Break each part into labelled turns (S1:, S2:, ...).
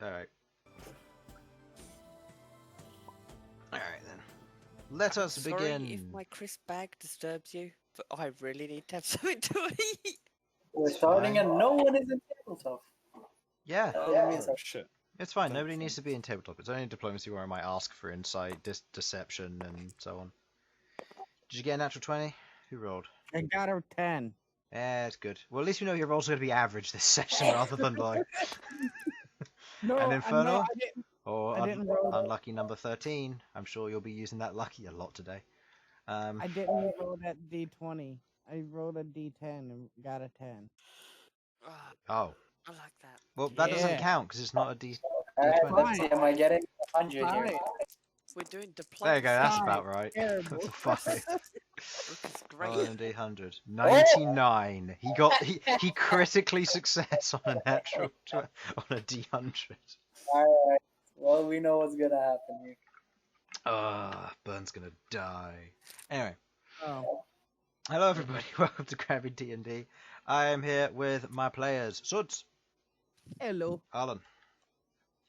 S1: Alright. Alright then. Let us begin.
S2: Sorry if my crisp bag disturbs you, but I really need to have something to eat.
S3: We're starting and no one is in tabletop.
S1: Yeah.
S4: Oh, shit.
S1: It's fine, nobody needs to be in tabletop. It's only diplomacy where I might ask for insight, deception, and so on. Did you get a natural 20? Who rolled?
S5: I got a 10.
S1: Yeah, it's good. Well, at least we know your rolls are going to be average this session rather than low.
S5: No,
S1: And Infernal?
S5: no, I didn't.
S1: Or
S5: I didn't roll that.
S1: unlucky number 13. I'm sure you'll be using that lucky a lot today.
S5: I didn't roll that D20. I rolled a D10 and got a 10.
S1: Oh.
S2: I like that.
S1: Well, that doesn't
S5: Yeah.
S1: count because it's not a D20.
S3: Alright, let's see. Am I getting 100 here?
S5: Fine.
S2: We're doing diplomacy.
S1: There you go, that's
S5: Fine.
S1: about right.
S5: Terrible.
S1: Five.
S2: Rook is great.
S1: On a D100. 99. He critically success on a natural on a D100.
S3: Alright. Well, we know what's gonna happen here.
S1: Bern's gonna die. Anyway,
S5: Oh.
S1: hello everybody. Welcome to Crabby D&D. I am here with my players: Sudz,
S5: Hello.
S1: Harlan,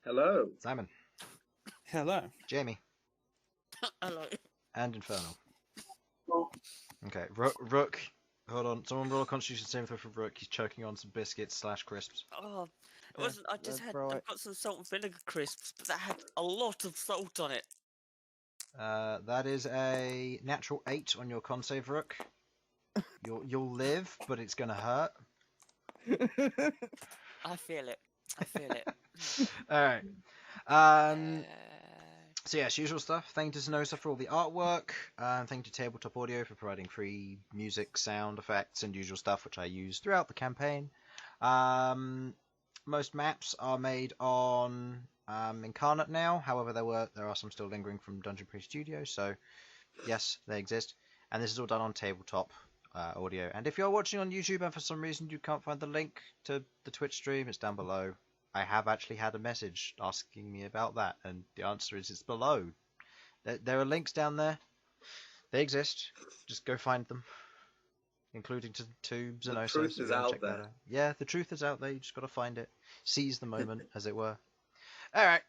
S4: Hello.
S1: Simon,
S4: Hello.
S1: Jamie,
S2: Hello.
S1: and Infernal. Okay, Rook. Hold on. Someone roll a Constitution saving throw for Rook. He's choking on some biscuits / crisps.
S2: Oh, it
S5: Yeah,
S2: wasn't. I just
S5: that's
S2: had.
S5: right.
S2: I've got some salt and vinegar crisps, but that had a lot of salt on it.
S1: That is a natural 8 on your con save, Rook. You'll live, but it's gonna hurt.
S2: I feel it. I feel it.
S1: All right. So yes, usual stuff. Thank you to Snow for all the artwork. Thank you to Tabletop Audio for providing free music, sound effects, and usual stuff, which I use throughout the campaign. Most maps are made on Incarnate now. However, there are some still lingering from Dungeon Priest Studio. So yes, they exist. And this is all done on Tabletop Audio. And if you're watching on YouTube and for some reason you can't find the link to the Twitch stream, it's down below. I have actually had a message asking me about that, and the answer is it's below. There are links down there. They exist. Just go find them, including to Xenosis.
S4: The truth is out there.
S1: Yeah, the truth is out there. You just got to find it. Seize the moment, as it were. All right.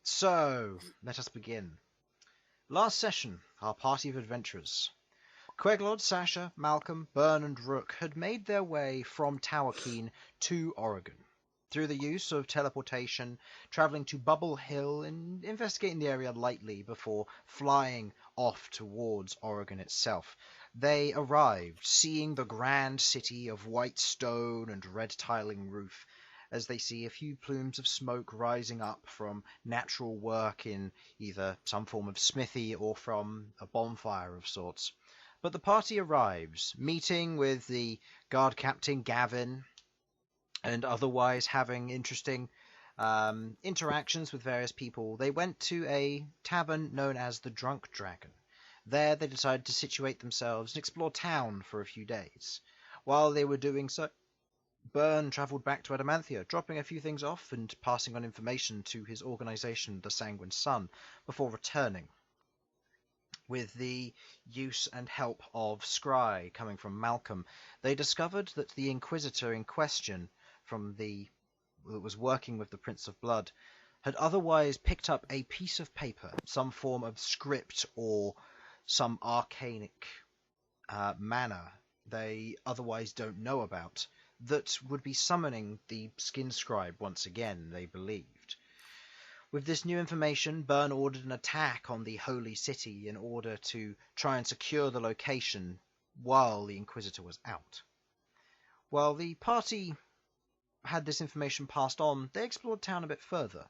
S1: So let us begin. Last session, our party of adventurers. Queglod, Sasha, Malcom, Bern, and Rook had made their way from Towerkeen to Origan through the use of teleportation, travelling to Bubble Hill and investigating the area lightly before flying off towards Origan itself. They arrived, seeing the grand city of white stone and red tiling roof, as they see a few plumes of smoke rising up from natural work in either some form of smithy or from a bonfire of sorts. But the party arrives, meeting with the guard captain Gavin, and otherwise having interesting interactions with various people. They went to a tavern known as the Drunk Dragon. There they decided to situate themselves and explore town for a few days. While they were doing so, Bern travelled back to Adamanthia, dropping a few things off and passing on information to his organisation, the Sanguine Sun, before returning. With the use and help of Scry coming from Malcom, they discovered that the Inquisitor in question, that was working with the Prince of Blood, had otherwise picked up a piece of paper, some form of script or some arcanic manner they otherwise don't know about, that would be summoning the Skin Scribe once again, they believed. With this new information, Bern ordered an attack on the Holy City in order to try and secure the location while the Inquisitor was out. While the party had this information passed on, they explored town a bit further,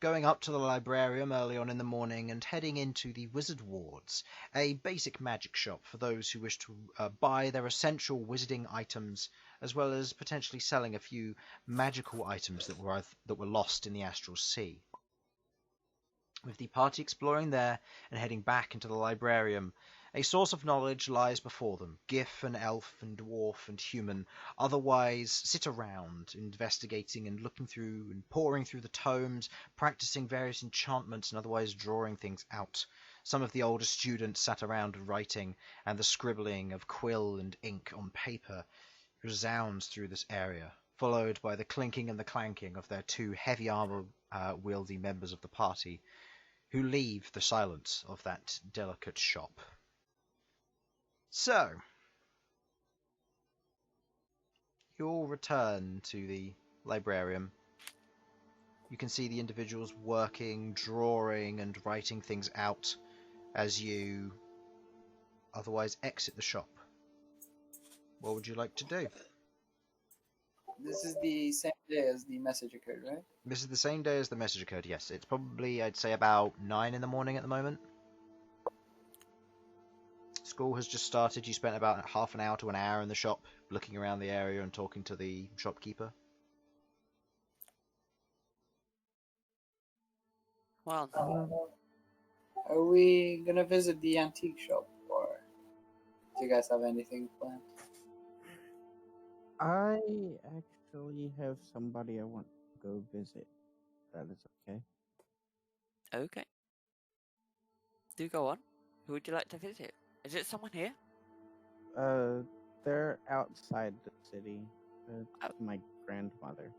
S1: going up to the librarium early on in the morning and heading into the Wizard Wards, a basic magic shop for those who wish to buy their essential wizarding items, as well as potentially selling a few magical items that were lost in the Astral Sea. With the party exploring there and heading back into the librarium, a source of knowledge lies before them. Gif and elf and dwarf and human otherwise sit around, investigating and looking through and poring through the tomes, practicing various enchantments and otherwise drawing things out. Some of the older students sat around writing, and the scribbling of quill and ink on paper resounds through this area, followed by the clinking and the clanking of their two heavy armor wielding members of the party, who leave the silence of that delicate shop. So, you all return to the librarium. You can see the individuals working, drawing, and writing things out as you otherwise exit the shop. What would you like to do?
S3: This is the same day as the message occurred, right?
S1: This is the same day as the message occurred, yes. It's probably, I'd say, about 9 in the morning at the moment. School has just started. You spent about half an hour to an hour in the shop, looking around the area and talking to the shopkeeper.
S2: Well,
S3: Are we gonna visit the antique shop, or do you guys have anything planned?
S5: I actually have somebody I want to go visit. That is okay.
S2: okay. Do go on. Who would you like to visit? Is it someone here?
S5: They're outside the city. It's
S2: Oh.
S5: my grandmother.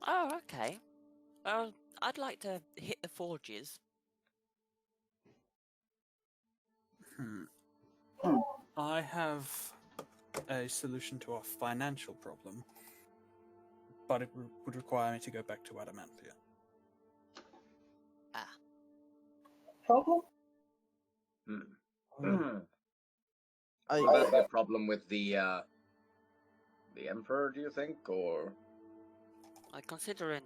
S2: Oh, okay. Well, I'd like to hit the forges.
S4: I have a solution to our financial problem, but it would require me to go back to Adamantia.
S2: Ah,
S3: Problem?
S6: About that problem with the Emperor, do you think, or?
S2: considering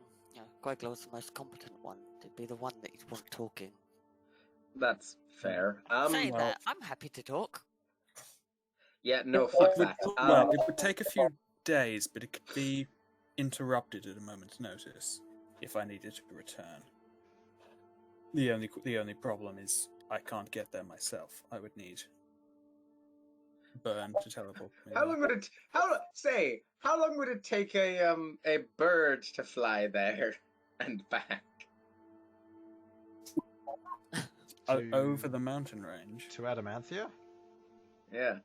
S2: Queglod's the most competent one, to be the one that you'd want talking.
S6: That's fair.
S2: Saying that, I'm happy to talk.
S6: Yeah, no, fuck that.
S4: Well, it would take a few days, but it could be interrupted at a moment's notice if I needed to return. The only problem is I can't get there myself. I would need Bern to teleport me.
S6: How long would it? How long would it take a bird to fly there and back?
S4: Over the mountain range.
S1: To Adamantia?
S6: Yeah.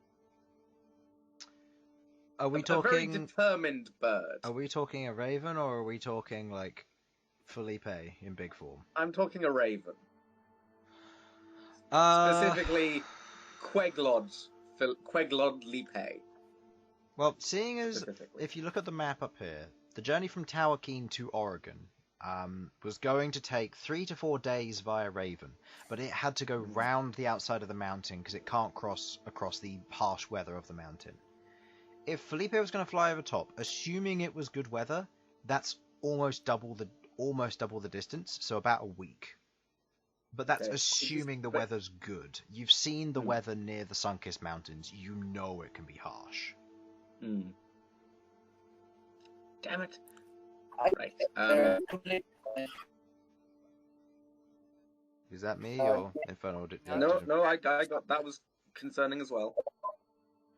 S1: Are we
S6: A very
S1: talking...
S6: determined bird.
S1: Are we talking a raven, or are we talking, like, Felipe in big form?
S6: I'm talking a raven. Specifically, Queglod Lipe.
S1: Well, seeing as, if you look at the map up here, the journey from Tower Keen to Origan was going to take 3 to 4 days via Raven, but it had to go round the outside of the mountain because it can't cross across the harsh weather of the mountain. If Felipe was going to fly over top, assuming it was good weather, that's almost double the distance, so about a week. But that's assuming the weather's good. You've seen the weather near the Sunkist Mountains. You know it can be harsh.
S6: Damn it. Right.
S1: Is that me or Infernal?
S6: No, I got that was concerning as well.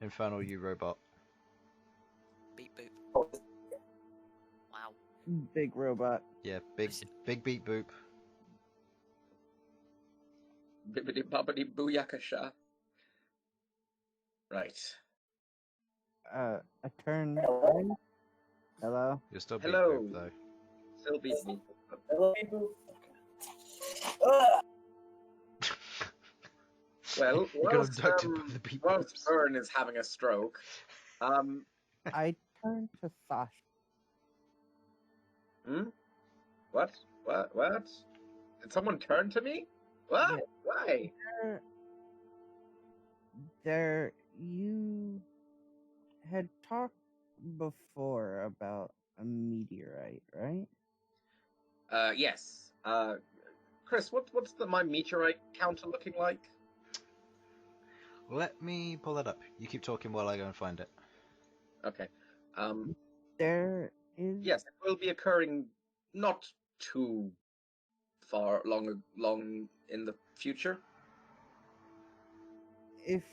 S1: Infernal, you robot.
S2: Beep boop. Wow.
S5: Big robot.
S1: Yeah, big beat boop.
S6: Bibbidi bobbidi booyakasha. Right.
S5: A turn. Hello.
S1: You're still beat
S6: Hello.
S1: boop though.
S6: Still beat me.
S3: Hello, people.
S6: Well,
S1: You got abducted by the beat
S6: whilst
S1: boops.
S6: Bern is having a stroke,
S5: I turn to Sasha.
S6: What? Did someone turn to me? What?
S5: Yeah.
S6: Why?
S5: You had talked before about a meteorite, right?
S6: Yes. Chris, what's my meteorite counter looking like?
S1: Let me pull that up. You keep talking while I go and find it.
S6: Okay.
S5: There is.
S6: Yes, it will be occurring not too long in the future.
S5: If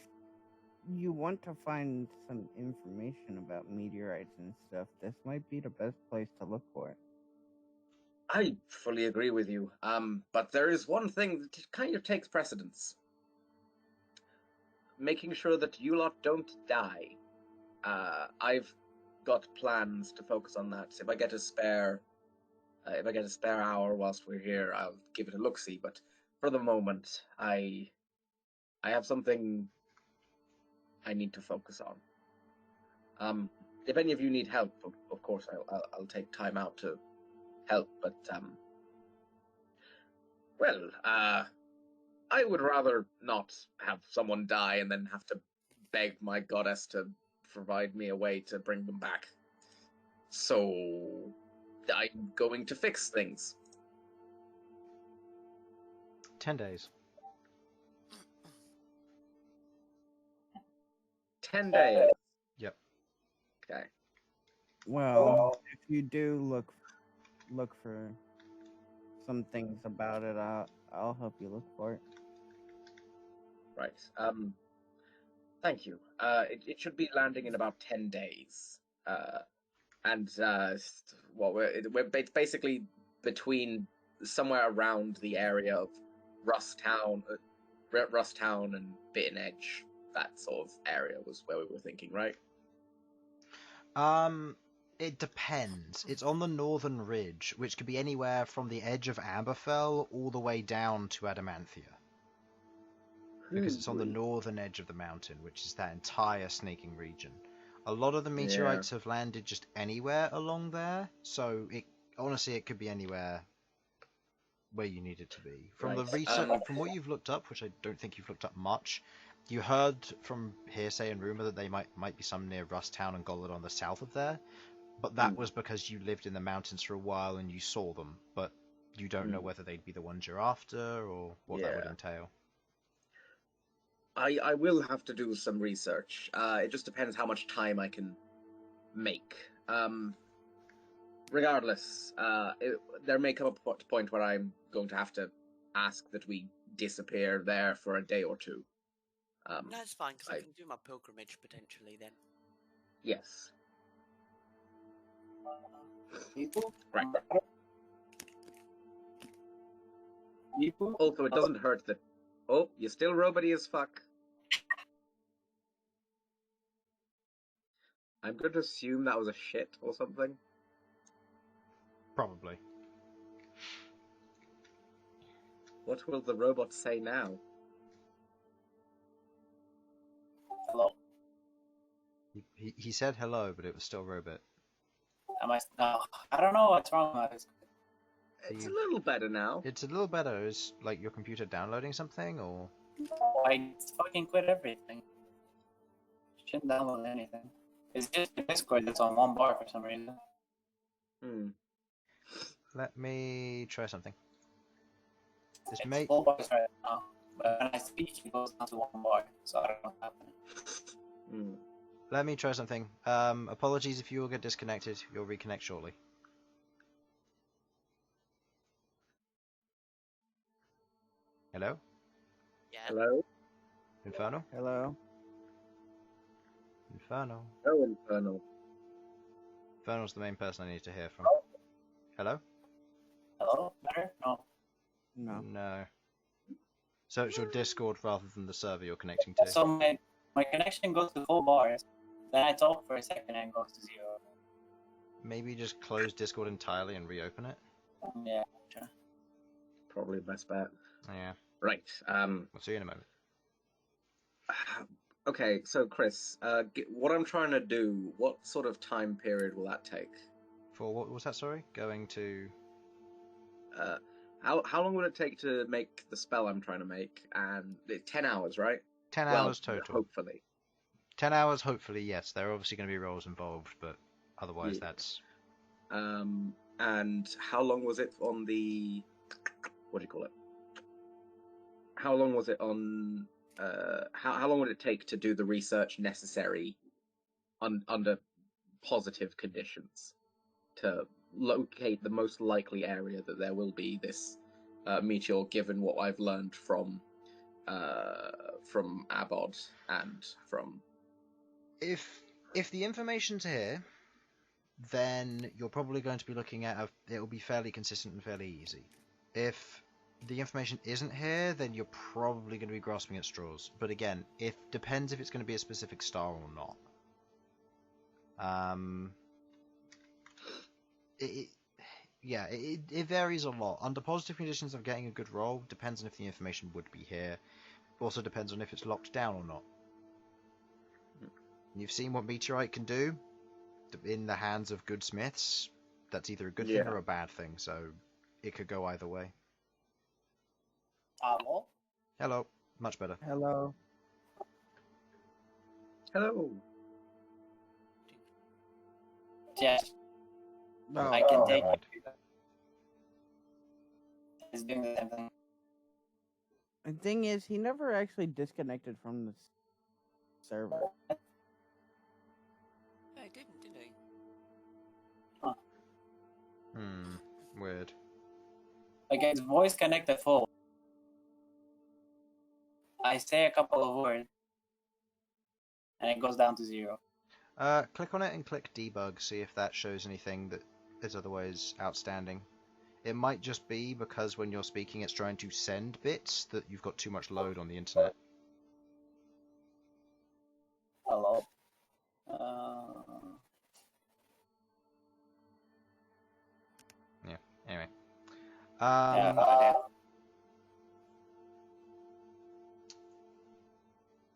S5: you want to find some information about meteorites and stuff, this might be the best place to look for it.
S6: I fully agree with you. But there is one thing that kind of takes precedence. Making sure that you lot don't die. I've got plans to focus on that. If I get a spare hour whilst we're here, I'll give it a look-see. But for the moment, I have something I need to focus on. If any of you need help, of course, I'll take time out to help. But I would rather not have someone die and then have to beg my goddess to provide me a way to bring them back. So I'm going to fix things.
S1: 10 days.
S6: 10 days.
S1: Yep.
S6: Okay.
S5: Well, if you do look for some things about it, I'll help you look for it.
S6: Right. Thank you. It should be landing in about 10 days. We're basically between somewhere around the area of Rusttown and Bitten Edge. That sort of area was where we were thinking, right?
S1: It depends. It's on the northern ridge, which could be anywhere from the edge of Amberfell all the way down to Adamanthia. Because it's on the northern edge of the mountain, which is that entire snaking region. A lot of the meteorites have landed just anywhere along there, so honestly it could be anywhere where you need it to be. From the research, from what you've looked up, which I don't think you've looked up much, you heard from hearsay and rumor that they might be some near Rusttown and Queglod on the south of there, but that was because you lived in the mountains for a while and you saw them, but you don't know whether they'd be the ones you're after or what that would entail.
S6: I will have to do some research. It just depends how much time I can make. Regardless, there may come a point where I'm going to have to ask that we disappear there for a day or two.
S2: That's fine, because I can do my pilgrimage potentially then.
S6: Yes.
S3: People?
S6: Right.
S3: People?
S6: Also, it doesn't hurt that... Oh, you're still roboty as fuck. I'm going to assume that was a shit or something.
S1: Probably.
S6: What will the robot say now?
S3: Hello?
S1: He said hello, but it was still robot.
S3: I don't know what's wrong with this.
S6: It's a little better now.
S1: It's a little better. Is like your computer downloading something, or?
S3: I fucking quit everything. Shouldn't download anything. It's just the Discord that's on one bar for some reason.
S1: Let me try something. This
S3: It's
S1: may...
S3: full bars right now, but when I speak, it goes down to one bar, so I don't know what's happening.
S1: Let me try something. Apologies if you will get disconnected. You'll reconnect shortly. Hello?
S2: Yeah.
S6: Hello?
S1: Infernal?
S5: Hello?
S1: Infernal.
S6: Oh, Infernal.
S1: Infernal's the main person I need to hear from. Hello?
S3: Hello? Better? No.
S5: No.
S1: No. So it's your Discord rather than the server you're connecting to.
S3: So my connection goes to full bars, then I talk for a second and it goes to 0.
S1: Maybe just close Discord entirely and reopen it?
S3: Yeah, sure.
S6: Probably the best bet.
S1: Yeah.
S6: Right.
S1: I'll see you in a moment.
S6: Okay, so Chris, what I'm trying to do, what sort of time period will that take?
S1: For what was that, sorry? Going to...
S6: How long would it take to make the spell I'm trying to make? And 10 hours, right?
S1: 10 hours total.
S6: Hopefully.
S1: 10 hours, hopefully, yes. There are obviously going to be rolls involved, but otherwise that's...
S6: And how long was it on the... What do you call it? How long was it on... How long would it take to do the research necessary under positive conditions to locate the most likely area that there will be this meteor, given what I've learned from Abod and from...
S1: If the information's here, then you're probably going to be looking at it will be fairly consistent and fairly easy. If the information isn't here, then you're probably going to be grasping at straws. But again, depends if it's going to be a specific star or not. It varies a lot. Under positive conditions of getting a good roll, depends on if the information would be here. Also depends on if it's locked down or not. You've seen what Meteorite can do in the hands of good smiths. That's either a good thing or a bad thing, so it could go either way.
S3: Hello?
S1: Hello. Much better.
S5: Hello.
S6: Hello.
S3: Yes,
S5: No.
S3: I can take
S1: never
S3: it. He's doing the same thing.
S5: The thing is, he never actually disconnected from the server.
S2: I didn't, did I?
S1: Weird.
S3: Like, it's voice connected full. I say a couple of words, and it goes down to 0.
S1: Click on it and click debug, see if that shows anything that is otherwise outstanding. It might just be because when you're speaking it's trying to send bits that you've got too much load on the internet.
S3: Hello?
S1: Anyway.
S3: Yeah.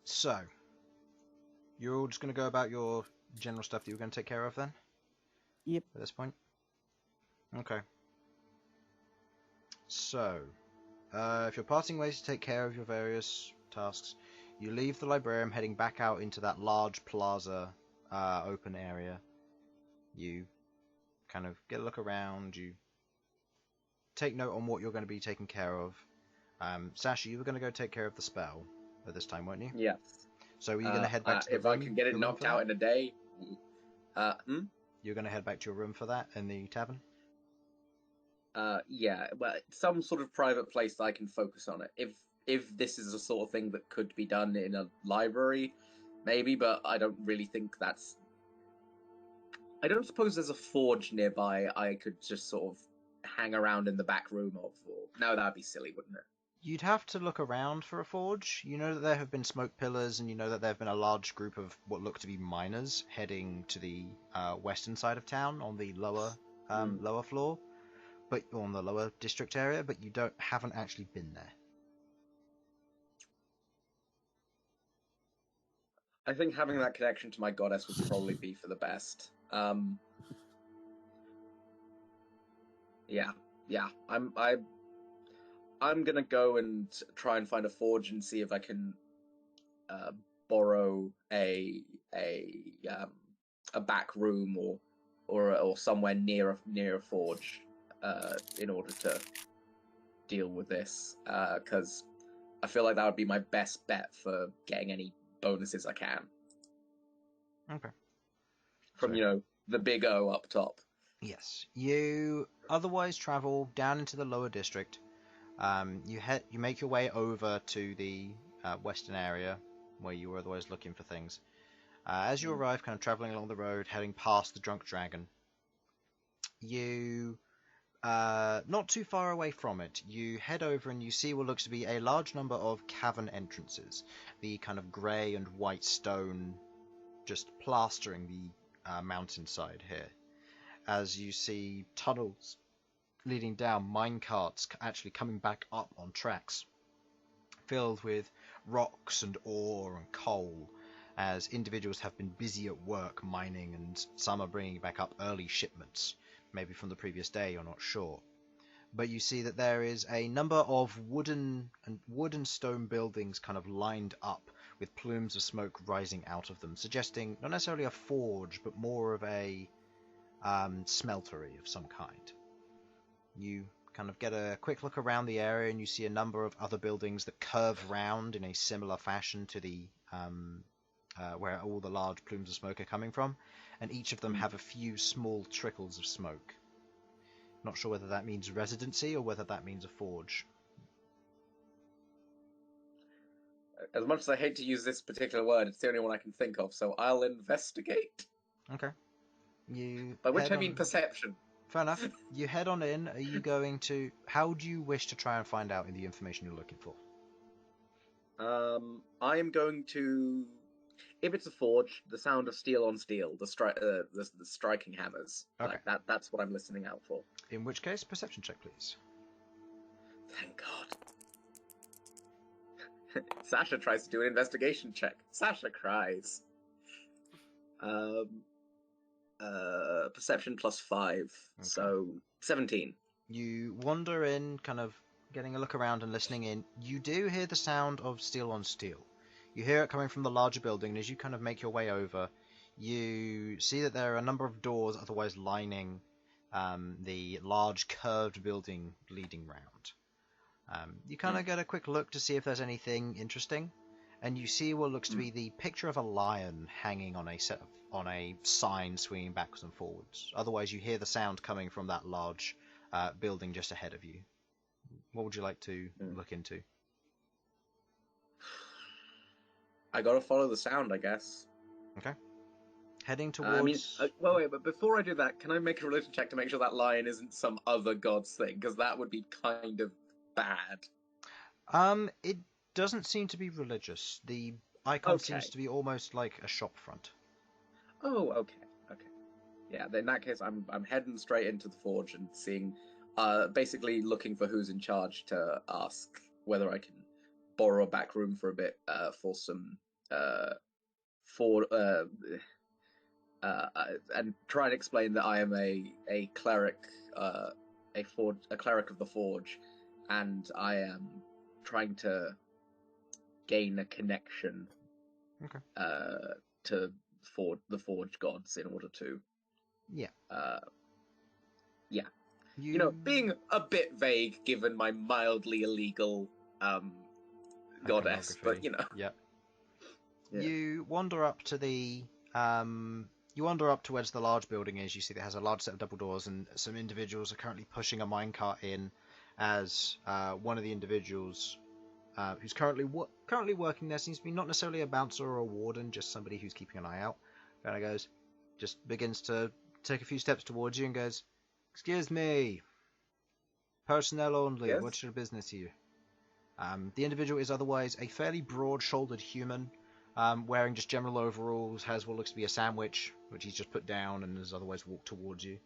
S1: So, you're all just going to go about your general stuff that you're going to take care of then?
S5: Yep.
S1: At this point? Okay. So, if you're parting ways to take care of your various tasks, you leave the librarium heading back out into that large plaza open area. You kind of get a look around, you take note on what you're going to be taking care of. Sasha, you were going to go take care of the spell at this time, weren't you?
S6: Yes.
S1: So are you going to head back to the
S6: if
S1: room?
S6: I can get it
S1: your room
S6: knocked
S1: for
S6: out
S1: that?
S6: in a day.
S1: You're going to head back to your room for that in the tavern?
S6: Yeah, well, some sort of private place that I can focus on it. If this is a sort of thing that could be done in a library, maybe, but I don't really think that's. I don't suppose there's a forge nearby I could just sort of hang around in the back room of. Or... No, that'd be silly, wouldn't it?
S1: You'd have to look around for a forge. You know that there have been smoke pillars, and you know that there have been a large group of what look to be miners heading to the western side of town on the lower lower floor, but on the lower district area. But you haven't actually been there.
S6: I think having that connection to my goddess would probably be for the best. Yeah. I'm gonna go and try and find a forge and see if I can borrow a back room or somewhere near a forge in order to deal with this, because I feel like that would be my best bet for getting any bonuses I can.
S1: Okay.
S6: From the big O up top.
S1: Yes. You otherwise travel down into the lower district. You make your way over to the western area where you were otherwise looking for things. As you arrive, kind of traveling along the road, heading past the Drunk Dragon, you, not too far away from it, you head over and you see what looks to be a large number of cavern entrances. The kind of grey and white stone just plastering the mountainside here. As you see tunnels leading down, minecarts actually coming back up on tracks, filled with rocks and ore and coal, as individuals have been busy at work mining, and some are bringing back up early shipments, maybe from the previous day, you're not sure. But you see that there is a number of wooden and stone buildings kind of lined up with plumes of smoke rising out of them, suggesting not necessarily a forge, but more of a smeltery of some kind. You kind of get a quick look around the area and you see a number of other buildings that curve round in a similar fashion to the where all the large plumes of smoke are coming from, and each of them have a few small trickles of smoke. Not sure whether that means residency or whether that means a forge.
S6: As much as I hate to use this particular word, it's the only one I can think of, so I'll investigate.
S1: Okay. You
S6: By which
S1: head
S6: I mean
S1: on-
S6: perception.
S1: Fair enough. You head on in. Are you going to... How do you wish to try and find out the information you're looking for?
S6: I am going to If it's a forge, the sound of steel on steel, the striking hammers.
S1: Okay.
S6: Like that's what I'm listening out for.
S1: In which case, perception check, please.
S6: Thank God. Sasha tries to do an investigation check. Sasha cries. Perception plus 5, so 17.
S1: You wander in, kind of getting a look around and listening in. You do hear the sound of steel on steel. You hear it coming from the larger building, and as you kind of make your way over, you see that there are a number of doors otherwise lining the large curved building leading round. You kind of get a quick look to see if there's anything interesting, and you see what looks to be the picture of a lion hanging on a sign swinging backwards and forwards. Otherwise, you hear the sound coming from that large building just ahead of you. What would you like to look into?
S6: I gotta follow the sound, I guess.
S1: Okay. Heading towards...
S6: wait, but before I do that, can I make a religion check to make sure that lion isn't some other god's thing? Because that would be kind of bad.
S1: It doesn't seem to be religious. The icon seems to be almost like a shop front.
S6: Oh, okay. Yeah, in that case, I'm heading straight into the forge and seeing, basically looking for who's in charge to ask whether I can borrow a back room for a bit, for some, and try and explain that I am a cleric, a cleric of the forge, and I am trying to gain a connection, to the forge gods in order to, you know, being a bit vague given my mildly illegal goddess, but you know.
S1: Yeah. You wander up to the where the large building is. You see that it has a large set of double doors, and some individuals are currently pushing a minecart in. As one of the individuals who's currently working there seems to be not necessarily a bouncer or a warden, just somebody who's keeping an eye out. Kind of begins to take a few steps towards you and goes, "Excuse me, personnel only.
S6: Yes?
S1: What's your business here?" The individual is otherwise a fairly broad-shouldered human, wearing just general overalls, has what looks to be a sandwich, which he's just put down, and has otherwise walked towards you.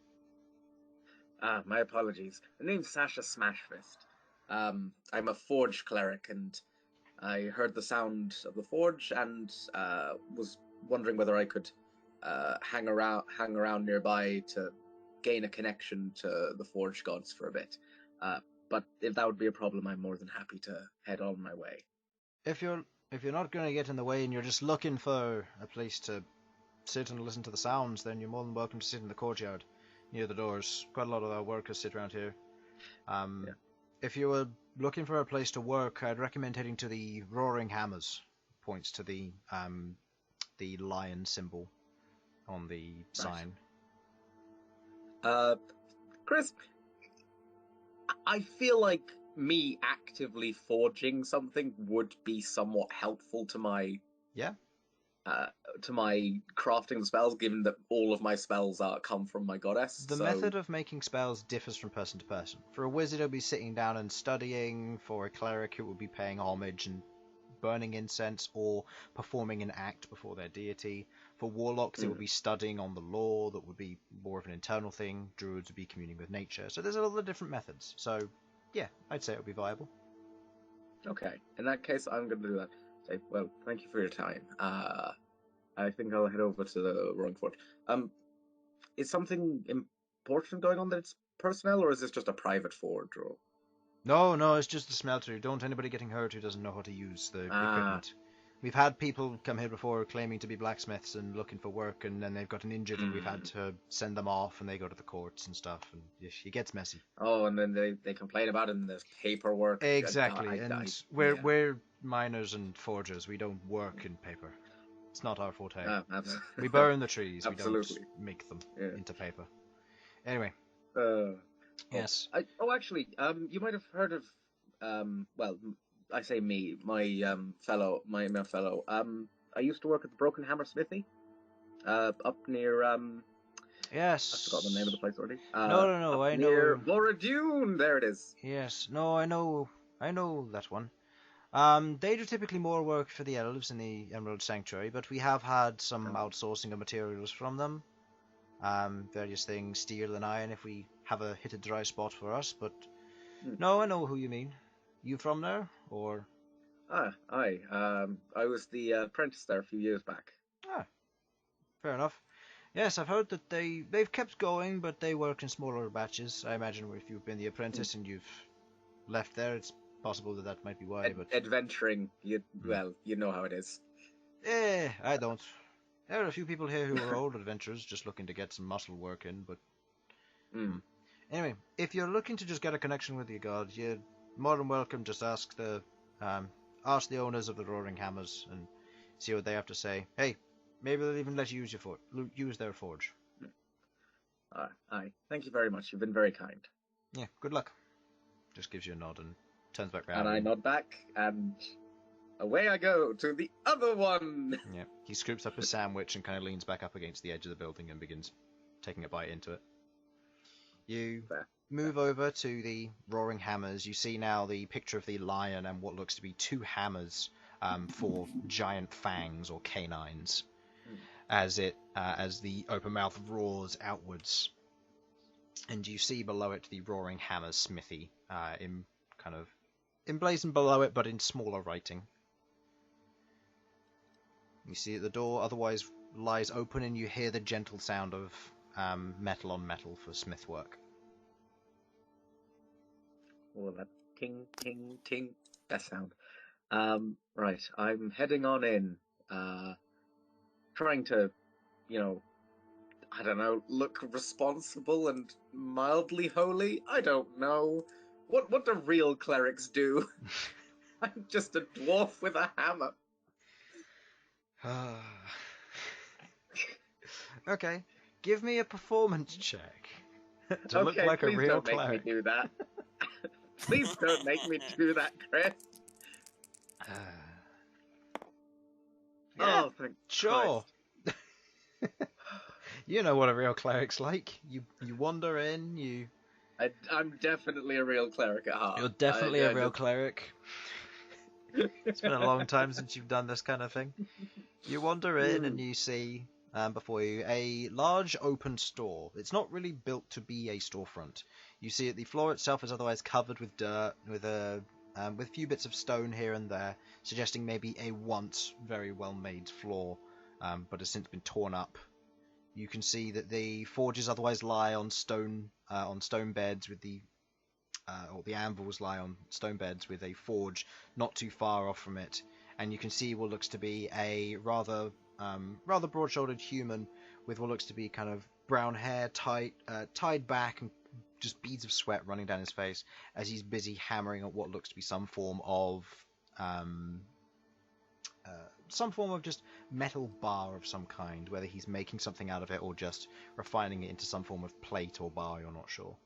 S6: My apologies. The name's Sasha Smashfist. I'm a forge cleric, and I heard the sound of the forge and was wondering whether I could hang around nearby to gain a connection to the forge gods for a bit. But if that would be a problem, I'm more than happy to head on my way.
S1: If you're not going to get in the way and you're just looking for a place to sit and listen to the sounds, then you're more than welcome to sit in the courtyard near the doors. Quite a lot of our workers sit around here. If you were looking for a place to work, I'd recommend heading to the Roaring Hammers. Points to the lion symbol on the sign.
S6: Chris, I feel like me actively forging something would be somewhat helpful to my crafting of spells, given that all of my spells come from my goddess.
S1: The method of making spells differs from person to person. For a wizard, it would be sitting down and studying. For a cleric, it would be paying homage and burning incense or performing an act before their deity. For warlocks, it would be studying on the lore. That would be more of an internal thing. Druids would be communing with nature. So there's a lot of different methods. So, yeah, I'd say it would be viable.
S6: Okay, in that case, I'm going to do that. Say, well, thank you for your time. I think I'll head over to the Roaring Forge. Is something important going on that's personnel, or is this just a private forge? Or...
S1: No, it's just the smelter. Don't anybody getting hurt who doesn't know how to use the equipment. We've had people come here before claiming to be blacksmiths and looking for work, and then they've gotten injured, and we've had to send them off, and they go to the courts and stuff, and it gets messy.
S6: Oh, and then they complain about it, and there's paperwork.
S1: Exactly, we're miners and forgers. We don't work in paper. It's not our forte. We burn the trees. We don't make them into paper. Anyway. Yes.
S6: Actually, you might have heard of, well, I say me, my fellow. I used to work at the Broken Hammer Smithy, up near,
S1: Yes.
S6: I forgot the name of the place already.
S1: No, I know.
S6: Near Laura Dune, there it is.
S1: Yes, no, I know that one. They do typically more work for the elves in the Emerald Sanctuary, but we have had some outsourcing of materials from them. Various things, steel and iron, if we have hit a dry spot for us, but no, I know who you mean. You from there, or?
S6: Aye. I was the apprentice there a few years back.
S1: Ah, fair enough. Yes, I've heard that they've kept going, but they work in smaller batches. I imagine if you've been the apprentice and you've left there, it's possible that might be why. But
S6: adventuring, you know how it is.
S1: I don't. There are a few people here who are old adventurers, just looking to get some muscle work in. But anyway, if you're looking to just get a connection with your god, you're more than welcome. Just ask the owners of the Roaring Hammers and see what they have to say. Hey, maybe they'll even let you use their forge.
S6: Aye. Thank you very much. You've been very kind.
S1: Yeah, good luck. Just gives you a nod and turns back round.
S6: And I nod back, and away I go to the other one.
S1: Yeah, he scoops up his sandwich and kind of leans back up against the edge of the building and begins taking a bite into it. You move over to the Roaring Hammers. You see now the picture of the lion and what looks to be two hammers for giant fangs or canines, as the open mouth roars outwards. And you see below it the Roaring Hammers smithy, emblazoned below it, but in smaller writing. You see the door otherwise lies open, and you hear the gentle sound of metal on metal for smith work.
S6: Oh, that ting, ting, ting, that sound. Right, I'm heading on in, trying to, I don't know, look responsible and mildly holy? I don't know. What do real clerics do? I'm just a dwarf with a hammer.
S1: Okay, give me a performance check to look like a real cleric.
S6: Please don't make me do that. Please don't make me do that, Chris.
S1: Yeah,
S6: oh, thank
S1: sure.
S6: Christ.
S1: You know what a real cleric's like. You wander in,
S6: I'm definitely a real cleric at heart.
S1: You're definitely a real cleric. It's been a long time since you've done this kind of thing. You wander in and you see before you a large open store. It's not really built to be a storefront. You see the floor itself is otherwise covered with dirt, with a few bits of stone here and there, suggesting maybe a once very well made floor, but has since been torn up. You can see that the forges otherwise lie on stone beds with or the anvils lie on stone beds with a forge not too far off from it, and you can see what looks to be a rather broad-shouldered human with what looks to be kind of brown hair tied back and just beads of sweat running down his face as he's busy hammering at what looks to be some form of just metal bar of some kind, whether he's making something out of it or just refining it into some form of plate or bar, you're not sure.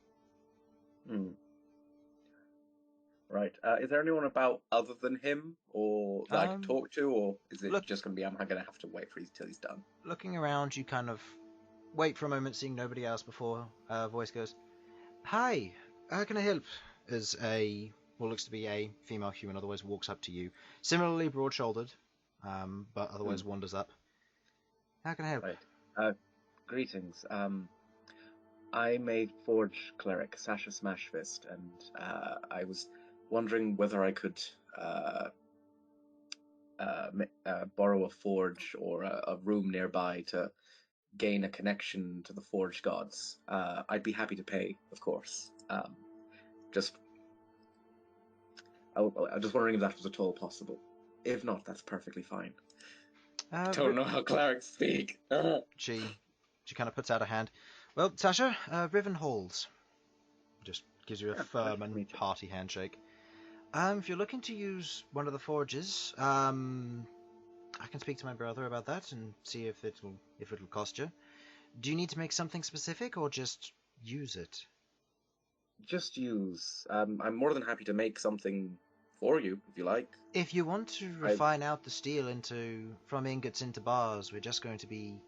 S6: Right. Is there anyone about other than him, or that I can talk to, or is it just going to be I'm going to have to wait till he's done?
S1: Looking around, you kind of wait for a moment, seeing nobody else before a voice goes, "Hi, how can I help?" As what looks to be a female human otherwise walks up to you, similarly broad-shouldered, but otherwise wanders up. How can I help?
S6: Right. Greetings. I'm a forge cleric, Sasha Smashfist, and I was wondering whether I could borrow a forge or a room nearby to gain a connection to the forge gods. I'd be happy to pay, of course. I was just wondering if that was at all possible. If not, that's perfectly fine. I don't know how clerics speak.
S1: She kind of puts out a hand. Well, Sasha, Riven Halls. Just gives you a firm and hearty handshake. If you're looking to use one of the forges, I can speak to my brother about that and see if it'll cost you. Do you need to make something specific or just use it?
S6: Just use. I'm more than happy to make something for you, if you like.
S1: If you want to refine out the steel from ingots into bars, we're just going to be...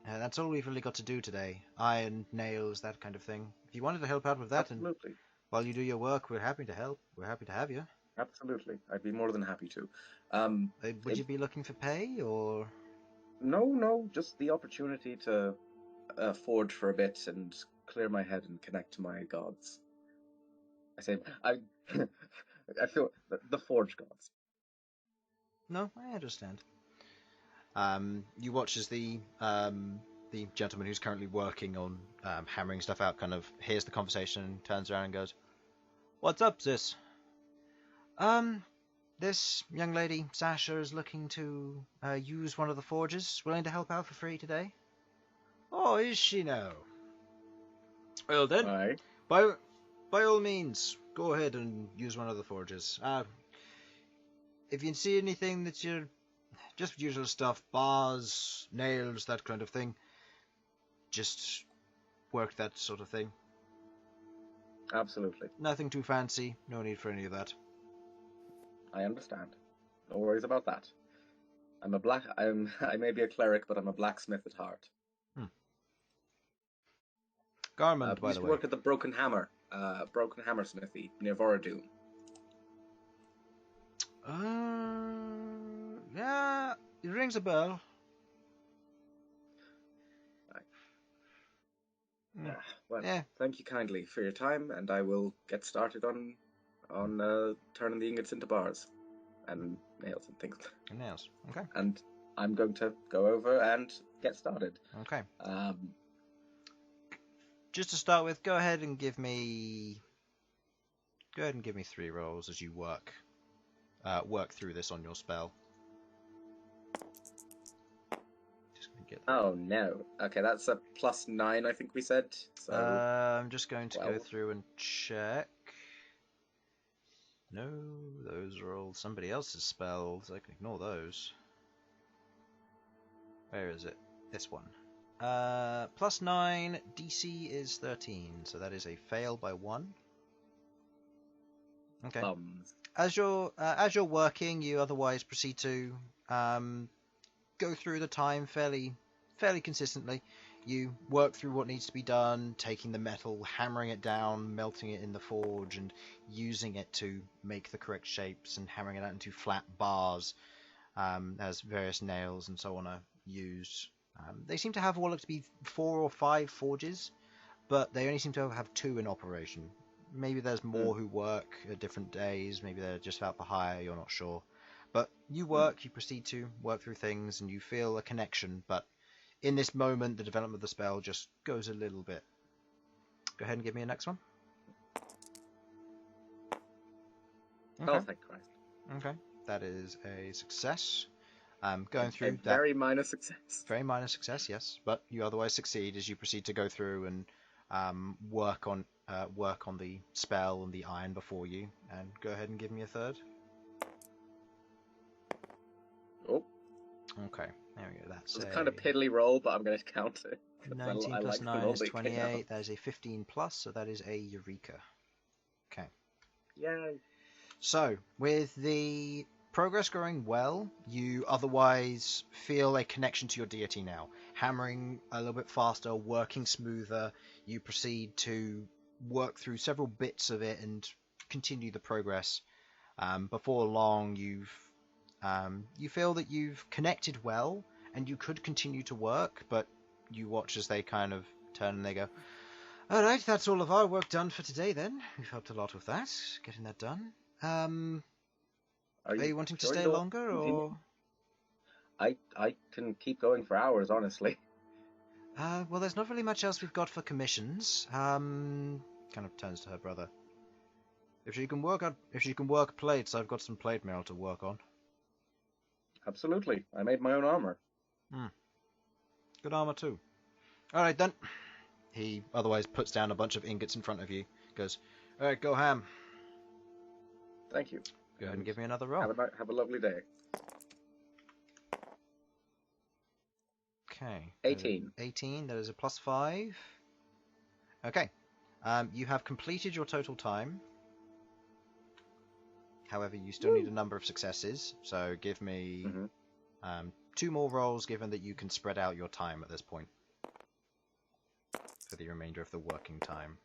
S1: that's all we've really got to do today. Iron, nails, that kind of thing. If you wanted to help out with that,
S6: absolutely.
S1: And while you do your work, we're happy to help. We're happy to have you.
S6: Absolutely, I'd be more than happy to.
S1: Would you be looking for pay, or...?
S6: No, just the opportunity to forge for a bit and clear my head and connect to my gods. I say, I feel the forge gods.
S1: No, I understand. You watch as the gentleman who's currently working on hammering stuff out kind of hears the conversation and turns around and goes, "What's up, sis? This young lady, Sasha, is looking to use one of the forges. Willing to help out for free today?" "Oh, is she now? Well then,
S6: Aye.
S1: by all means, go ahead and use one of the forges. If you see anything that you're just usual stuff, bars, nails, that kind of thing, just work that sort of thing.
S6: Absolutely.
S1: Nothing too fancy, no need for any of that."
S6: I understand. No worries about that. I may be a cleric, but I'm a blacksmith at heart.
S1: Garmond, by
S6: used
S1: the
S6: to
S1: way.
S6: work at the Broken Hammer Smithy near Voradoon.
S1: Yeah, it rings a bell.
S6: Well,
S1: Yeah.
S6: thank you kindly for your time, and I will get started on turning the ingots into bars and nails and things.
S1: Nails. Okay.
S6: And I'm going to go over and get started.
S1: Okay. Just to start with, go ahead and give me 3 rolls as you work through this on your spell. Just gonna get
S6: Oh no. Okay, that's a +9, I think we said. So
S1: I'm just going to go
S6: 12.
S1: through and check. No, those are all somebody else's spells. I can ignore those. Where is it? This one. +9, DC is 13, so that is a fail by 1. Okay. As you're working, you otherwise proceed to go through the time fairly consistently. You work through what needs to be done, taking the metal, hammering it down, melting it in the forge, and using it to make the correct shapes, and hammering it out into flat bars as various nails and so on are used. They seem to have Warlock to be 4 or 5 forges, but they only seem to have 2 in operation. Maybe there's more who work at different days, maybe they're just out for hire, you're not sure. But you work, you proceed to work through things, and you feel a connection, but in this moment, the development of the spell just goes a little bit. Go ahead and give me a next one. Okay.
S6: Oh, thank Christ.
S1: Okay, that is a success. Going through
S6: A
S1: that.
S6: very minor success.
S1: Very minor success, yes, but you otherwise succeed as you proceed to go through and work on the spell and the iron before you. And go ahead and give me a third.
S6: Oh.
S1: Okay, there we go. That's
S6: It's a kind of piddly roll, but I'm going to count it.
S1: 19
S6: I
S1: plus
S6: like the
S1: 9
S6: roll
S1: is
S6: that came
S1: 28.
S6: out.
S1: That is a 15 plus, so that is a Eureka. Okay.
S6: Yay.
S1: So, with the progress going well, you otherwise feel a connection to your deity now. Hammering a little bit faster, working smoother, you proceed to work through several bits of it and continue the progress. Before long, you feel that you've connected well, and you could continue to work, but you watch as they kind of turn and they go, "Alright, that's all of our work done for today then. We've helped a lot with that, getting that done. Are you wanting to
S6: sure
S1: stay
S6: you'll
S1: longer,
S6: continue?
S1: or...?"
S6: I can keep going for hours, honestly.
S1: Well, there's not really much else we've got for commissions. Kind of turns to her brother. If she can work plates, I've got some plate mail to work on.
S6: Absolutely. I made my own armor.
S1: Good armor too. Alright then. He otherwise puts down a bunch of ingots in front of you. Goes, "Alright, go ham."
S6: Thank you.
S1: Go ahead and give me another roll.
S6: Have a lovely day.
S1: Okay.
S6: 18.
S1: 18, that is a +5. Okay. You have completed your total time. However, you still need a number of successes, so give me 2 more rolls, given that you can spread out your time at this point for the remainder of the working time.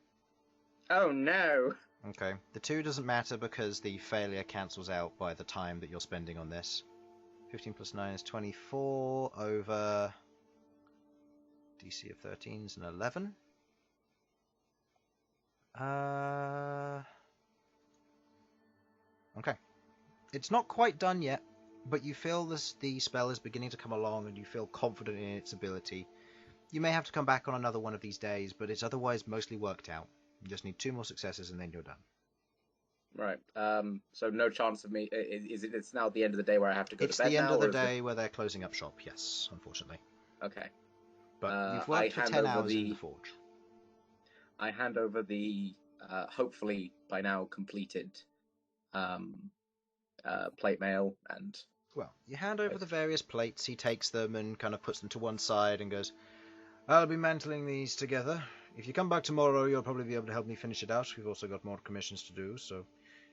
S6: Oh no!
S1: Okay. The 2 doesn't matter because the failure cancels out by the time that you're spending on this. 15 plus 9 is 24 over DC of 13 is an 11. Okay. It's not quite done yet, but you feel the spell is beginning to come along and you feel confident in its ability. You may have to come back on another one of these days, but it's otherwise mostly worked out. You just need 2 more successes and then you're done.
S6: Right. So no chance of me. It's now the end of the day where I have to go
S1: It's
S6: to bed
S1: the end
S6: now,
S1: of the
S6: or is it-
S1: day where they're closing up shop, yes, unfortunately.
S6: Okay.
S1: But you've
S6: I
S1: worked for
S6: hand
S1: 10
S6: over
S1: hours in
S6: the-
S1: the forge.
S6: I hand over the hopefully by now completed plate mail and
S1: Well, you hand over
S6: Right.
S1: the various plates, he takes them and kind of puts them to one side and goes, I'll be mantling these together. If you come back tomorrow, you'll probably be able to help me finish it out. We've also got more commissions to do, so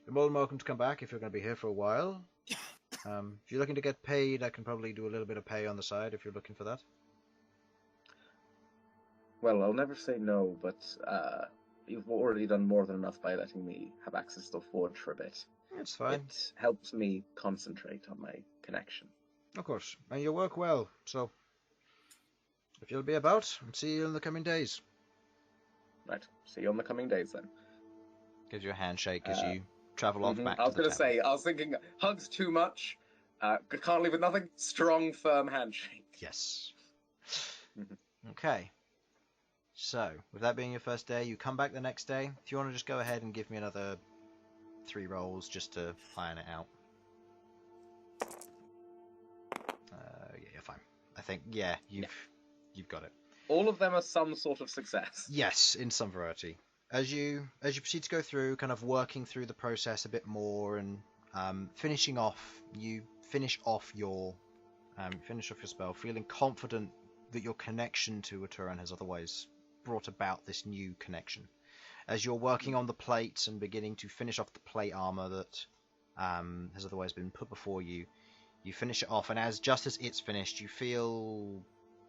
S1: you're more than welcome to come back if you're going to be here for a while. If you're looking to get paid, I can probably do a little bit of pay on the side if you're looking for that.
S6: well, I'll never say no, but you've already done more than enough by letting me have access to the forge for a bit.
S1: It's fine.
S6: It helps me concentrate on my connection.
S1: Of course. And you work well, so if you'll be about, I'll see you in the coming days.
S6: Right. See you on the coming days then.
S1: Gives you a handshake as you travel off back
S6: I was
S1: to the
S6: going to
S1: town.
S6: say, I was thinking, hugs too much. Can't leave with nothing. Strong, firm handshake.
S1: Yes.
S6: Mhm.
S1: Okay. So, with that being your first day, you come back the next day. If you want to just go ahead and give me another 3 rolls just to iron it out. Yeah, you're fine. I think, yeah, you've got it.
S6: All of them are some sort of success.
S1: Yes, in some variety. As you proceed to go through, kind of working through the process a bit more and finishing off, you finish off your spell, feeling confident that your connection to a Turan has otherwise brought about this new connection. As you're working on the plates and beginning to finish off the plate armor that has otherwise been put before you, you finish it off, and just as it's finished, you feel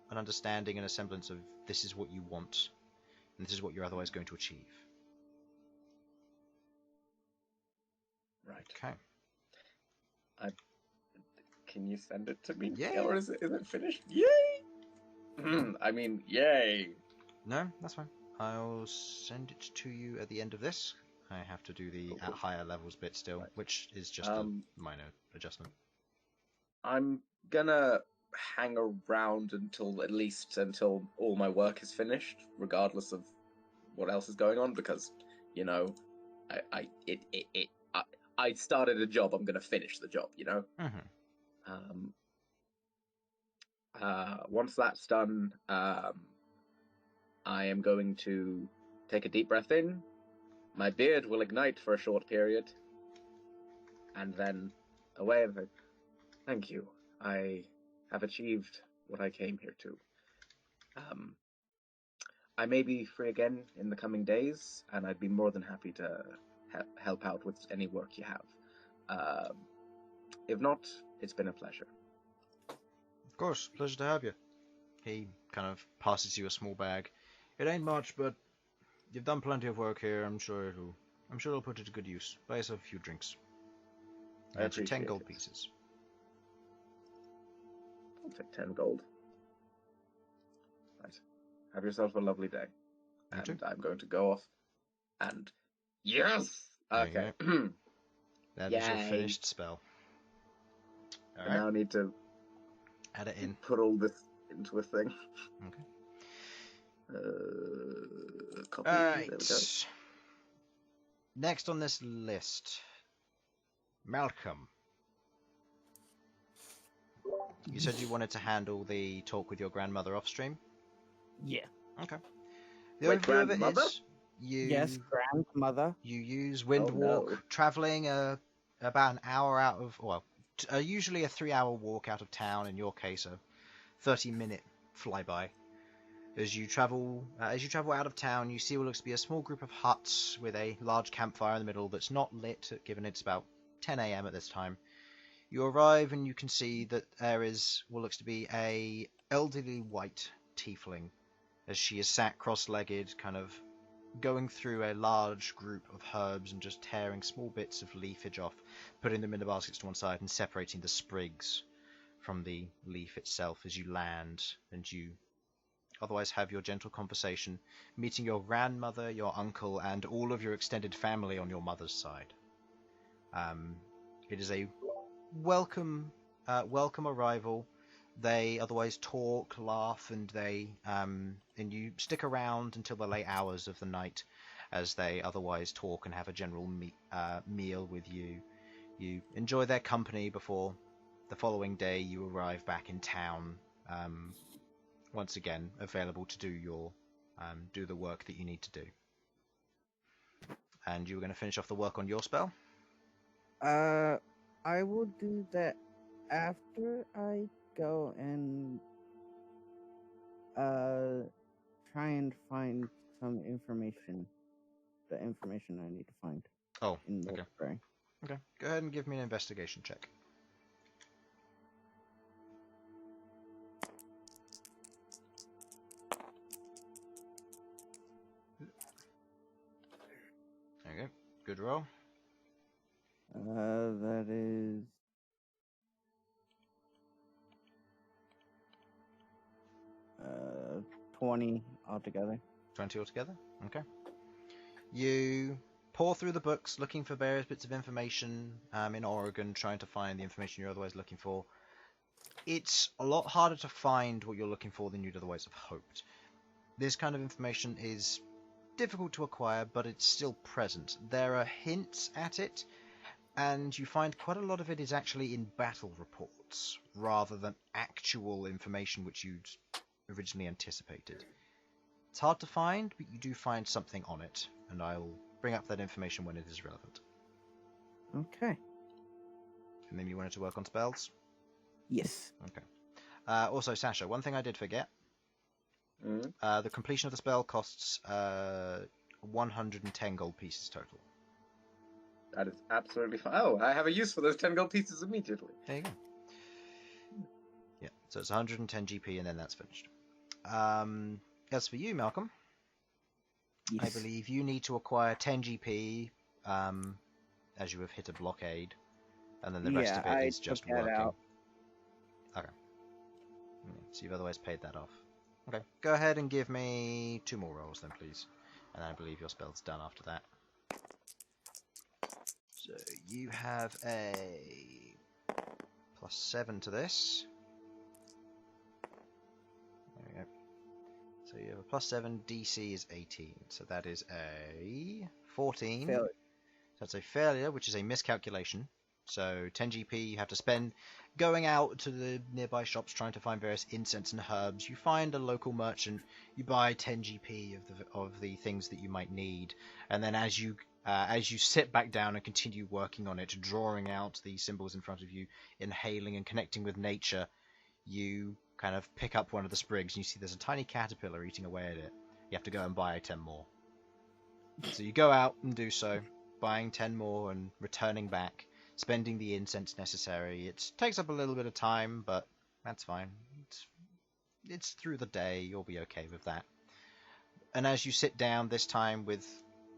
S1: an understanding and a semblance of this is what you want, and this is what you're otherwise going to achieve.
S6: Right.
S1: Okay.
S6: Can you send it to me?
S1: Yeah.
S6: Or is it finished? Yay! I mean, yay!
S1: No, that's fine. I'll send it to you at the end of this. I have to do the at higher levels bit still,
S6: Right.
S1: which is just a minor adjustment.
S6: I'm gonna hang around until all my work is finished, regardless of what else is going on, because you know, I started a job. I'm gonna finish the job. You know.
S1: Mm-hmm.
S6: Once that's done, I am going to take a deep breath in. My beard will ignite for a short period, and then away of it. Thank you. I have achieved what I came here to. I may be free again in the coming days, and I'd be more than happy to help out with any work you have. If not, it's been a pleasure.
S1: Of course, pleasure to have you. He kind of passes you a small bag. It ain't much, but you've done plenty of work here. I'm sure it'll put it to good use. Buy yourself a few drinks.
S6: I
S1: That's 10
S6: appreciate
S1: gold
S6: it.
S1: pieces.
S6: I'll take 10 gold. Right. Have yourself a lovely day.
S1: You too.
S6: And I'm going to go off and... Yes!
S1: There you
S6: Okay.
S1: That is your
S6: Yay.
S1: finished spell.
S6: I
S1: Alright,
S6: now need to
S1: add it in.
S6: put all this into a thing.
S1: Okay.
S6: Copy. There we go.
S1: Alright. Next on this list, Malcom. You said you wanted to handle the talk with your grandmother off stream?
S5: Yeah.
S1: Okay. The
S6: Wait,
S1: overview of it
S6: grandmother?
S1: is you
S5: Yes, grandmother.
S1: you use wind
S6: Oh,
S1: walk,
S6: no.
S1: traveling about an hour out of, well, usually a 3-hour walk out of town, in your case a 30-minute flyby. As you travel out of town, you see what looks to be a small group of huts with a large campfire in the middle that's not lit, given it's about 10 a.m. at this time. You arrive and you can see that there is what looks to be a elderly white tiefling, as she is sat cross-legged, kind of going through a large group of herbs and just tearing small bits of leafage off, putting them in the baskets to one side and separating the sprigs from the leaf itself as you land, and you otherwise have your gentle conversation, meeting your grandmother, your uncle, and all of your extended family on your mother's side. It is a welcome arrival. They otherwise talk, laugh, and and you stick around until the late hours of the night, as they otherwise talk and have a general meal with you. You enjoy their company before the following day you arrive back in town. Once again, available to do the work that you need to do. And you were going to finish off the work on your spell?
S5: I will do that after I go and try and find some information. The information I need to find.
S1: Oh,
S5: in the
S1: okay.
S5: library.
S1: Okay, go ahead and give me an investigation check. There you go. Good roll.
S5: That is 20 altogether.
S1: 20 altogether? Okay. You pour through the books looking for various bits of information in Origan, trying to find the information you're otherwise looking for. It's a lot harder to find what you're looking for than you'd otherwise have hoped. This kind of information is difficult to acquire, but it's still present. There are hints at it, and you find quite a lot of it is actually in battle reports, rather than actual information which you'd originally anticipated. It's hard to find, but you do find something on it, and I'll bring up that information when it is relevant.
S5: Okay.
S1: And then you wanted to work on spells?
S5: Yes.
S1: Okay. Also, Sasha, one thing I did forget. The completion of the spell costs 110 gold pieces total.
S6: That is absolutely fine. Oh, I have a use for those 10 gold pieces immediately.
S1: There you go. Yeah, so it's 110 GP, and then that's finished. As for you, Malcom,
S5: Yes.
S1: I believe you need to acquire 10 GP as you have hit a blockade, and then the rest of it is just working.
S5: Out.
S1: Okay. So you've otherwise paid that off. Okay, go ahead and give me 2 more rolls then, please. And I believe your spell's done after that. So you have a +7 to this. There we go. So you have a +7, DC is 18. So that is a 14.
S5: Failure.
S1: So that's a failure, which is a miscalculation. So 10 GP you have to spend going out to the nearby shops trying to find various incense and herbs. You find a local merchant, you buy 10 GP of the things that you might need, and then as you sit back down and continue working on it, drawing out the symbols in front of you, inhaling and connecting with nature, you kind of pick up one of the sprigs and you see there's a tiny caterpillar eating away at it. You have to go and buy 10 more. So you go out and do so, buying 10 more and returning back, spending the incense necessary. It takes up a little bit of time, but that's fine. It's through the day, you'll be okay with that. And as you sit down this time with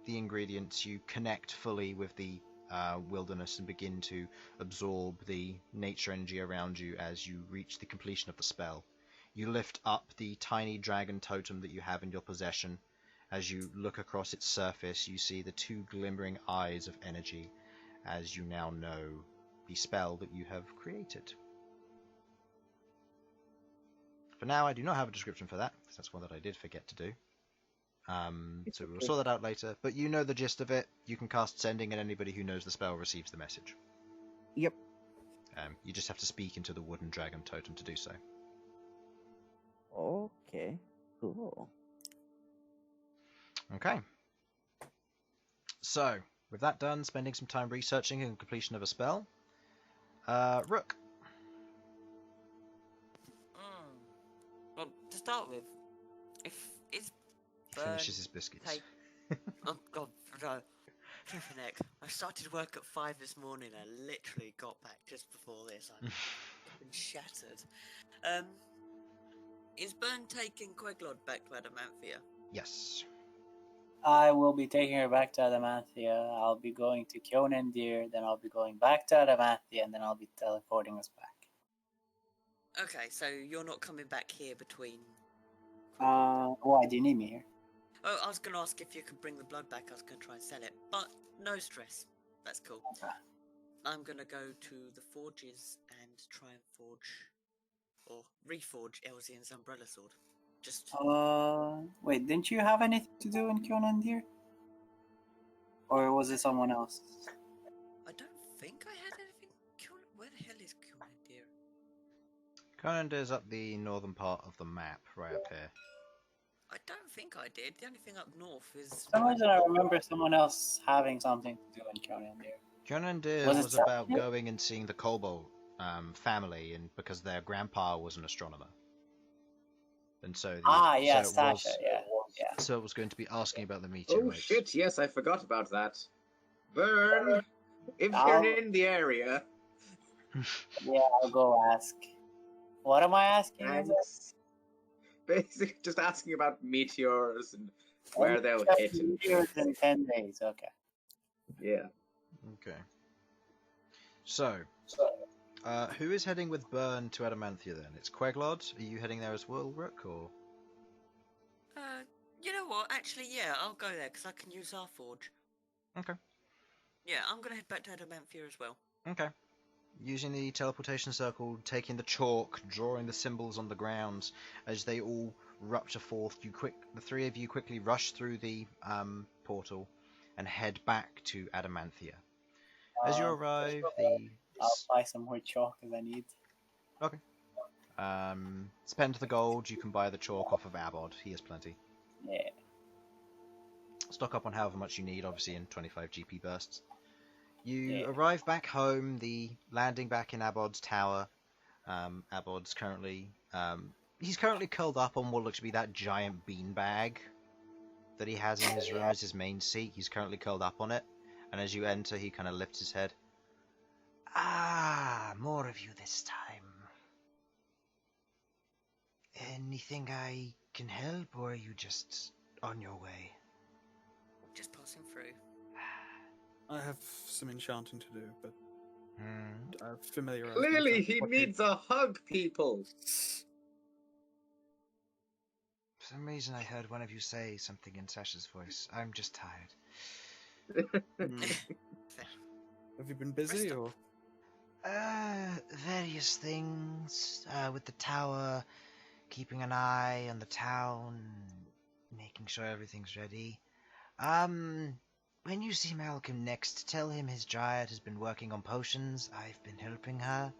S1: the ingredients, you connect fully with the wilderness and begin to absorb the nature energy around you as you reach the completion of the spell. You lift up the tiny dragon totem that you have in your possession. As you look across its surface, you see the 2 glimmering eyes of energy, as you now know the spell that you have created. For now, I do not have a description for that, because that's one that I did forget to do. So we'll sort that out later, but you know the gist of it. You can cast Sending, and anybody who knows the spell receives the message.
S5: Yep.
S1: You just have to speak into the wooden dragon totem to do so.
S5: Okay. Cool.
S1: Okay. So, with that done, spending some time researching and completion of a spell. Rook.
S2: Well, to start with, is Bern
S1: Finishes his biscuits.
S2: Oh god, no. Flipping heck. I started work at 5 this morning. I literally got back just before this. I've been shattered. Is Bern taking Queglod back to Adamanthia?
S1: Yes.
S3: I will be taking her back to Adamantia. I'll be going to Kionendir, then I'll be going back to Adamantia, and then I'll be teleporting us back.
S2: Okay, so you're not coming back here between.
S3: Why do you need me here?
S2: Oh, I was going to ask if you could bring the blood back. I was going to try and sell it, but no stress. That's cool.
S3: Okay.
S2: I'm going to go to the forges and try and forge or reforge Elsyan's umbrella sword. Just
S3: Wait, didn't you have anything to do in Kionendir? Or was it someone else?
S2: I don't think I had anything. Where the hell is Kionendir?
S1: Conander's up the northern part of the map, right up here.
S2: I don't think I did. The only thing up north is.
S3: For some reason, I remember someone else having something to do in Kionendir.
S1: Conandir
S3: Was it
S1: was about
S3: Sasha?
S1: going and seeing the Kobold family, and because their grandpa was an astronomer. And so
S3: Yeah,
S1: so it
S3: Sasha,
S1: was,
S3: yeah.
S1: So it was going to be asking about the meteorites.
S6: Oh shit! Yes, I forgot about that. Bern, if
S3: I'll-
S6: you're in the area,
S3: Yeah, I'll go ask. What am I asking?
S6: thanks. Basically, just asking about meteors and where they'll hit. And
S3: Years in 10 days, okay.
S6: yeah.
S1: Okay. So, who is heading with Bern to Adamantia then? It's Queglod. Are you heading there as well, Rook, or?
S2: You know what? Actually, yeah, I'll go there because I can use our forge.
S1: Okay.
S2: Yeah, I'm gonna head back to Adamantia as well.
S1: Okay. Using the teleportation circle, taking the chalk, drawing the symbols on the ground, as they all rupture forth, the three of you quickly rush through the portal and head back to Adamantia. As you arrive,
S3: I'll buy some more chalk as I need.
S1: spend the gold. You can buy the chalk off of Abod. He has plenty.
S3: Yeah.
S1: Stock up on however much you need, obviously in 25 GP bursts. You
S3: Yeah.
S1: arrive back home, the landing back in Abod's tower. Abod's currently he's currently curled up on what looks to be that giant beanbag that he has in his room as his main seat. He's currently curled up on it, and as you enter, he kind of lifts his head. Ah, more of you this time. Anything I can help, or are you just on your way?
S2: Just passing through.
S4: I have some enchanting to do, but
S1: Hmm.
S4: I've familiarized
S6: Clearly,
S4: myself
S6: he
S4: with what
S6: needs a hug, people.
S1: For some reason, I heard one of you say something in Sasha's voice. I'm just tired.
S4: Have you been busy, or?
S1: Various things. With the tower, keeping an eye on the town, making sure everything's ready. When you see Malcom next, tell him his dryad has been working on potions. I've been helping her.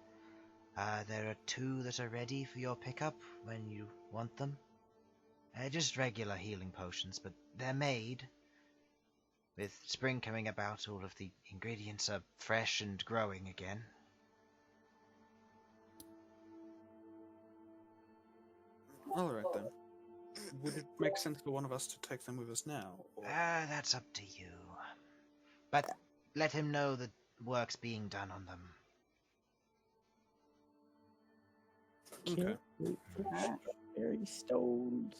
S1: There are 2 that are ready for your pickup when you want them. Just regular healing potions, but they're made. With spring coming about, all of the ingredients are fresh and growing again.
S4: Alright then. Would it make sense for one of us to take them with us now? Or...
S1: That's up to you. But let him know that work's being done on them.
S4: Okay.
S5: Very stones.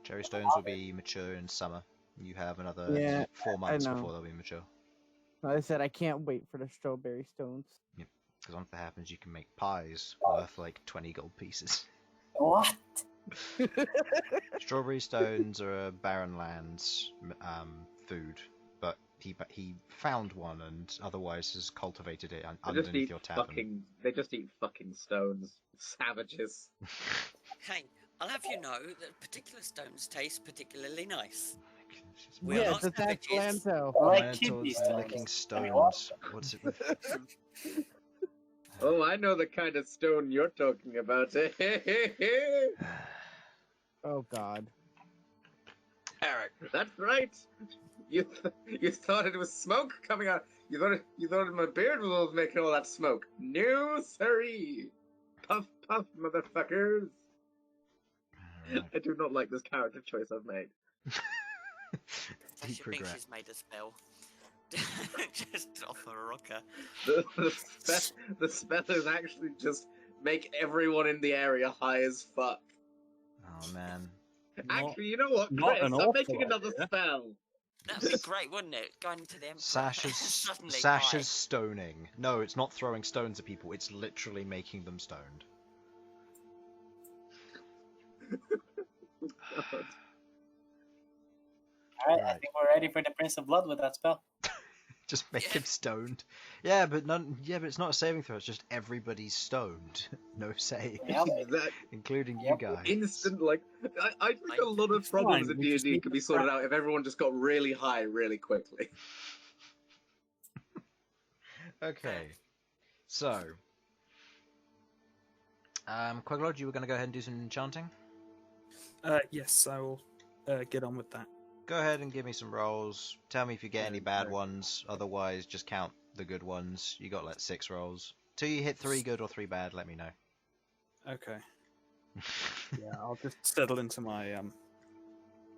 S1: Cherry stones will be mature in summer. You have another
S5: Yeah,
S1: 4 months
S5: know.
S1: before they'll be mature.
S5: I said I can't wait for the strawberry stones.
S1: Because once that happens, you can make pies worth like 20 gold pieces.
S3: What?
S1: Strawberry stones are a barren land's food, but he found one and otherwise has cultivated it underneath your tavern.
S6: They just eat fucking stones. Savages.
S2: Hey, I'll have you know that particular stones taste particularly nice.
S1: Well,
S2: We're
S5: Yeah,
S2: not
S5: it's attack
S2: savages.
S5: Lanto.
S3: I like
S1: Minotaurs
S3: kidney
S1: licking
S3: stones.
S1: stones. What's it with?
S6: Oh, I know the kind of stone you're talking about.
S5: Oh God.
S1: Eric.
S6: That's right. You thought it was smoke coming out. You thought my beard was making all that smoke. No, siree. Puff, puff, motherfuckers. I do not like this character choice I've made.
S2: Sasha
S1: Deep
S2: thinks
S1: regret.
S2: she's made a spell. Just off a rocker.
S6: The spell is actually just make everyone in the area high as fuck.
S1: Oh man.
S6: Actually, you know what,
S4: not
S6: Chris?
S4: an
S6: I'm
S4: awful
S6: making another
S4: idea.
S6: spell.
S2: That'd be great, wouldn't it? Going to the Emperor. Suddenly,
S1: Sasha's stoning. No, it's not throwing stones at people. It's literally making them stoned.
S3: Alright, I
S1: Right.
S3: think we're ready for the Prince of Blood with that spell.
S1: Just make him stoned. Yeah, but it's not a saving throw. It's just everybody's stoned. No save,
S3: Yeah.
S6: That
S1: including you
S3: Yep.
S1: guys.
S6: instant, like, I think a lot of
S4: It's
S6: problems
S4: fine,
S6: in
S4: we just
S6: D&D
S4: need
S6: could
S4: to
S6: be sorted out if everyone just got really high really quickly.
S1: Okay. So, Queglod, you were going to go ahead and do some enchanting?
S4: Yes, I will get on with that.
S1: Go ahead and give me some rolls. Tell me if you get any bad
S4: Okay.
S1: ones. Otherwise, just count the good ones. You got like 6 rolls. Till you hit 3 good or 3 bad, let me know.
S4: Okay. Yeah, I'll just settle into my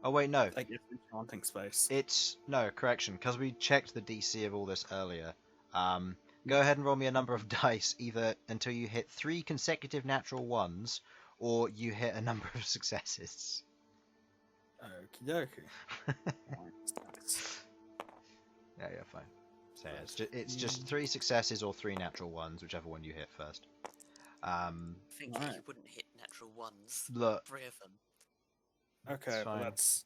S1: Oh wait, no.
S4: I guess enchanting space.
S1: It's no correction because we checked the DC of all this earlier. Go ahead and roll me a number of dice, either until you hit 3 consecutive natural ones, or you hit a number of successes.
S4: Okie dokie.
S1: Yeah, fine. So yeah, it's just 3 successes or 3 natural ones, whichever one you hit first.
S2: I think
S4: Right.
S2: you wouldn't hit natural ones.
S1: Look,
S2: 3 of them.
S4: Okay, well
S1: fine.
S4: that's.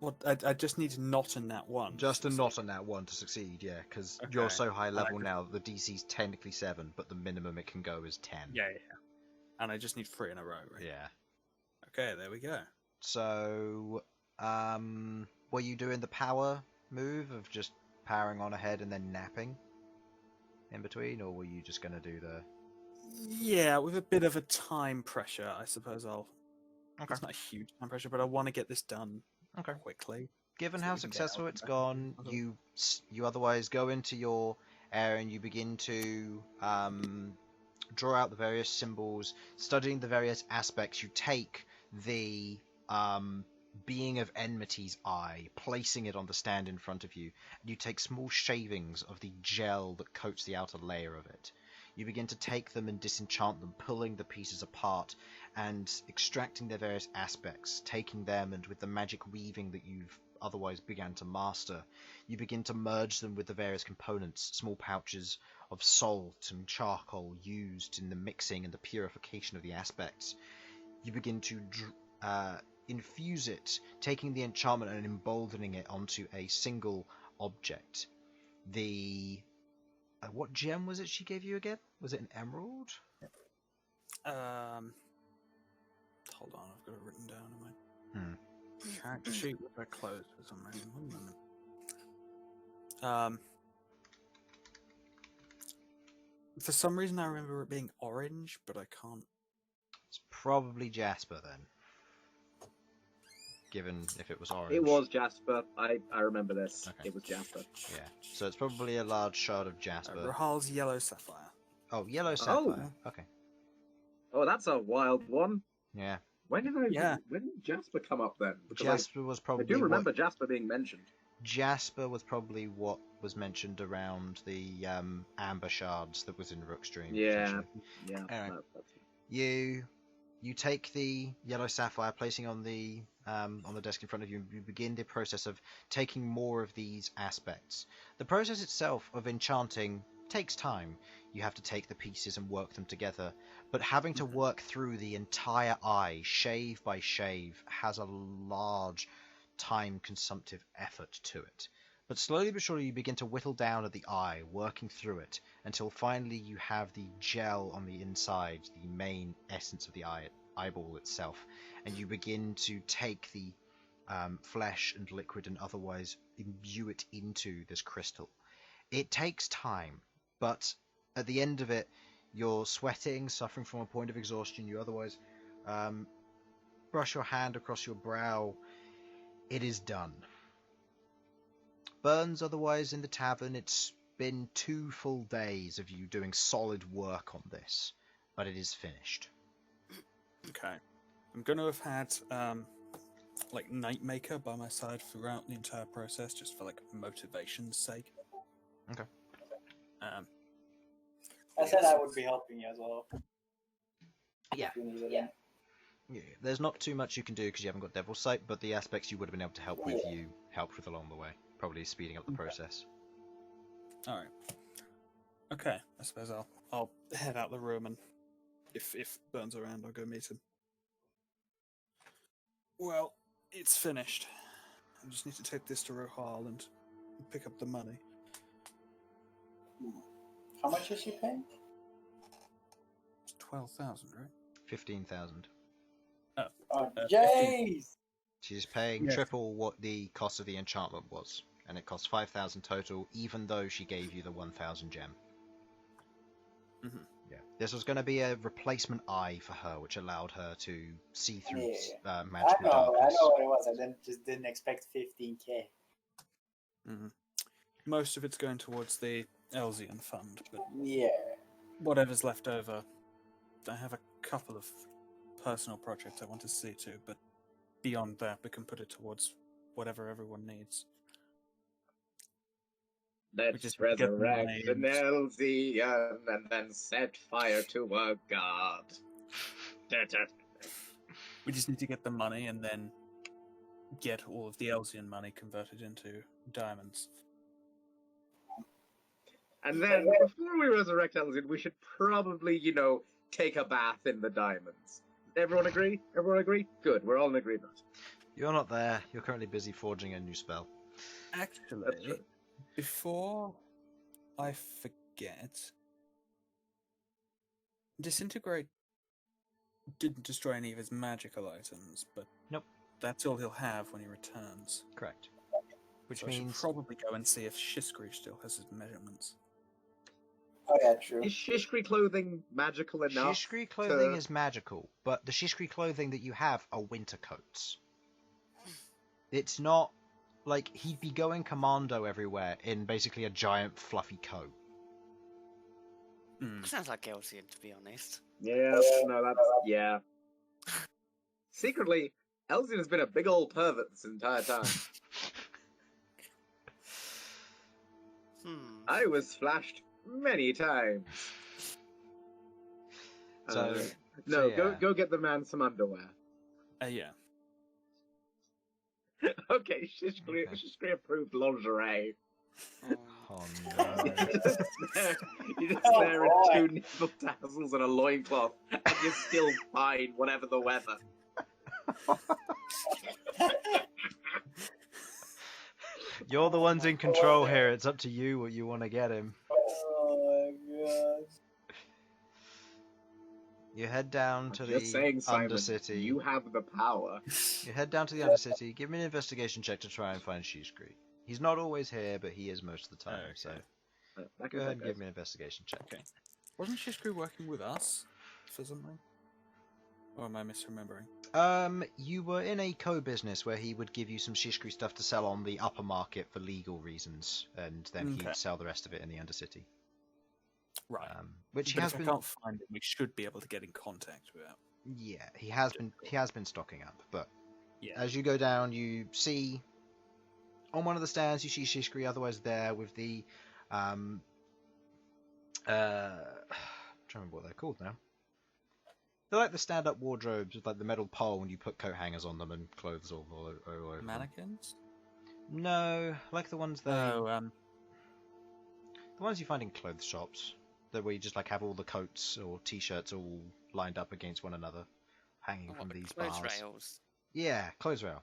S4: What I just need not in that one.
S1: just a not on that one to succeed, yeah, because you're
S4: Okay.
S1: so high level
S4: could-
S1: now. The DC's technically 7, but the minimum it can go is 10.
S4: Yeah. And I just need 3 in a row, right?
S1: Yeah.
S4: Okay, there we go.
S1: So, were you doing the power move of just powering on ahead and then napping in between, or were you just going to do the...
S4: Yeah, with a bit of a time pressure, I suppose I'll.
S1: Okay.
S4: It's not a huge time pressure, but I want to get this done
S1: Okay.
S4: quickly.
S1: Given
S4: So
S1: how
S4: we can get
S1: successful
S4: out
S1: it's
S4: and
S1: gone,
S4: back.
S1: you otherwise go into your area and you begin to draw out the various symbols, studying the various aspects. You take the being of enmity's eye, placing it on the stand in front of you, and you take small shavings of the gel that coats the outer layer of it. You begin to take them and disenchant them, pulling the pieces apart and extracting their various aspects, taking them and with the magic weaving that you've otherwise began to master, you begin to merge them with the various components, small pouches of salt and charcoal used in the mixing and the purification of the aspects. You begin to infuse it, taking the enchantment and emboldening it onto a single object. What gem was it she gave you again? Was it an emerald?
S4: Hold on, I've got it written down in my character sheet, which I closed for some reason. 1 moment. For some reason, I remember it being orange, but I can't.
S1: It's probably Jasper then. Given if it was orange.
S6: It was Jasper. I remember this.
S1: Okay.
S6: It was Jasper.
S1: Yeah. So it's probably a large shard of Jasper.
S4: Rahal's yellow sapphire.
S1: Oh, yellow sapphire. Okay.
S6: Oh, that's a wild one.
S1: Yeah.
S6: When did Jasper come up then? Because
S1: Jasper was
S6: I
S1: probably
S6: do remember Jasper being mentioned.
S1: Jasper was probably what was mentioned around the amber shards that was in Rook's dream.
S6: Yeah.
S1: potentially.
S6: Yeah.
S1: Anyway.
S6: That's...
S1: You take the yellow sapphire, placing on the desk in front of you, and you begin the process of taking more of these aspects. The process itself of enchanting takes time. You have to take the pieces and work them together, but having to work through the entire eye, shave by shave, has a large time-consumptive effort to it. But slowly but surely you begin to whittle down at the eye, working through it, until finally you have the gel on the inside, the main essence of the eyeball itself, and you begin to take the flesh and liquid and otherwise imbue it into this crystal. It takes time, but at the end of it, you're sweating, suffering from a point of exhaustion. You otherwise brush your hand across your brow. It is done. Bern's otherwise in the tavern. It's been 2 full days of you doing solid work on this, but it is finished.
S4: Okay. I'm going to have had like Nightmaker by my side throughout the entire process, just for like motivation's sake.
S1: Okay.
S3: I said I would be helping you as well.
S1: Yeah.
S3: If you needed it.
S1: Yeah, there's not too much you can do because you haven't got Devil's Sight, but the aspects you would have been able to help with, you helped with along the way. Probably speeding up the process.
S4: All right. Okay, I suppose I'll head out the room, and if Bern's around, I'll go meet him. Well, it's finished. I just need to take this to Rohal and pick up the money.
S3: How much is she paying?
S4: It's 12,000, right?
S1: 15,000.
S3: Oh,
S4: 15.
S3: jeez!
S1: She's paying
S4: Yes.
S1: triple what the cost of the enchantment was, and it costs 5,000 total, even though she gave you the 1,000 gem.
S4: Mm-hmm.
S1: Yeah, this was going to be a replacement eye for her, which allowed her to see through
S3: I
S1: magical
S3: know
S1: darkness.
S3: what it was. I didn't expect 15k.
S4: Mm-hmm. Most of it's going towards the Elsyan fund, but
S3: Yeah.
S4: whatever's left over, I have a couple of personal projects I want to see to, but beyond that, we can put it towards whatever everyone needs.
S6: Let's
S4: just get the
S6: resurrect
S4: money
S6: an
S4: and-
S6: Elsyan and then set fire to a god.
S4: We just need to get the money and then get all of the Elsyan money converted into diamonds.
S6: And then, before we resurrect Elsyan, we should probably, take a bath in the diamonds. Everyone agree? Everyone agree? Good, we're all in agreement.
S1: You're not there. You're currently busy forging a new spell.
S6: That's
S4: Actually,
S6: true.
S4: before I forget, Disintegrate didn't destroy any of his magical items, but
S1: Nope.
S4: that's all he'll have when he returns.
S1: Correct. Which
S4: So I should
S1: means
S4: probably go and see if Shiskri still has his measurements.
S3: Oh yeah, true.
S6: Is Shishkri clothing magical enough?
S1: Shishkri clothing
S6: to-
S1: is magical, but the Shishkri clothing that you have are winter coats. It's not like he'd be going commando everywhere in basically a giant fluffy coat.
S4: Mm.
S2: Sounds like Elsyan, to be honest.
S6: Yeah, no, yeah. Secretly, Elsyan has been a big old pervert this entire time. I was flashed many times.
S1: So,
S6: No,
S1: yeah.
S6: go get the man some underwear.
S4: Yeah.
S6: Okay, Shishkri approved lingerie.
S1: Oh no.
S6: You just stare at two nipple tassels and a loincloth, and you're still fine, whatever the weather.
S1: You're the ones in control here. It's up to you what you want to get him.
S3: Oh my god.
S1: You head down to
S6: Just saying,
S1: the
S6: Simon,
S1: Undercity.
S6: you have the power.
S1: You head down to the Undercity. Give me an investigation check to try and find Shishkri. He's not always here, but he is most of the time.
S4: Okay.
S1: So
S6: That
S1: go
S6: goes
S1: ahead
S6: like
S1: and
S6: this.
S1: give me an investigation check.
S4: Okay. Wasn't Shiskri working with us for something? Or am I misremembering?
S1: You were in a co-business where he would give you some Shishkri stuff to sell on the upper market for legal reasons, and then
S4: Okay.
S1: he'd sell the rest of it in the Undercity.
S4: Right.
S1: Which he
S4: But
S1: has
S4: if
S1: been.
S4: I can't find him, we should be able to get in contact with him.
S1: Yeah, he has been. He has been stocking up, but
S4: Yeah.
S1: as you go down, you see on one of the stands you see Shishkri, otherwise there with the I'm trying to remember what they're called now. They're like the stand-up wardrobes with like the metal pole, and you put coat hangers on them and clothes all over them.
S4: Mannequins?
S1: No, like the ones
S4: No,
S1: the ones you find in clothes shops, that where you just like have all the coats or t-shirts all lined up against one another, hanging
S2: Oh,
S1: from
S2: the
S1: these
S2: clothes
S1: bars.
S2: rails.
S1: Yeah, clothes rail.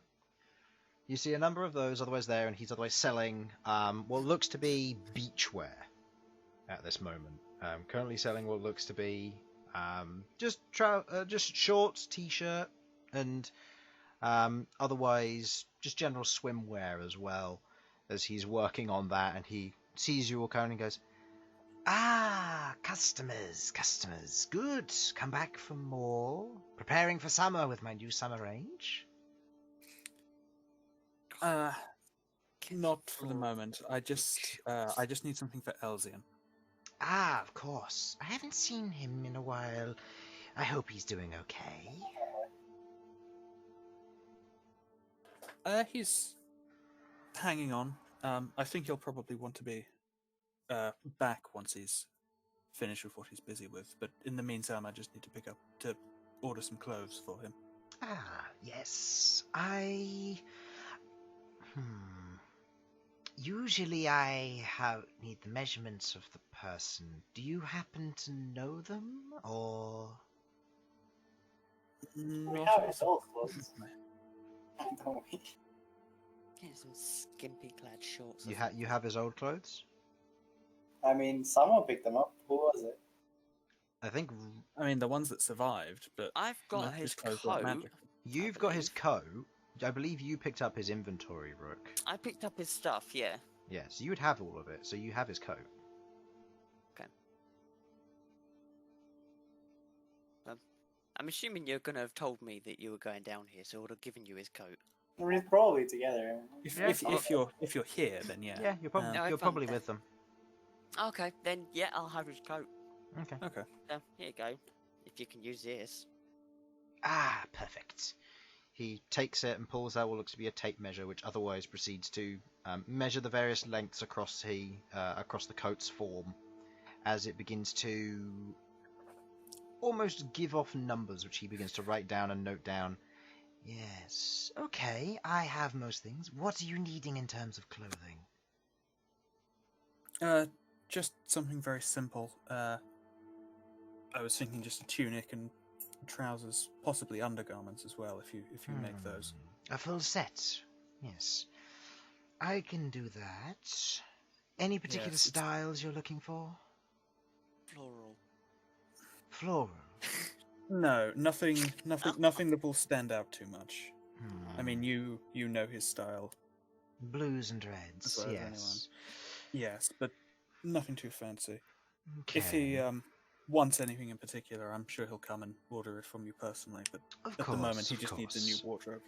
S1: You see a number of those otherwise there, and he's otherwise selling what looks to be beachwear at this moment. Currently selling what looks to be just shorts, t-shirt, and otherwise just general swimwear as well. As he's working on that, and he sees you all coming and goes, "Ah, customers, good. Come back for more. Preparing for summer with my new summer range."
S4: not for the moment. I just need something for Elsyan.
S1: Ah, of course. I haven't seen him in a while. I hope he's doing okay.
S4: He's hanging on. I think he'll probably want to be back once he's finished with what he's busy with. But in the meantime, I just need to order some clothes for him.
S1: Yes. Usually I need the measurements of the person. Do you happen to know them, or...?
S3: We
S4: Not
S3: have
S4: off
S3: his
S4: the
S3: old
S4: top of
S3: clothes,
S4: my-
S3: don't we?
S2: Yeah, some skimpy clad shorts.
S1: You have his old clothes?
S3: I mean, someone picked them up. Who was it?
S1: I think
S4: I mean, the ones that survived, but
S2: I've got
S4: most of
S2: his
S4: clothes weren't
S2: coat.
S4: magical.
S1: you've got his coat. I believe you picked up his inventory, Rook.
S2: I picked up his stuff, yeah.
S1: Yeah, so you would have all of it. So you have his coat.
S2: I'm assuming you're going to have told me that you were going down here, so I would have given you his coat.
S3: We're probably together.
S4: If,
S1: Yeah.
S4: if you're here, then yeah.
S1: Yeah, you're probably
S2: No, I
S1: you're
S2: found
S1: probably
S2: that.
S1: with them.
S2: Okay, then yeah, I'll have his coat.
S1: Okay.
S4: Okay.
S2: So, here you go. If you can use this.
S1: Ah, perfect. He takes it and pulls out what looks to be a tape measure, which otherwise proceeds to measure the various lengths across the coat's form, as it begins to almost give off numbers, which he begins to write down and note down. Yes. Okay, I have most things. What are you needing in terms of clothing?
S4: Just something very simple. I was thinking just a tunic and trousers, possibly undergarments as well, if you make those.
S1: A full set. Yes. I can do that. Any particular
S4: Yes, it's-
S1: styles you're looking for?
S2: Floral.
S1: Floral.
S4: No, nothing that will stand out too much. I mean,
S1: Hmm.
S4: you know his style.
S1: Blues and reds.
S4: As well as
S1: Yes.
S4: Yes, but nothing too fancy.
S1: Okay.
S4: If he wants anything in particular, I'm sure he'll come and order it from you personally. But
S1: Of
S4: at the moment, he
S1: of
S4: just needs a new
S1: course.
S4: wardrobe.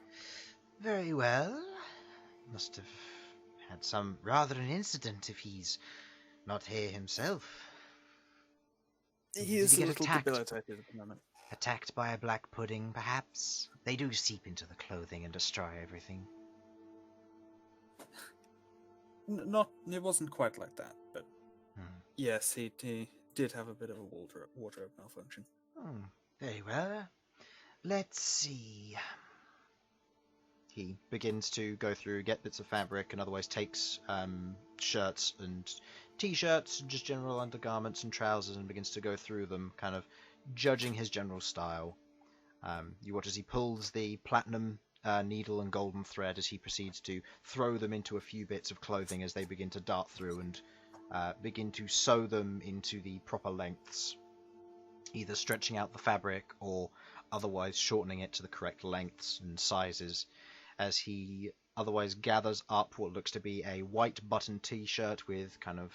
S1: Very well. Must have had some rather an incident if he's not here himself.
S4: He
S1: Did
S4: is
S1: he
S4: a
S1: get
S4: little
S1: attacked?
S4: debilitated at the moment.
S1: Attacked by a black pudding, perhaps? They do seep into the clothing and destroy everything.
S4: Not, it wasn't quite like that, but
S1: Hmm.
S4: yes, he did have a bit of a wardrobe malfunction.
S1: Very well. Let's see. He begins to go through, get bits of fabric, and otherwise takes shirts and t-shirts, just general undergarments and trousers, and begins to go through them, kind of judging his general style. You watch as he pulls the platinum needle and golden thread as he proceeds to throw them into a few bits of clothing as they begin to dart through and begin to sew them into the proper lengths, either stretching out the fabric or otherwise shortening it to the correct lengths and sizes, as he otherwise gathers up what looks to be a white button t-shirt with kind of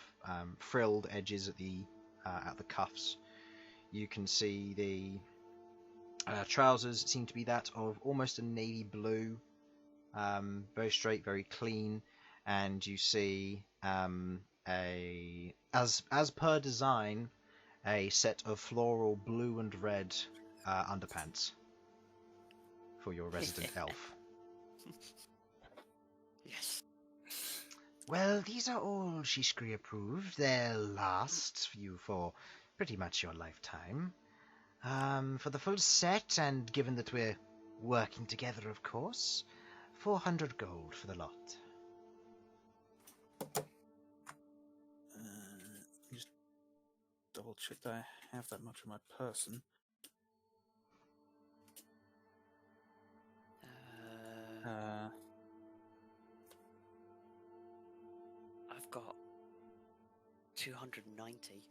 S1: frilled edges at the cuffs. You can see the trousers seem to be that of almost a navy blue, very straight, very clean, and you see as per design, a set of floral blue and red underpants for your resident elf.
S2: Yes.
S1: Well, these are all Shishkri approved. They'll last you for pretty much your lifetime. For the full set, and given that we're working together, of course, 400 gold for the lot.
S4: Just double check that I have that much on my person.
S2: I've got 290.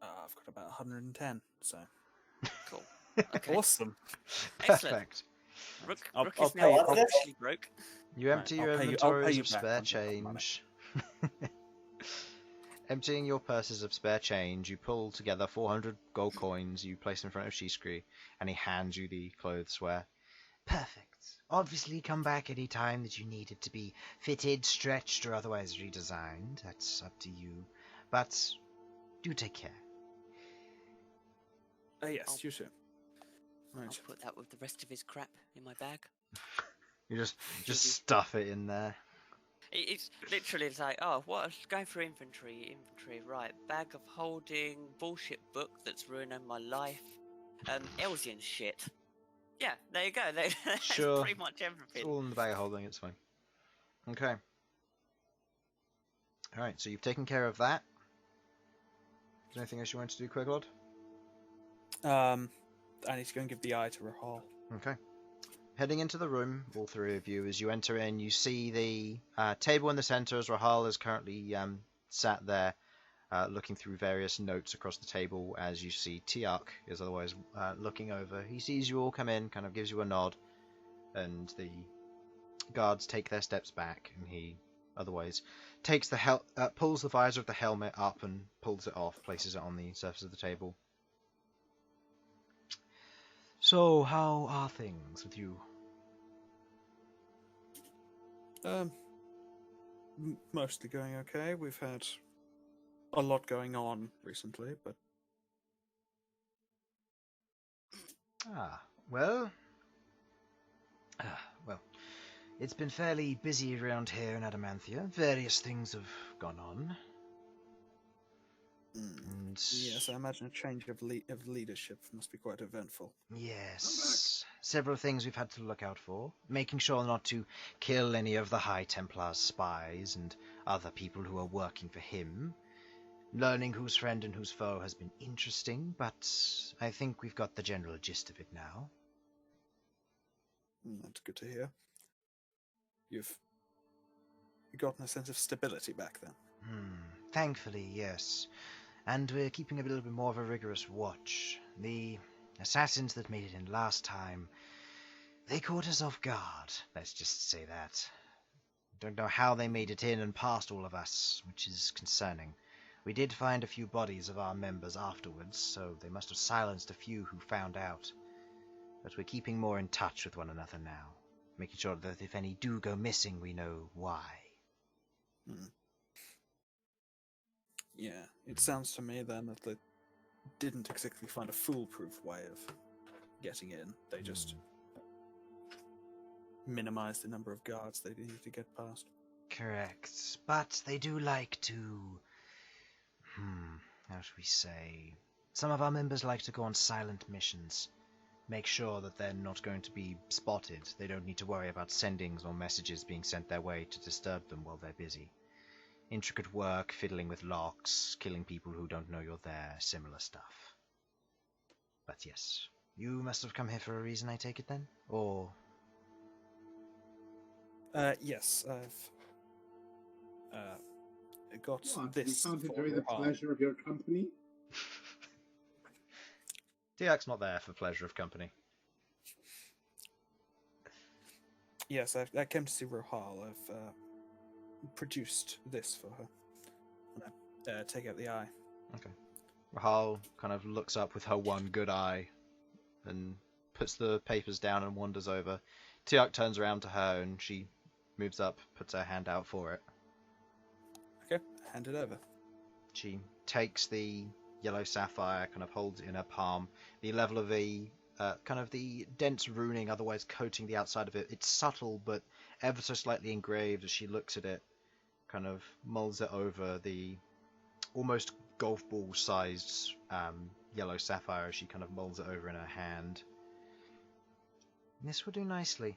S4: I've got about 110, so
S2: Cool. Okay.
S4: awesome.
S2: Excellent.
S1: Perfect.
S2: Rook,
S4: I'll
S2: Rook is
S4: pay
S2: now
S3: you-
S2: officially broke.
S1: You
S4: Right,
S1: empty
S4: I'll
S1: your
S4: pay you-
S1: inventories
S4: you
S1: of
S4: back
S1: spare
S4: once I've got the money.
S1: change. Emptying your purses of spare change, you pull together 400 gold coins, you place in front of Shishkri, and he hands you the clothes wear. Perfect. Obviously, come back any time that you need it to be fitted, stretched, or otherwise redesigned. That's up to you. But do take care.
S4: Yes, you should.
S2: I'll
S4: Right.
S2: put that with the rest of his crap in my bag.
S1: You just stuff it in there.
S2: It's literally it's like, oh, what? Going for inventory, right? Bag of holding, bullshit book that's ruining my life. Elsyan shit. Yeah, there you go. That's
S1: Sure.
S2: pretty much
S1: It's
S2: everything.
S1: all in the bag of holding, it's fine. Okay. Alright, so you've taken care of that. Is there anything else you want to do, Queglod?
S4: I need to go and give the eye to Rahal.
S1: Okay. Heading into the room, all three of you, as you enter in, you see the table in the center as Rahal is currently sat there looking through various notes across the table. As you see, Tiak is otherwise looking over. He sees you all come in, kind of gives you a nod, and the guards take their steps back, and he otherwise takes the pulls the visor of the helmet up and pulls it off, places it on the surface of the table. So, how are things with you?
S4: Mostly going okay. We've had a lot going on recently, but
S1: Well, it's been fairly busy around here in Adamanthia. Various things have gone on. And
S4: yes, I imagine a change of leadership must be quite eventful.
S1: yes, several things we've had to look out for. Making sure not to kill any of the High Templar's spies and other people who are working for him. Learning who's friend and who's foe has been interesting, but I think we've got the general gist of it now.
S4: That's good to hear. You've gotten a sense of stability back then.
S1: Thankfully, yes. And we're keeping a little bit more of a rigorous watch. The assassins that made it in last time, they caught us off guard, let's just say that. Don't know how they made it in and past all of us, which is concerning. We did find a few bodies of our members afterwards, so they must have silenced a few who found out. But we're keeping more in touch with one another now, making sure that if any do go missing, we know why.
S4: Yeah, it sounds to me then that they didn't exactly find a foolproof way of getting in. They just minimized the number of guards they needed to get past.
S1: Correct. But they do like to... how should we say... Some of our members like to go on silent missions. Make sure that they're not going to be spotted. They don't need to worry about sendings or messages being sent their way to disturb them while they're busy. Intricate work, fiddling with locks, killing people who don't know you're there, similar stuff. But yes, you must have come here for a reason, I take it then? Or...
S4: Yes, I've got this.
S7: You can't
S4: for
S7: enjoy the
S4: Rahal.
S7: pleasure of your company?
S1: Tiak's not there for pleasure of company.
S4: Yes, I came to see Rahal. I've produced this for her. And I take out the eye.
S1: Okay. Rahal kind of looks up with her one good eye and puts the papers down and wanders over. Tiak turns around to her and she moves up, puts her hand out for it.
S4: Okay, hand it over.
S1: She takes the yellow sapphire, kind of holds it in her palm. The level of the kind of the dense runing otherwise coating the outside of it. It's subtle but ever so slightly engraved as she looks at it, kind of mulls it over the almost golf ball sized yellow sapphire as she kind of mulls it over in her hand. This will do nicely.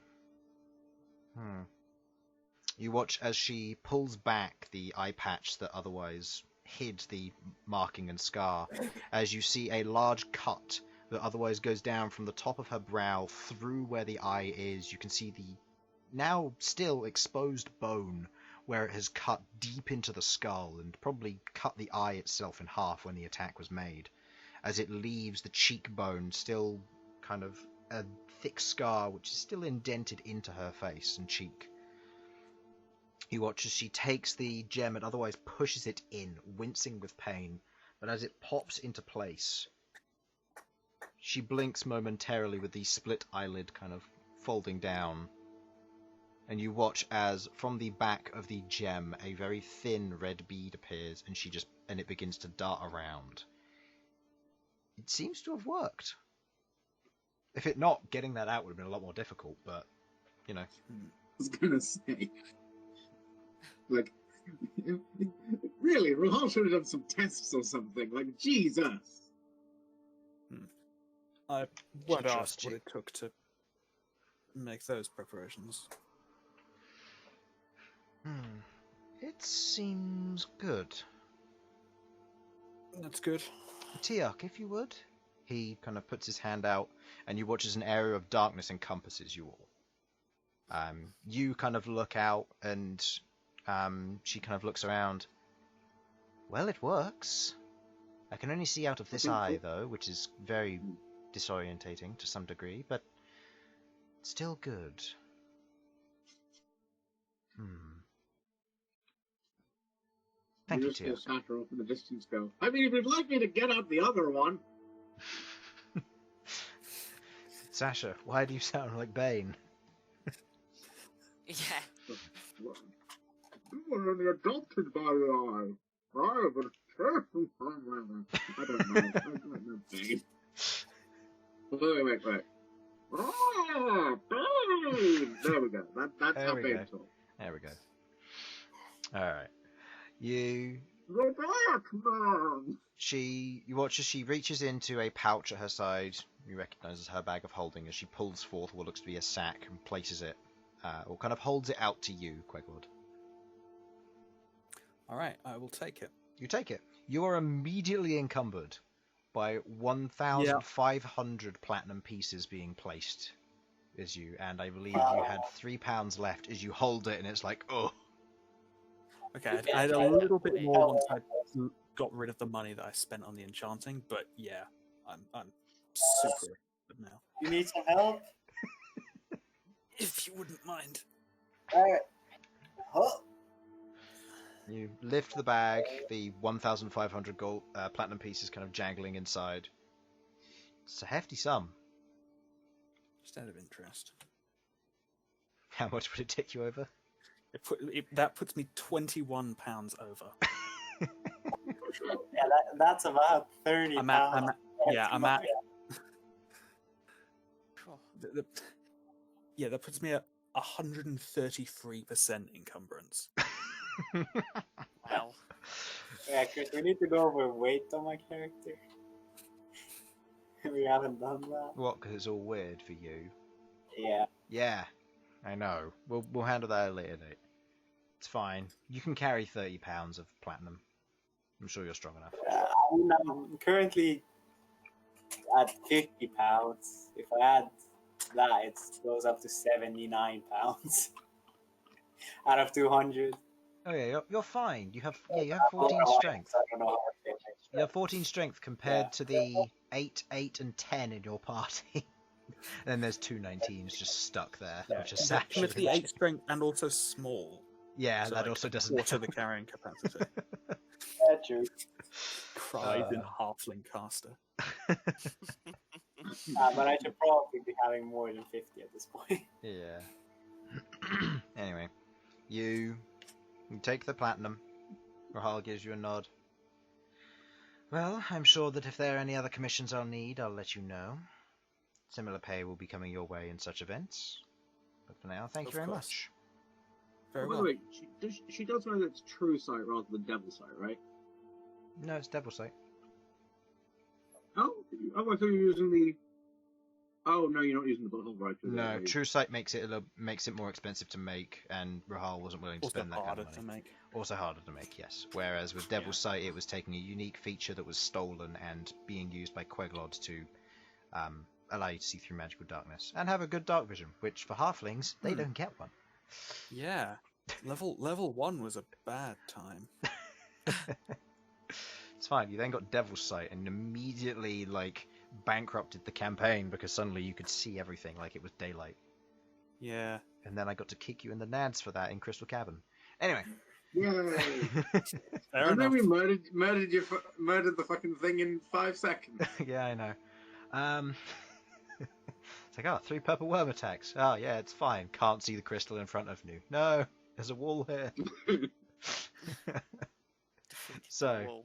S1: You watch as she pulls back the eye patch that otherwise hid the marking and scar, as you see a large cut that otherwise goes down from the top of her brow through where the eye is. You can see the now still exposed bone where it has cut deep into the skull and probably cut the eye itself in half when the attack was made, as it leaves the cheekbone still kind of a thick scar which is still indented into her face and cheek. You watch as she takes the gem and otherwise pushes it in, wincing with pain, but as it pops into place, she blinks momentarily with the split eyelid kind of folding down, and you watch as from the back of the gem a very thin red bead appears, and it begins to dart around. It seems to have worked. If it not, getting that out would have been a lot more difficult, but, you know.
S7: I was gonna say, like, really, Rahal should have done some tests or something. Like, Jesus.
S4: I won't
S1: She
S4: ask
S1: trusts
S4: what
S1: you.
S4: it took to make those preparations.
S1: It seems good.
S4: That's good.
S1: Tiak, if you would. He kind of puts his hand out, and you watch as an area of darkness encompasses you all. You kind of look out, and she kind of looks around. Well, it works. I can only see out of this eye, though, which is very disorientating to some degree, but still good. Thank you,
S7: just
S1: Tiak.
S7: hear Sasha off in the distance go, I mean, if you'd like me to get out the other one.
S1: Sasha, why do you sound like Bane?
S2: Yeah.
S7: You were only adopted by the eye. I was careful. I don't know. I don't know Bane. Wait. Oh, Bane! There we go. That's
S1: There
S7: how
S1: we
S7: Bane
S1: go.
S7: talks.
S1: There we go. Alright. You watch as she reaches into a pouch at her side. You recognise as her bag of holding as she pulls forth what looks to be a sack and places it, or kind of holds it out to you, Queglod.
S4: Alright, I will take it.
S1: You take it. You are immediately encumbered by 1,500 platinum pieces being placed as you, and I believe you had £3 left as you hold it, and it's like, oh.
S4: Okay, I had a little bit more once I got rid of the money that I spent on the enchanting, but yeah, I'm super good now.
S3: You need some help?
S4: If you wouldn't mind.
S3: Alright. Huh?
S1: You lift the bag, the 1,500 gold platinum pieces kind of jangling inside. It's a hefty sum.
S4: Just out of interest.
S1: How much would it take you over?
S4: That puts me £21 over.
S3: Yeah, that's about 30
S4: I'm
S3: pounds.
S4: at. Yeah, that puts me at 133% encumbrance.
S2: Wow.
S3: Yeah, Chris, we need to go over weight on my character. We haven't done that.
S1: What? Because it's all weird for you.
S3: Yeah.
S1: Yeah, I know. We'll handle that at a later date. It's fine. You can carry 30 pounds of platinum. I'm sure you're strong enough.
S3: I'm currently at 50 pounds. If I add that, it goes up to 79 pounds out of 200.
S1: Oh yeah, you're fine. You have 14 strength.
S3: I don't know how to say it.
S1: You have 14 strength compared to the 8, 8, and 10 in your party. Then there's 2 19s just stuck there, which is sad.
S4: With the 8 strength and also small.
S1: Yeah,
S4: So,
S1: that
S4: like,
S1: also doesn't
S4: Quarter
S1: help.
S4: the carrying capacity.
S3: Yeah, true.
S4: Cries in halfling caster.
S3: But I should probably be having more than 50 at this point.
S1: Yeah. Anyway, you take the platinum. Rahal gives you a nod. Well, I'm sure that if there are any other commissions I'll need, I'll let you know. Similar pay will be coming your way in such events. But for now, thank you very much.
S4: Very
S7: By
S4: well.
S7: the way, she does know that it's true sight rather than devil sight, right?
S1: No, it's Devil Sight.
S7: Oh, I thought you were using the. Oh no, you're not using the butthole right.
S1: No, True Sight makes it more expensive to make, and Rahal wasn't willing to
S4: Also
S1: spend that kind
S4: harder
S1: of
S4: to
S1: money.
S4: make.
S1: Also harder to make, yes. Whereas with Devil's Sight, it was taking a unique feature that was stolen and being used by Queglod to allow you to see through magical darkness and have a good dark vision, which for halflings they don't get one.
S4: Yeah. Level 1 was a bad time.
S1: It's fine. You then got Devil's Sight and immediately bankrupted the campaign because suddenly you could see everything like it was daylight.
S4: Yeah.
S1: And then I got to kick you in the nads for that in Crystal Cabin. Anyway.
S7: Yay!
S4: Fair
S7: And then
S4: enough.
S7: we murdered the fucking thing in 5 seconds.
S1: Yeah, I know. It's like, 3 purple worm attacks. Oh, yeah, it's fine. Can't see the crystal in front of you. No, there's a wall here. So,
S2: Whoa.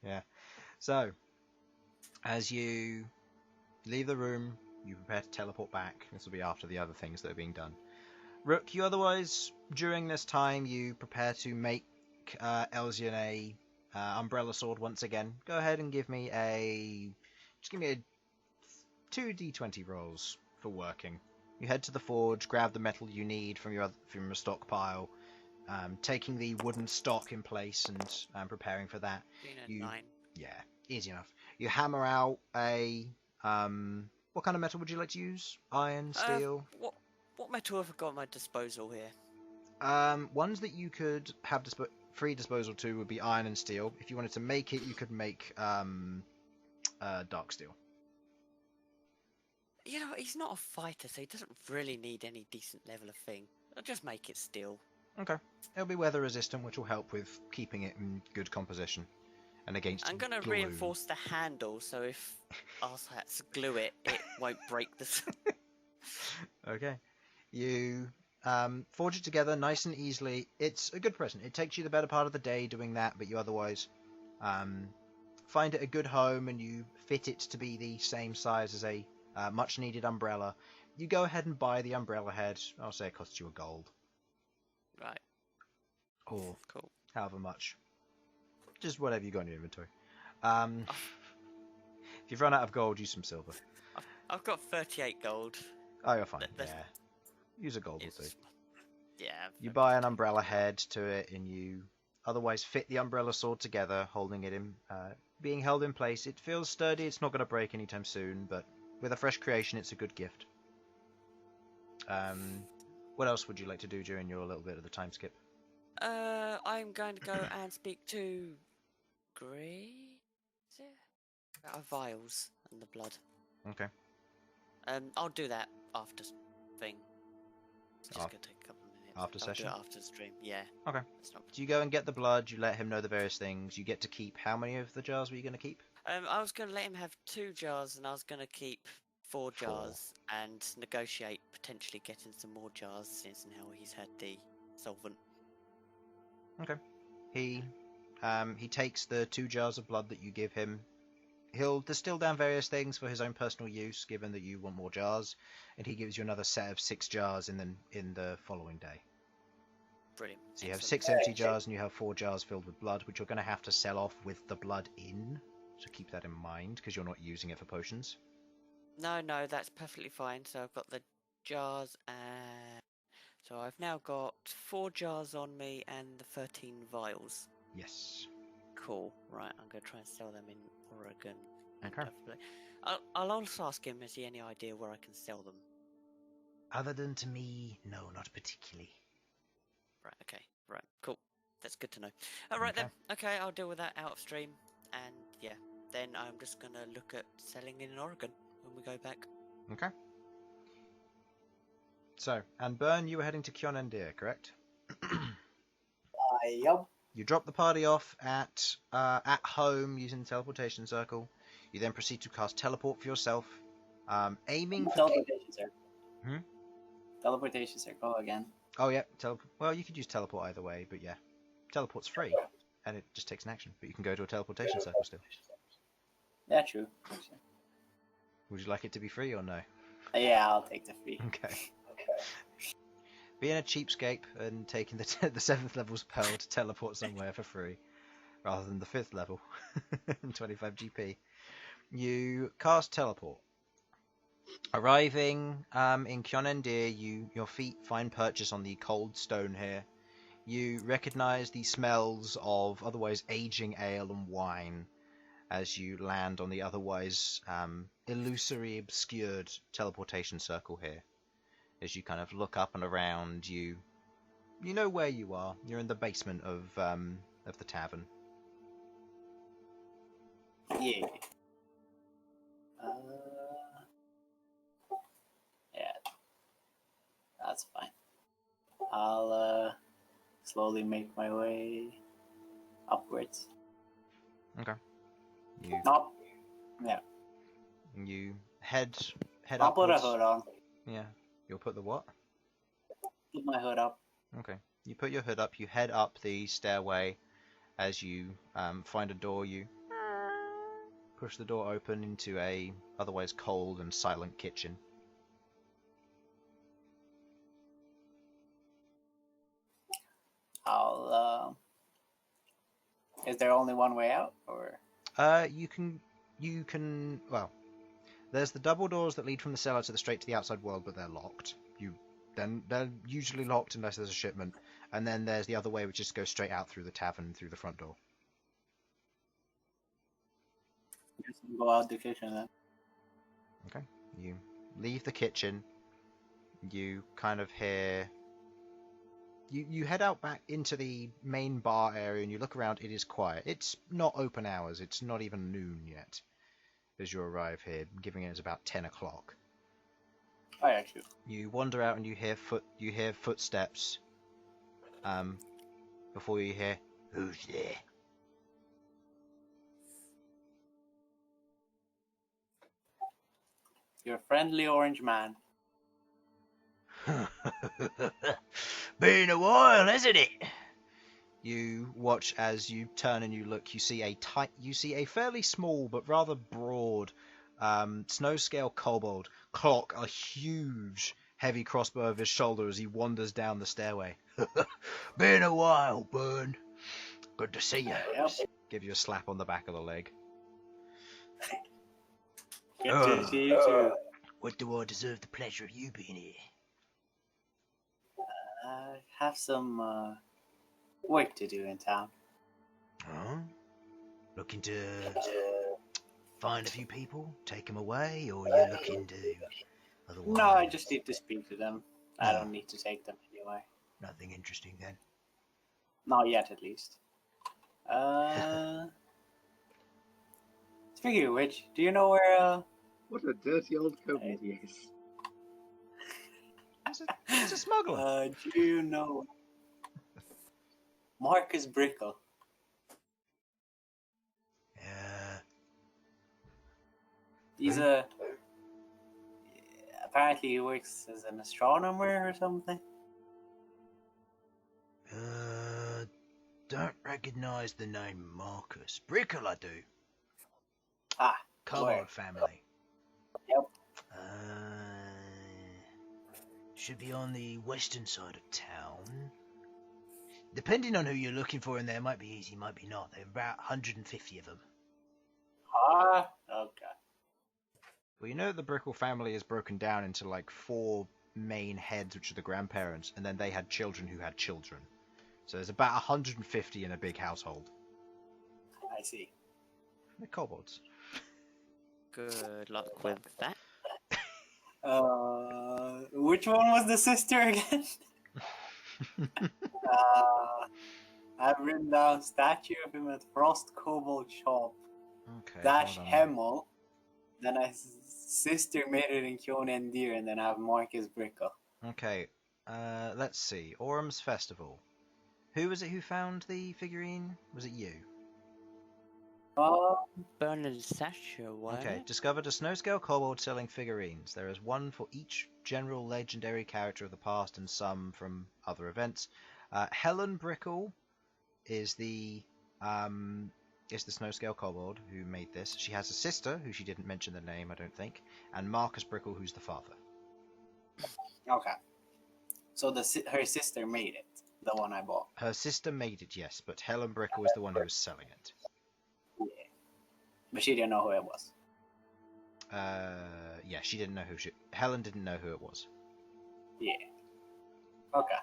S1: yeah. So, as you leave the room, you prepare to teleport back. This will be after the other things that are being done. Rook, you otherwise, during this time, you prepare to make Elsyan a umbrella sword once again. Go ahead and give me a 2d20 rolls for working. You head to the forge, grab the metal you need from your stockpile, taking the wooden stock in place and preparing for that.
S2: Being a 9.
S1: Yeah, easy enough. You hammer out a what kind of metal would you like to use? Iron, steel?
S2: What metal have I got at my disposal here?
S1: Ones that you could have free disposal to would be iron and steel. If you wanted to make it, you could make dark steel.
S2: You know, he's not a fighter, so he doesn't really need any decent level of thing. I'll just make it steel.
S1: Okay. It'll be weather resistant, which will help with keeping it in good composition and against
S2: I'm gonna
S1: glue.
S2: reinforce the handle, so if arsehots glue it, it won't break the...
S1: Okay. You forge it together nice and easily. It's a good present. It takes you the better part of the day doing that, but you otherwise find it a good home and you fit it to be the same size as a much needed umbrella. You go ahead and buy the umbrella head. I'll say it costs you a gold.
S2: Right.
S1: Or
S2: Cool.
S1: however much. Just whatever you got in your inventory. If you've run out of gold, use some silver.
S2: I've got 38 gold.
S1: Oh, you're fine.
S2: That's-
S1: Yeah. Use a gold or two.
S2: It's- Yeah.
S1: You buy an umbrella head to it, and you otherwise fit the umbrella sword together, holding it in, being held in place. It feels sturdy. It's not going to break anytime soon, but with a fresh creation, it's a good gift. What else would you like to do during your little bit of the time skip?
S2: I'm going to go and speak to Grey. Is it? About vials and the blood.
S1: Okay.
S2: I'll do that after thing. It's just
S1: Af-
S2: gonna take a couple of minutes.
S1: after
S2: I'll
S1: session?
S2: do it after the stream. Yeah.
S1: Okay.
S2: It's not...
S1: So you go and get the blood. You let him know the various things. You get to keep how many of the jars were you going to keep?
S2: I was gonna let him have 2 jars, and I was gonna keep 4 jars and negotiate potentially getting some more jars since now he's had the solvent.
S1: Okay. He takes the 2 jars of blood that you give him. He'll distill down various things for his own personal use, given that you want more jars, and he gives you another set of 6 jars in the following day.
S2: Brilliant.
S1: So you have
S2: Excellent.
S1: 6 empty jars, and you have 4 jars filled with blood, which you're going to have to sell off with the blood in. So keep that in mind, because you're not using it for potions.
S2: No, that's perfectly fine. So I've got the jars, and so I've now got 4 jars on me and the 13 vials.
S1: Yes.
S2: Cool. Right, I'm gonna try and sell them in Oregon.
S1: Okay.
S2: I'll also ask him, has he any idea where I can sell them?
S1: Other than to me, no, not particularly.
S2: Right. Okay. Right. Cool. That's good to know. All right then. Okay, I'll deal with that out of stream, and yeah, then I'm just gonna look at selling in Oregon when we go back.
S1: Okay. So, and Bern, you were heading to Kionendir, correct?
S3: Yup.
S1: You drop the party off at home using the teleportation circle. You then proceed to cast teleport for yourself, aiming for...
S3: Teleportation circle.
S1: Hmm?
S3: Teleportation circle again.
S1: Oh yeah, well, you could use teleport either way, but yeah, teleport's free, and it just takes an action. But you can go to a teleportation circle still.
S3: Yeah, true.
S1: Would you like it to be free or no?
S3: Yeah, I'll take the free.
S1: Okay. Being a cheapskate and taking the 7th level spell to teleport somewhere for free, rather than the 5th level, 25 GP, you cast teleport. Arriving in Kionendir, your feet find purchase on the cold stone here. You recognise the smells of otherwise aging ale and wine as you land on the otherwise illusory, obscured teleportation circle here. As you kind of look up and around, you know where you are. You're in the basement of the tavern.
S3: Yeah. Yeah. That's fine. I'll slowly make my way upwards.
S1: Okay.
S3: Up. Yeah.
S1: You head
S3: I'll
S1: upwards.
S3: put a hood on.
S1: Yeah. You'll put the what?
S3: Put my hood up.
S1: Okay. You put your hood up. You head up the stairway. As you find a door, you push the door open into a otherwise cold and silent kitchen.
S3: Is there only one way out, or?
S1: You can. Well, There's the double doors that lead from the cellar to the straight to the outside world, but they're locked. They're usually locked unless there's a shipment. And then there's the other way, which just goes straight out through the tavern through the front door.
S3: Just go out the kitchen then.
S1: Okay. You leave the kitchen. You kind of hear. You head out back into the main bar area and you look around. It is quiet. It's not open hours. It's not even noon yet as you arrive here, giving it about 10 o'clock.
S3: Oh, yeah, true.
S1: You wander out and you hear footsteps. Before you hear, "Who's there?"
S3: Your friendly orange man.
S1: Been a while, hasn't it? You watch as you turn and you look. You see a fairly small but rather broad snow scale kobold clock a huge heavy crossbow over his shoulder as he wanders down the stairway. Been a while, Bern. Good to see you.
S3: Yep.
S1: Give you a slap on the back of the leg.
S3: Good to see you too.
S1: What do I deserve the pleasure of you being here?
S3: I have some work to do in town.
S1: Huh? Looking to find a few people, take them away, or you're looking to otherwise?
S3: No, I just need to speak to them. I don't need to take them anyway.
S1: Nothing interesting then.
S3: Not yet, at least. Speaking of which, do you know where
S7: What a dirty old kobold he is.
S1: He's a smuggler.
S3: do you know Marcus Brickle?
S1: Yeah.
S3: He's apparently he works as an astronomer or something.
S1: Don't recognise the name Marcus. Prill, I do.
S3: Ah,
S1: Kobold
S3: where?
S1: family.
S3: Yep.
S1: Should be on the western side of town. Depending on who you're looking for in there, might be easy, might be not. There are about 150 of them.
S3: Ah, okay.
S1: Well, you know that the Brickle family is broken down into like 4 main heads, which are the grandparents, and then they had children who had children. So there's about 150 in a big household.
S3: I see.
S1: They're kobolds.
S2: Good luck with that.
S3: Which one was the sister again? I've written down statue of him at Frost Kobold Shop.
S1: Okay.
S3: Dash
S1: hold on.
S3: Hemmel. Then I sister made it in Kjonendir, and then I have Marcus Brickle.
S1: Okay. Let's see. Orm's Festival. Who was it who found the figurine? Was it you?
S2: Bern and Sasha, what?
S1: Okay. Discovered a snow-scale kobold selling figurines. There is one for each general legendary character of the past and some from other events. Helen Brickle is the snow-scale kobold who made this. She has a sister who she didn't mention the name, I don't think, and Marcus Brickle, who's the father.
S3: Okay. So her sister made it, the one I bought.
S1: Her sister made it, yes, but Helen Brickle is the one who was selling it.
S3: Yeah. But she didn't know who it was.
S1: Yeah, she didn't know Helen didn't know who it was.
S3: Yeah. Okay.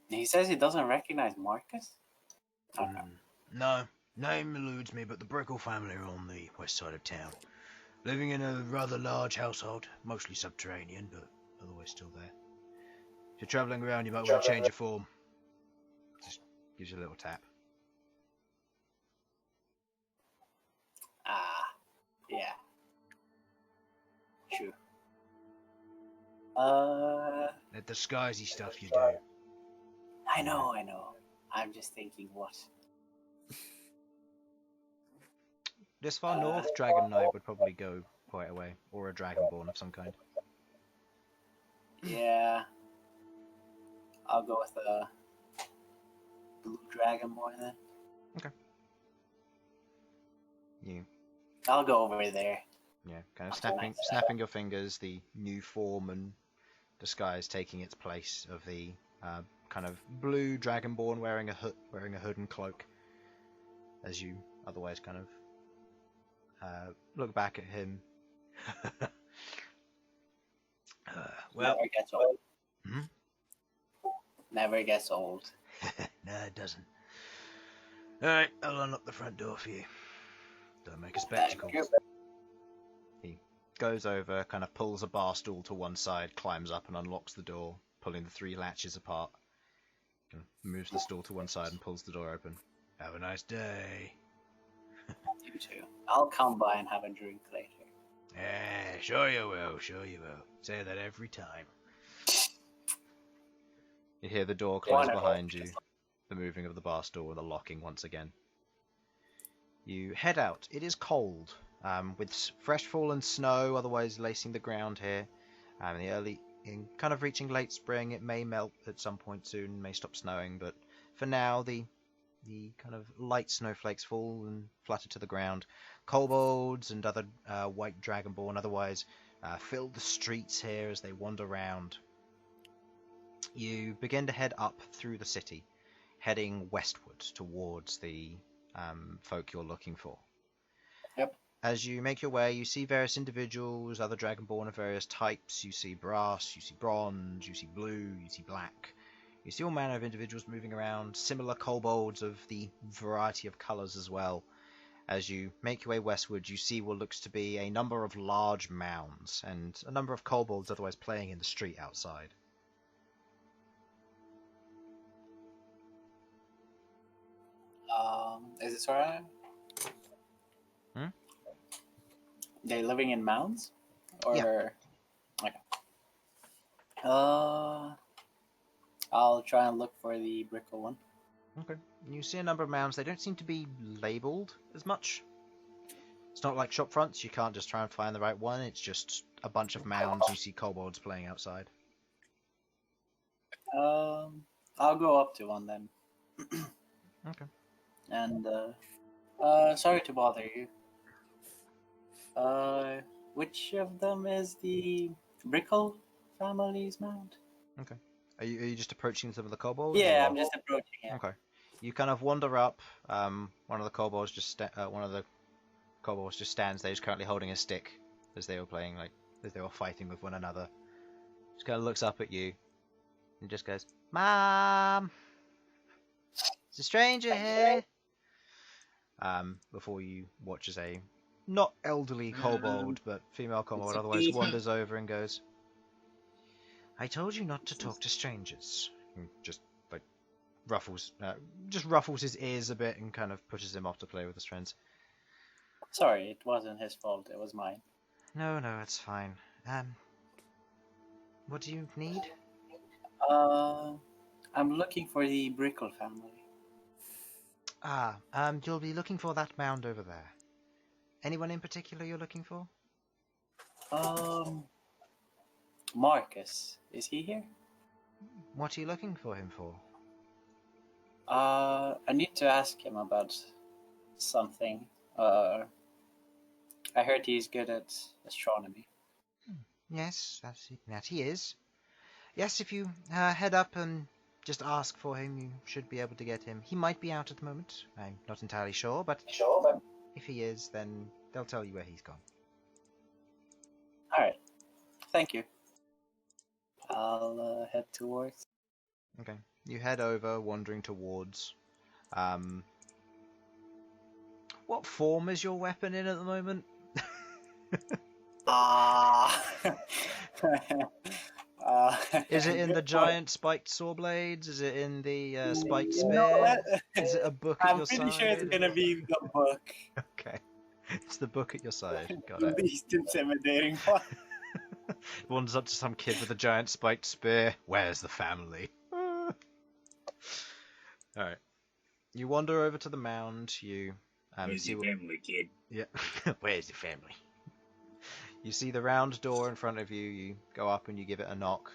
S3: He says he doesn't recognize Marcus? Okay.
S1: No, name eludes me, but the Brickle family are on the west side of town. Living in a rather large household, mostly subterranean, but otherwise still there. If you're travelling around, you might want to change your form. Just gives you a little tap.
S3: Yeah. True.
S1: That disguisey stuff you do.
S3: I know. I'm just thinking what?
S1: This far north, Dragon Knight would probably go quite a way, or a Dragonborn of some kind.
S3: Yeah. I'll go with the Blue Dragonborn then. I'll go over there.
S1: Yeah, kind of
S3: That's a nice
S1: snapping your fingers, the new form and disguise taking its place of the kind of blue Dragonborn wearing a hood and cloak, as you otherwise kind of look back at him. Well,
S3: Never gets old.
S1: Hmm?
S3: Never gets old.
S1: No, it doesn't. Alright, I'll unlock the front door for you. Don't make a spectacle.
S3: Thank you.
S1: He goes over, kind of pulls a bar stool to one side, climbs up and unlocks the door, pulling the 3 latches apart. Kind of moves the stool to one side and pulls the door open. Have a nice day.
S3: You too. I'll come by and have a drink later.
S1: Yeah, sure you will, sure you will. Say that every time. You hear the door close
S3: Wonderful.
S1: behind you, the moving of the bar stool and the locking once again. You head out. It is cold, with fresh fallen snow, otherwise lacing the ground here. In kind of reaching late spring, it may melt at some point soon, may stop snowing, but for now the kind of light snowflakes fall and flutter to the ground. Kobolds and other white dragonborn otherwise fill the streets here as they wander around. You begin to head up through the city, heading westward towards the folk you're looking for.
S3: Yep.
S1: As you make your way, you see various individuals, other dragonborn of various types. You see brass, you see bronze, you see blue, you see black. You see all manner of individuals moving around, similar kobolds of the variety of colours as well. As you make your way westward, you see what looks to be a number of large mounds, and a number of kobolds otherwise playing in the street outside.
S3: Is it Sorcerer?
S1: Hmm?
S3: They living in mounds? Or...
S1: Yeah.
S3: Okay. I'll try and look for the brickle one.
S1: Okay. You see a number of mounds. They don't seem to be labelled as much. It's not like shop fronts. You can't just try and find the right one. It's just a bunch of mounds. You see kobolds playing outside.
S3: I'll go up to one then.
S1: Okay.
S3: And, sorry to bother you. Which of them is the Brickle family's mount?
S1: Okay. Are you just approaching some of the kobolds?
S3: Yeah,
S1: or-
S3: I'm just approaching it.
S1: Okay. You kind of wander up. One of the kobolds just stands there. He's currently holding a stick as they were playing, as they were fighting with one another. Just kind of looks up at you and just goes, "Mom, there's a stranger here." Before you watch as a not elderly kobold, but female kobold
S6: it's a
S1: otherwise
S6: Peter.
S1: wanders over and goes, "I told you not to talk to strangers." And just ruffles his ears a bit and kind of pushes him off to play with his friends.
S3: Sorry, it wasn't his fault. It was mine.
S1: No, it's fine. What do you need?
S3: I'm looking for the Brickle family.
S1: You'll be looking for that mound over there. Anyone in particular you're looking for?
S3: Marcus, is he here?
S1: What are you looking for him for?
S3: I need to ask him about something. I heard he's good at astronomy.
S1: Yes, that he is. Yes, if you head up and just ask for him, you should be able to get him. He might be out at the moment. I'm not entirely sure, but if he is, then they'll tell you where he's gone.
S3: Alright. Thank you. I'll head towards.
S1: Okay. You head over, wandering towards. What form is your weapon in at the moment? Is it in the giant spiked saw blades? Is it in the spiked spear? Is it a book at
S3: I'm
S1: your
S3: pretty
S1: side?
S3: sure it's gonna be the book.
S1: Okay. It's the book at your side. Got
S3: The
S1: it.
S3: least intimidating one.
S1: Wanders up to some kid with a giant spiked spear. Where's the family? Alright. You wander over to the mound. You
S7: Where's
S1: see
S7: your
S1: what...
S7: family, kid?
S1: Yeah. Where's the family? You see the round door in front of you. You go up and you give it a knock.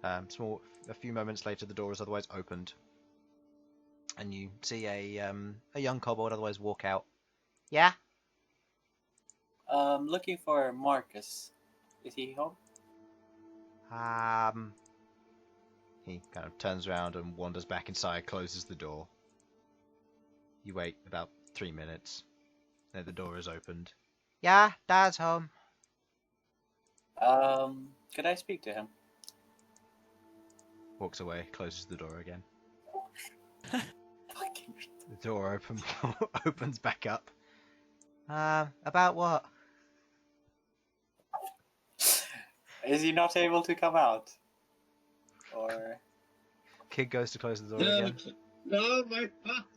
S1: A few moments later, the door is otherwise opened, and you see a young kobold otherwise walk out. Yeah.
S3: Looking for Marcus. Is he home?
S1: He kind of turns around and wanders back inside, closes the door. You wait about 3 minutes. Then the door is opened. Yeah, Dad's home.
S3: Could I speak to him?
S1: Walks away, closes the door again.
S3: Fucking.
S1: The door opens back up. About what?
S3: Is he not able to come out? Or
S1: Kid goes to close the door
S7: No,
S1: again.
S7: no, my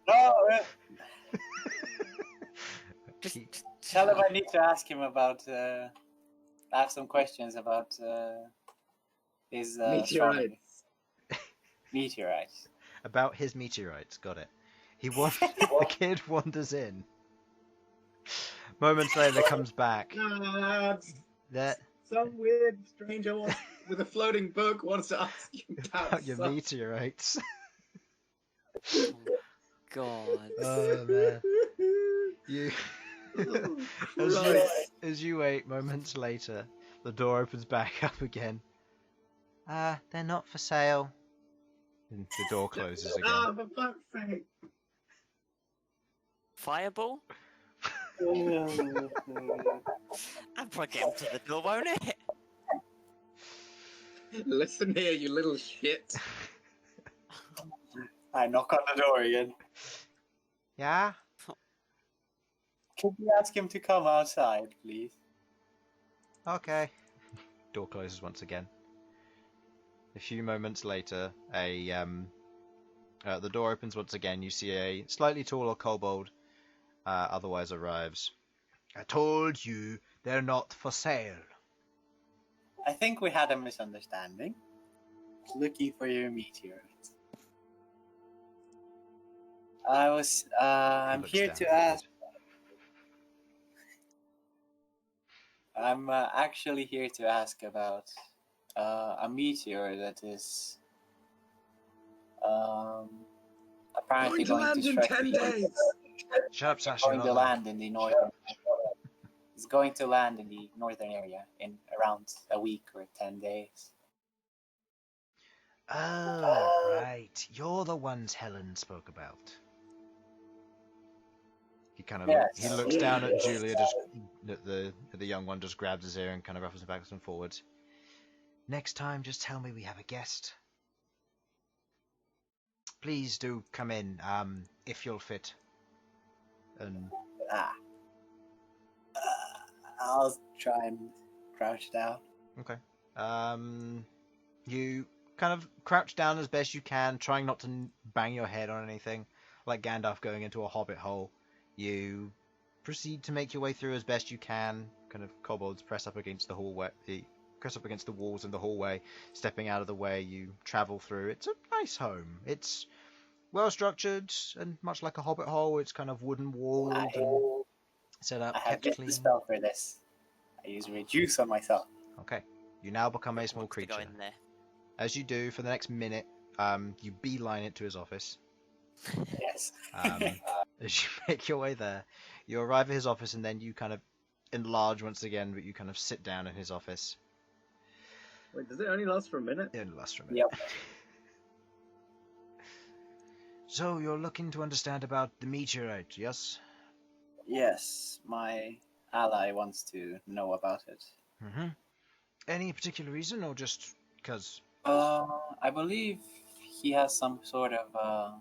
S3: no?
S2: Just
S1: He-
S3: Tell him I need to ask him about. I have some questions about his astronomy. Meteorites.
S1: About his meteorites, got it. The kid wanders in. Moments later comes back. That
S6: Some weird stranger with a floating book wants to ask you
S1: about your
S6: some-
S1: meteorites.
S2: God.
S1: Oh man. You
S6: Christ.
S1: as you wait, moments later, the door opens back up again. They're not for sale. And the door closes again.
S6: Ah, for fuck's sake.
S2: Fireball? I'll probably get him to the door, won't it?
S6: Listen here, you little shit.
S3: I knock on the door again.
S1: Yeah?
S3: Could you ask him to come outside, please?
S1: Okay. Door closes once again. A few moments later, the door opens once again. You see a slightly taller kobold otherwise arrives. I told you they're not for sale.
S3: I think we had a misunderstanding. Looking for your meteorites. I'm
S1: looks
S3: here
S1: down
S3: to
S1: at the
S3: ask.
S1: kid.
S3: I'm actually here to ask about a meteor that is apparently
S6: Going to
S3: going
S6: land
S3: to
S6: in
S3: strike
S6: 10
S3: the
S6: days.
S1: Shut up, Sasha.
S3: going to land in the northern. It's going to land in the northern area in around a week or 10 days.
S1: Oh, right. You're the ones Helen spoke about. He kind of
S3: Yes.
S1: he looks down at Julia, just the young one just grabs his ear and kind of ruffles him backwards and forwards. Next time, just tell me we have a guest. Please do come in, if you'll fit. And
S3: I'll try and crouch down.
S1: okay. You kind of crouch down as best you can, trying not to bang your head on anything, like Gandalf going into a hobbit hole. You proceed to make your way through as best you can. Kind of kobolds press up against the hallway, press up against the walls in the hallway, stepping out of the way. You travel through. It's a nice home. It's well structured and much like a hobbit hole. It's kind of wooden walled and set up,
S3: I have
S1: kept
S3: just
S1: clean.
S3: the spell for this. I use reduce on myself.
S1: Okay. You now become a small
S2: Wants to go
S1: creature.
S2: in there.
S1: As you do for the next minute, you beeline it to his office.
S3: Yes.
S1: As you make your way there, you arrive at his office and then you kind of enlarge once again, but you kind of sit down in his office.
S6: Wait, does it only last for a minute?
S1: It lasts for a minute.
S3: Yep.
S1: So you're looking to understand about the meteorite, yes?
S3: Yes, my ally wants to know about it.
S1: Mm-hmm. Any particular reason, or just because?
S3: I believe he has some sort of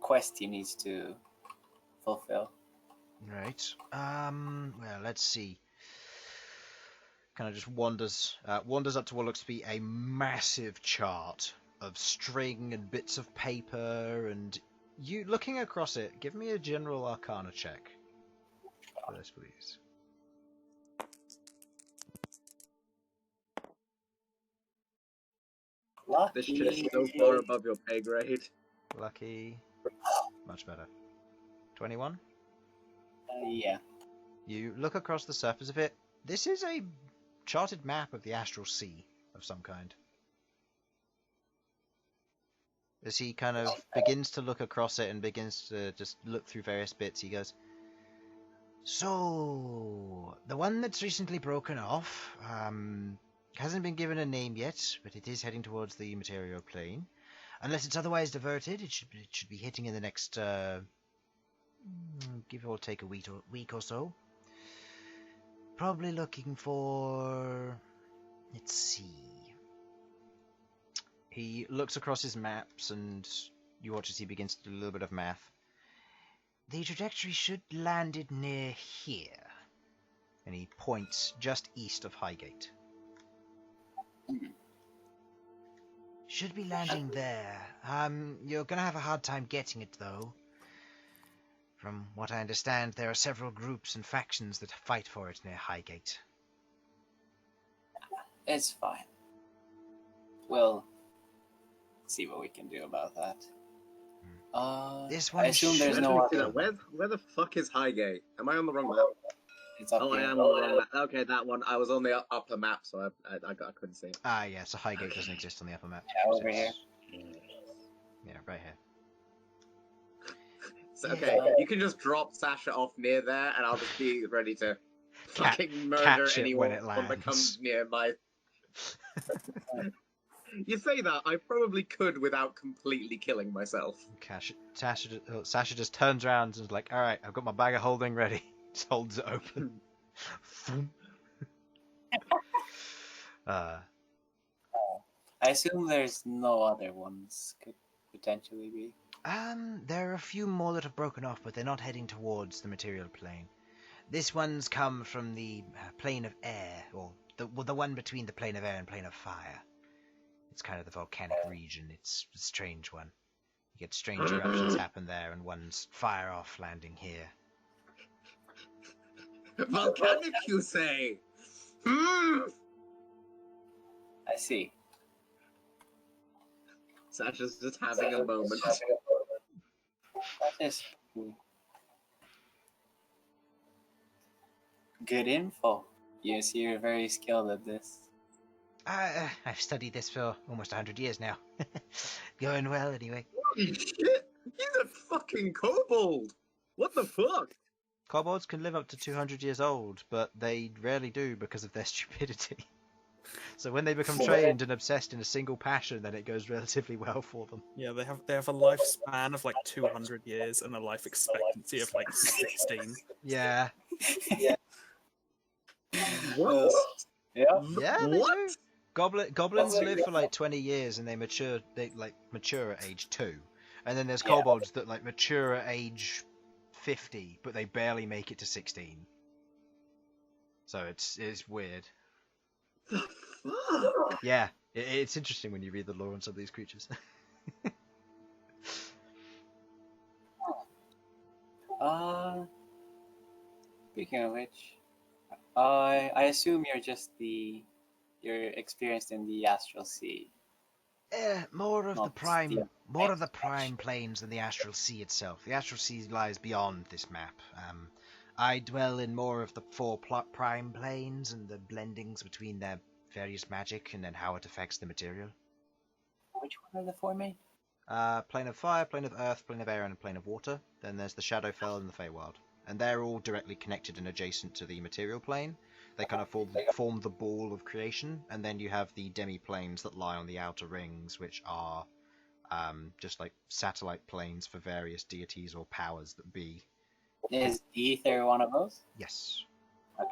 S3: quest he needs to fulfill.
S1: Right. Well, let's see. Kind of just wanders up to what looks to be a massive chart of string and bits of paper, and you looking across it. Give me a general arcana check for this, please.
S6: This shit is so far above your pay grade.
S1: Lucky. Much better. 21.
S3: Yeah.
S1: You look across the surface of it. This is a charted map of the astral sea of some kind. As he kind of begins to look across it and begins to just look through various bits, he goes, so, the one that's recently broken off, hasn't been given a name yet, but it is heading towards the material plane. Unless it's otherwise diverted, it should be hitting in the next Give or take a week or so. Probably looking for... Let's see. He looks across his maps and you watch as he begins to do a little bit of math. The trajectory should landed near here. And he points just east of Highgate. Should be landing there. You're gonna have a hard time getting it, though. From what I understand, there are several groups and factions that fight for it near Highgate.
S3: It's fine. We'll see what we can do about that.
S1: This
S3: I
S1: one
S3: assume there's
S6: Where
S3: no
S6: do we see
S3: other.
S6: that? Where the fuck is Highgate? Am I on the wrong map?
S3: It's up
S6: Oh, I
S3: here.
S6: am on the wrong map. Okay, that one. I was on the upper map, so I couldn't see it.
S1: Ah, yeah, so Highgate doesn't exist on the upper map.
S3: Yeah,
S1: So
S3: over
S1: it's-
S3: here.
S1: Yeah, right here.
S6: So, okay, you can just drop Sasha off near there, and I'll just be ready to fucking murder
S1: catch it
S6: anyone
S1: when it
S6: that
S1: lands.
S6: comes near my... You say that, I probably could without completely killing myself.
S1: Sasha just turns around and is like, alright, I've got my bag of holding ready. Just holds it open.
S3: I assume there's no other ones. Could potentially be.
S1: There are a few more that have broken off, but they're not heading towards the material plane. This one's come from the plane of air, or the one between the plane of air and plane of fire. It's kind of the volcanic region. It's a strange one. You get strange eruptions happen there, and ones fire off landing here.
S6: Volcanic, you say? Hmm.
S3: I see.
S6: Sasha's just having a moment.
S3: That is cool. Good info. Yes, you're very skilled at this.
S1: I've studied this for almost 100 years now. Going well, anyway.
S6: Holy shit! He's a fucking kobold! What the fuck?
S1: Kobolds can live up to 200 years old, but they rarely do because of their stupidity. So when they become trained and obsessed in a single passion, then it goes relatively well for them.
S4: Yeah, they have a lifespan of like 200 years and a life expectancy of like 16.
S1: Yeah.
S6: What?
S3: Yeah.
S1: Yeah, they
S6: What?
S1: do. Goblins live for like 20 years and they mature at age 2. And then there's kobolds that like mature at age 50, but they barely make it to 16. So it's weird.
S6: The fuck?
S1: Yeah, it's interesting when you read the lore on some of these creatures.
S3: Speaking of which, I assume you're experienced in the astral sea.
S1: More of the
S3: Not
S1: prime
S3: the-
S1: planes than the astral sea itself. The astral sea lies beyond this map. I dwell in more of the 4 prime planes and the blendings between their various magic and then how it affects the material.
S3: Which one are the 4 main?
S1: Plane of fire, plane of earth, plane of air, and plane of water. Then there's the Shadowfell and the Feywild. And they're all directly connected and adjacent to the material plane. They kind of form the ball of creation, and then you have the demi-planes that lie on the outer rings, which are just like satellite planes for various deities or powers that be.
S3: Is Ether one of those?
S1: Yes.
S3: Okay.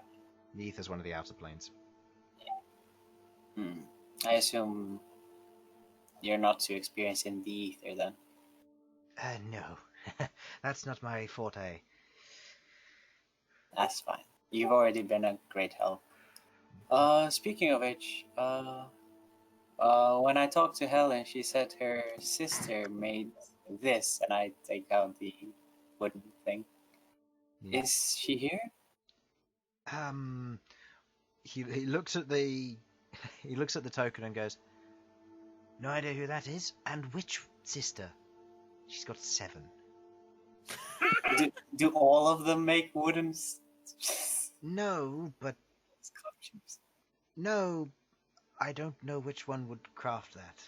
S1: The Ether's one of the outer planes.
S3: I assume you're not too experienced in the Ether then.
S1: No. That's not my forte.
S3: That's fine. You've already been a great help. Speaking of which, when I talked to Helen, she said her sister made this, and I take out the wooden thing.
S1: Yeah.
S3: Is she here?
S1: He looks at the token and goes, "No idea who that is, and which sister? She's got 7."
S3: do all of them make wooden
S1: No, but
S3: sculptures?
S1: no, I don't know which one would craft that.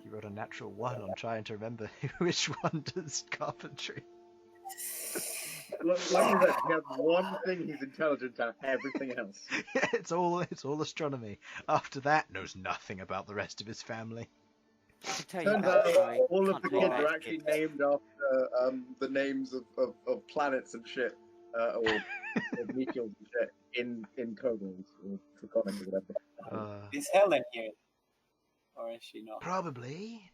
S1: He rolled a natural 1 on trying to remember which one does carpentry.
S6: Like you said, he has one thing he's intelligent at, everything else.
S1: It's all astronomy. After that, knows nothing about the rest of his family.
S2: I can tell you
S6: Turns
S2: about
S6: out
S2: how
S6: all of
S2: can't
S6: the
S2: tell you
S6: kids
S2: about
S6: are actually
S2: kids.
S6: named after the names of planets and shit, or meteors and shit in kobolds or draconic or whatever.
S3: Is Helen here? Or is she not?
S1: Probably.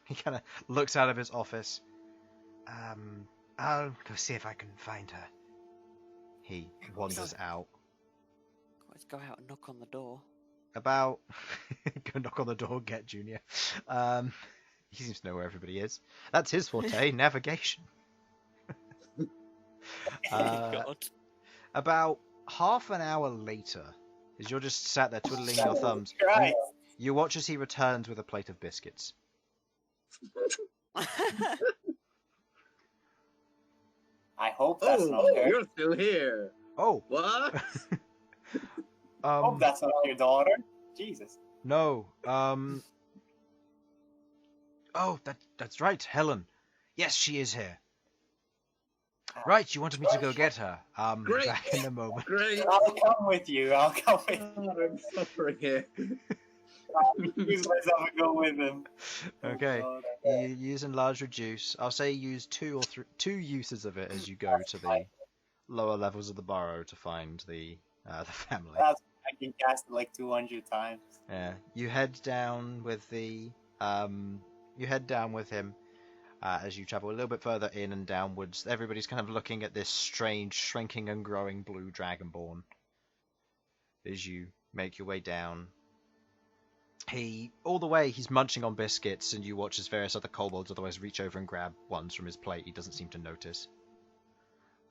S1: He kind of looks out of his office. I'll go see if I can find her. He wanders out.
S2: Let's go out and knock on the door.
S1: About go knock on the door, get Junior. He seems to know where everybody is. That's his forte, navigation.
S2: God.
S1: About half an hour later, as you're just sat there twiddling your thumbs,
S3: Christ.
S1: you watch as he returns with a plate of biscuits.
S3: I hope that's not her.
S6: You're still here.
S1: Oh,
S6: What?
S3: I hope that's not your daughter. Jesus.
S1: no. Oh, that's right, Helen. Yes, she is here. Right, you wanted me to go get her.
S6: Great.
S1: Back in a moment.
S6: Great.
S3: I'll come with you. I'll come with you.
S6: God, I'm suffering here.
S3: I'll use myself and go with him.
S1: Okay.
S3: Oh,
S1: You use enlarge reduce. I'll say use two uses of it as you go to the lower levels of the burrow to find the family.
S3: That's, I can cast it like 200 times.
S1: Yeah. You head down with the you head down with him as you travel a little bit further in and downwards. Everybody's kind of looking at this strange, shrinking and growing blue dragonborn as you make your way down. All the way, he's munching on biscuits, and you watch as various other kobolds otherwise reach over and grab ones from his plate. He doesn't seem to notice.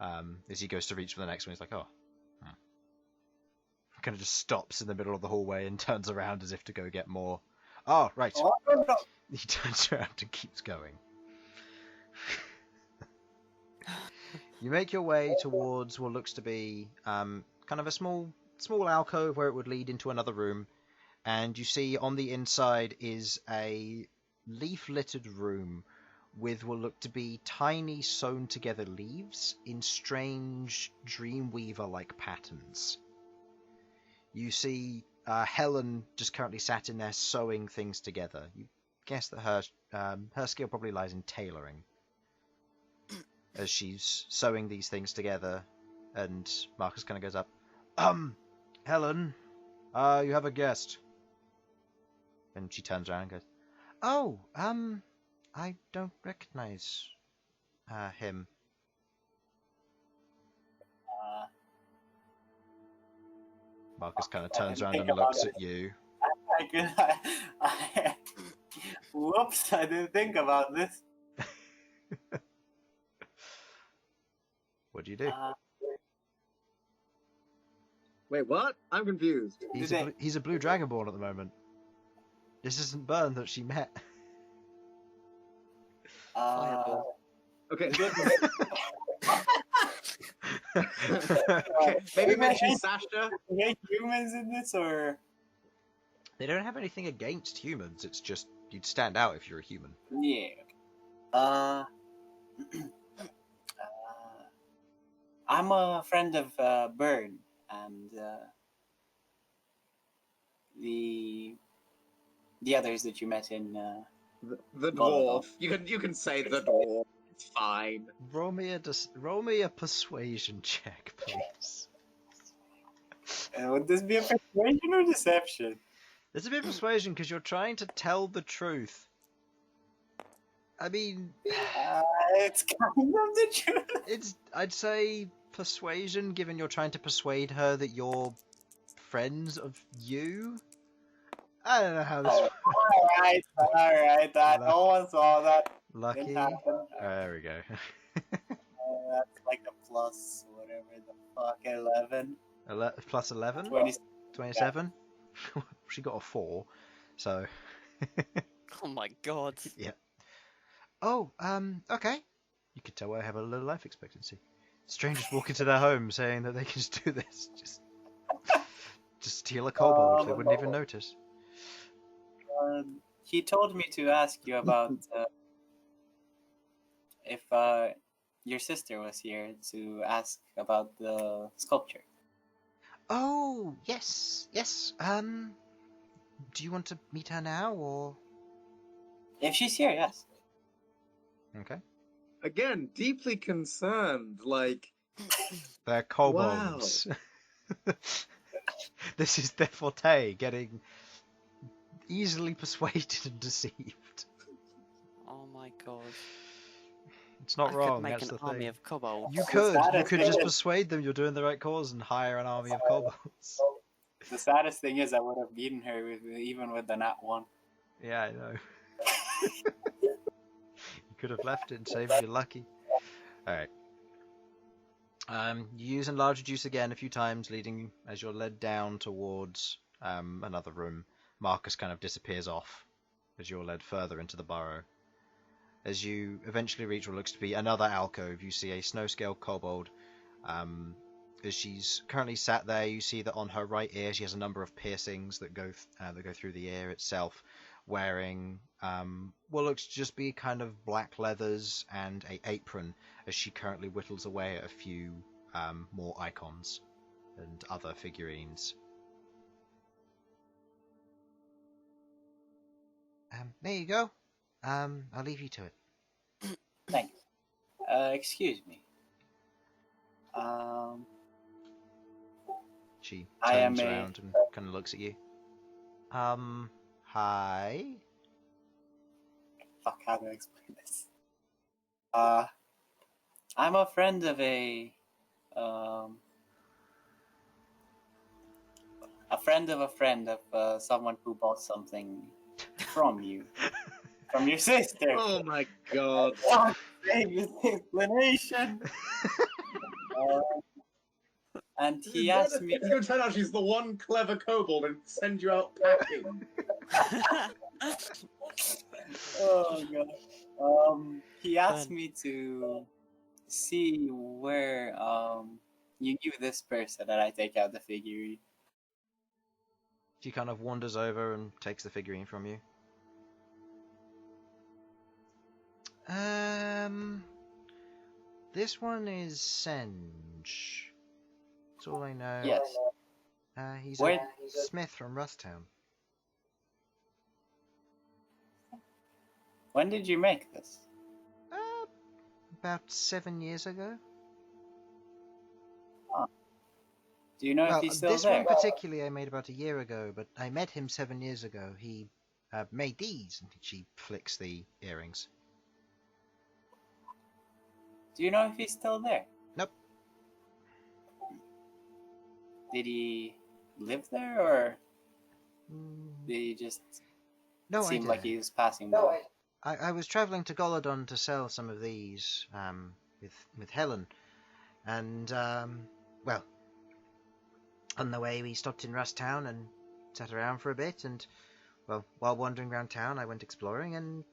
S1: As he goes to reach for the next one, he's like, oh. Kind of just stops in the middle of the hallway and turns around as if to go get more. Oh, right.
S3: Oh, no.
S1: He turns around and keeps going. You make your way towards what looks to be kind of a small alcove where it would lead into another room. And you see on the inside is a leaf-littered room with what look to be tiny sewn-together leaves in strange Dreamweaver-like patterns. You see Helen just currently sat in there sewing things together. You guess that her skill probably lies in tailoring. As she's sewing these things together, and Marcus kind of goes up. Helen, you have a guest. And she turns around and goes, oh, I don't recognize him. Marcus kind of turns around and looks at you.
S3: Whoops, I didn't think about this.
S1: What do you do?
S6: Wait, what? I'm confused.
S1: He's a blue dragonborn at the moment. This isn't Bern that she met.
S2: Fireball.
S6: Okay. Okay, maybe mention Sasha.
S3: Are there humans in this, or?
S1: They don't have anything against humans. It's just you'd stand out if you're a human.
S3: Yeah. I'm a friend of Bern and the others that you met in.
S6: The dwarf. You can say the dwarf. It's fine.
S1: Roll me a persuasion check, please.
S3: Would this be a persuasion or deception?
S1: It's a bit of persuasion because you're trying to tell the truth. I mean,
S3: it's kind of the truth.
S1: I'd say persuasion, given you're trying to persuade her that you're friends of you. I don't know how this works.
S3: Alright. No one saw that.
S1: Lucky.
S3: It happened.
S1: There we go.
S3: That's like a plus whatever the fuck, 11.
S1: Plus 11? 27? She got a 4, so...
S2: Oh my god.
S1: Yeah. Oh, okay. You could tell I have a low life expectancy. Strangers walk into their home saying that they can just do this. Just steal a kobold. They wouldn't even notice.
S3: He told me to ask you about if your sister was here to ask about the sculpture.
S1: Oh, yes. do you want to meet her now, or...?
S3: If she's here, yes.
S1: Okay.
S6: Again, deeply concerned. Like,
S1: They're kobolds. This is their forte, getting easily persuaded and deceived.
S2: Oh my god.
S1: It's not
S2: I
S1: wrong,
S2: could make
S1: that's
S2: an
S1: the
S2: army
S1: thing.
S2: of kobolds.
S1: You
S3: The
S1: could
S3: saddest thing
S1: just
S3: is-
S1: persuade them you're doing the right cause and hire an army of kobolds.
S3: The saddest thing is I would have beaten her even with the nat 1.
S1: Yeah, I know. You could have left it and saved your lucky. Alright. You use Enlarge Reduce again a few times, leading as you're led down towards another room. Marcus kind of disappears off as you're led further into the burrow. As you eventually reach what looks to be another alcove, you see a snow-scale kobold. As she's currently sat there, you see that on her right ear she has a number of piercings that go through the ear itself, wearing what looks to just be kind of black leathers and a apron, as she currently whittles away at a few more icons and other figurines. There you go. I'll leave you to it.
S3: Thanks. Excuse me.
S1: She
S3: I am
S1: turns
S3: a-
S1: around and kind of looks at you. Hi?
S3: Fuck, how do I explain this? I'm a friend of a friend of someone who bought something from you. From your sister.
S6: oh my god.
S3: Fuck, this explanation. And he asked me.
S6: It's going to turn out she's the one clever kobold and send you out packing.
S3: Oh god. He asked me to see where you knew this person, and I take out the figurine.
S1: She kind of wanders over and takes the figurine from you. This one is Senge. That's all I know.
S3: Yes.
S1: He's
S3: Where-
S1: a smith from Rusttown.
S3: When did you make this?
S1: About 7 years ago.
S3: Do you know
S1: Well,
S3: if he's still
S1: this
S3: there?
S1: one particularly I made about a year ago, but I met him 7 years ago. He made these, and she flicks the earrings.
S3: Do you know if he's still there?
S1: Nope.
S3: Did he live there, or
S1: Mm,
S3: did he just
S1: no
S3: seem
S1: idea.
S3: like he was passing by?
S1: I was travelling to Golodon to sell some of these with Helen, and well, on the way we stopped in Rusttown and sat around for a bit, and well, while wandering around town, I went exploring, and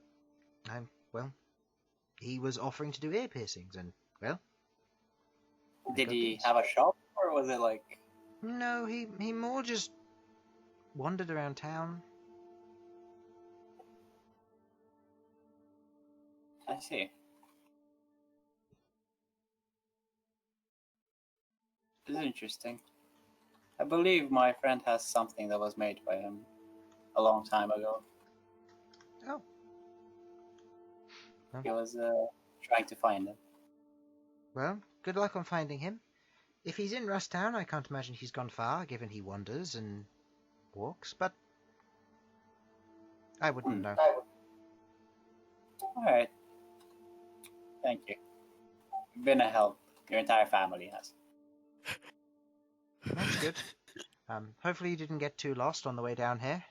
S1: he was offering to do ear piercings, and well,
S3: Did
S1: got
S3: he
S1: these.
S3: have a shop, or was it like?
S1: No, he more just wandered around town.
S3: I see. This is interesting. I believe my friend has something that was made by him a long time ago.
S1: Oh.
S3: He was trying to find it.
S1: Well, good luck on finding him. If he's in Rusttown, I can't imagine he's gone far, given he wanders and walks, but I wouldn't know.
S3: Alright. Thank you. You've been a help. Your entire family has.
S1: That's good. Hopefully you didn't get too lost on the way down here.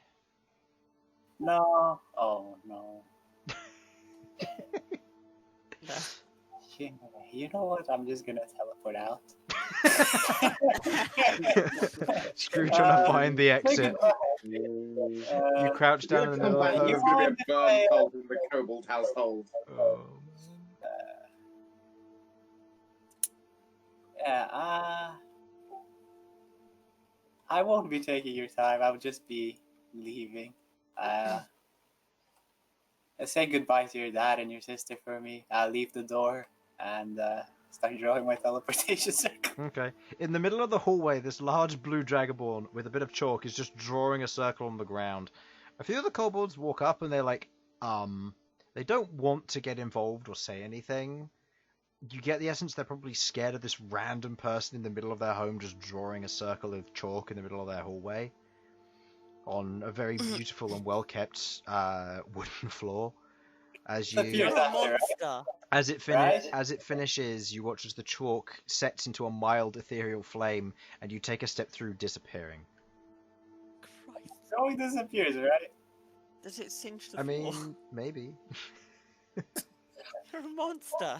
S3: No. Oh, no. You know what? I'm just gonna teleport out.
S1: Screw trying to find the exit. You crouch down in the middle of
S6: He's
S1: home.
S6: going to be a Bern cult in the kobold household.
S1: Oh.
S3: Yeah, I won't be taking your time. I'll just be leaving. Say goodbye to your dad and your sister for me. I'll leave the door, and Start drawing my teleportation circle.
S1: Okay. In the middle of the hallway, this large blue dragonborn with a bit of chalk is just drawing a circle on the ground. A few of the kobolds walk up and they're like, they don't want to get involved or say anything. You get the essence they're probably scared of this random person in the middle of their home just drawing a circle of chalk in the middle of their hallway on a very beautiful and well-kept wooden floor. As you,
S2: You're a monster.
S1: as it finishes, you watch as the chalk sets into a mild ethereal flame, and you take a step through, disappearing.
S2: Christ.
S3: It always disappears, right?
S2: Does it cinch the
S1: I
S2: floor?
S1: mean, maybe.
S2: You're a monster.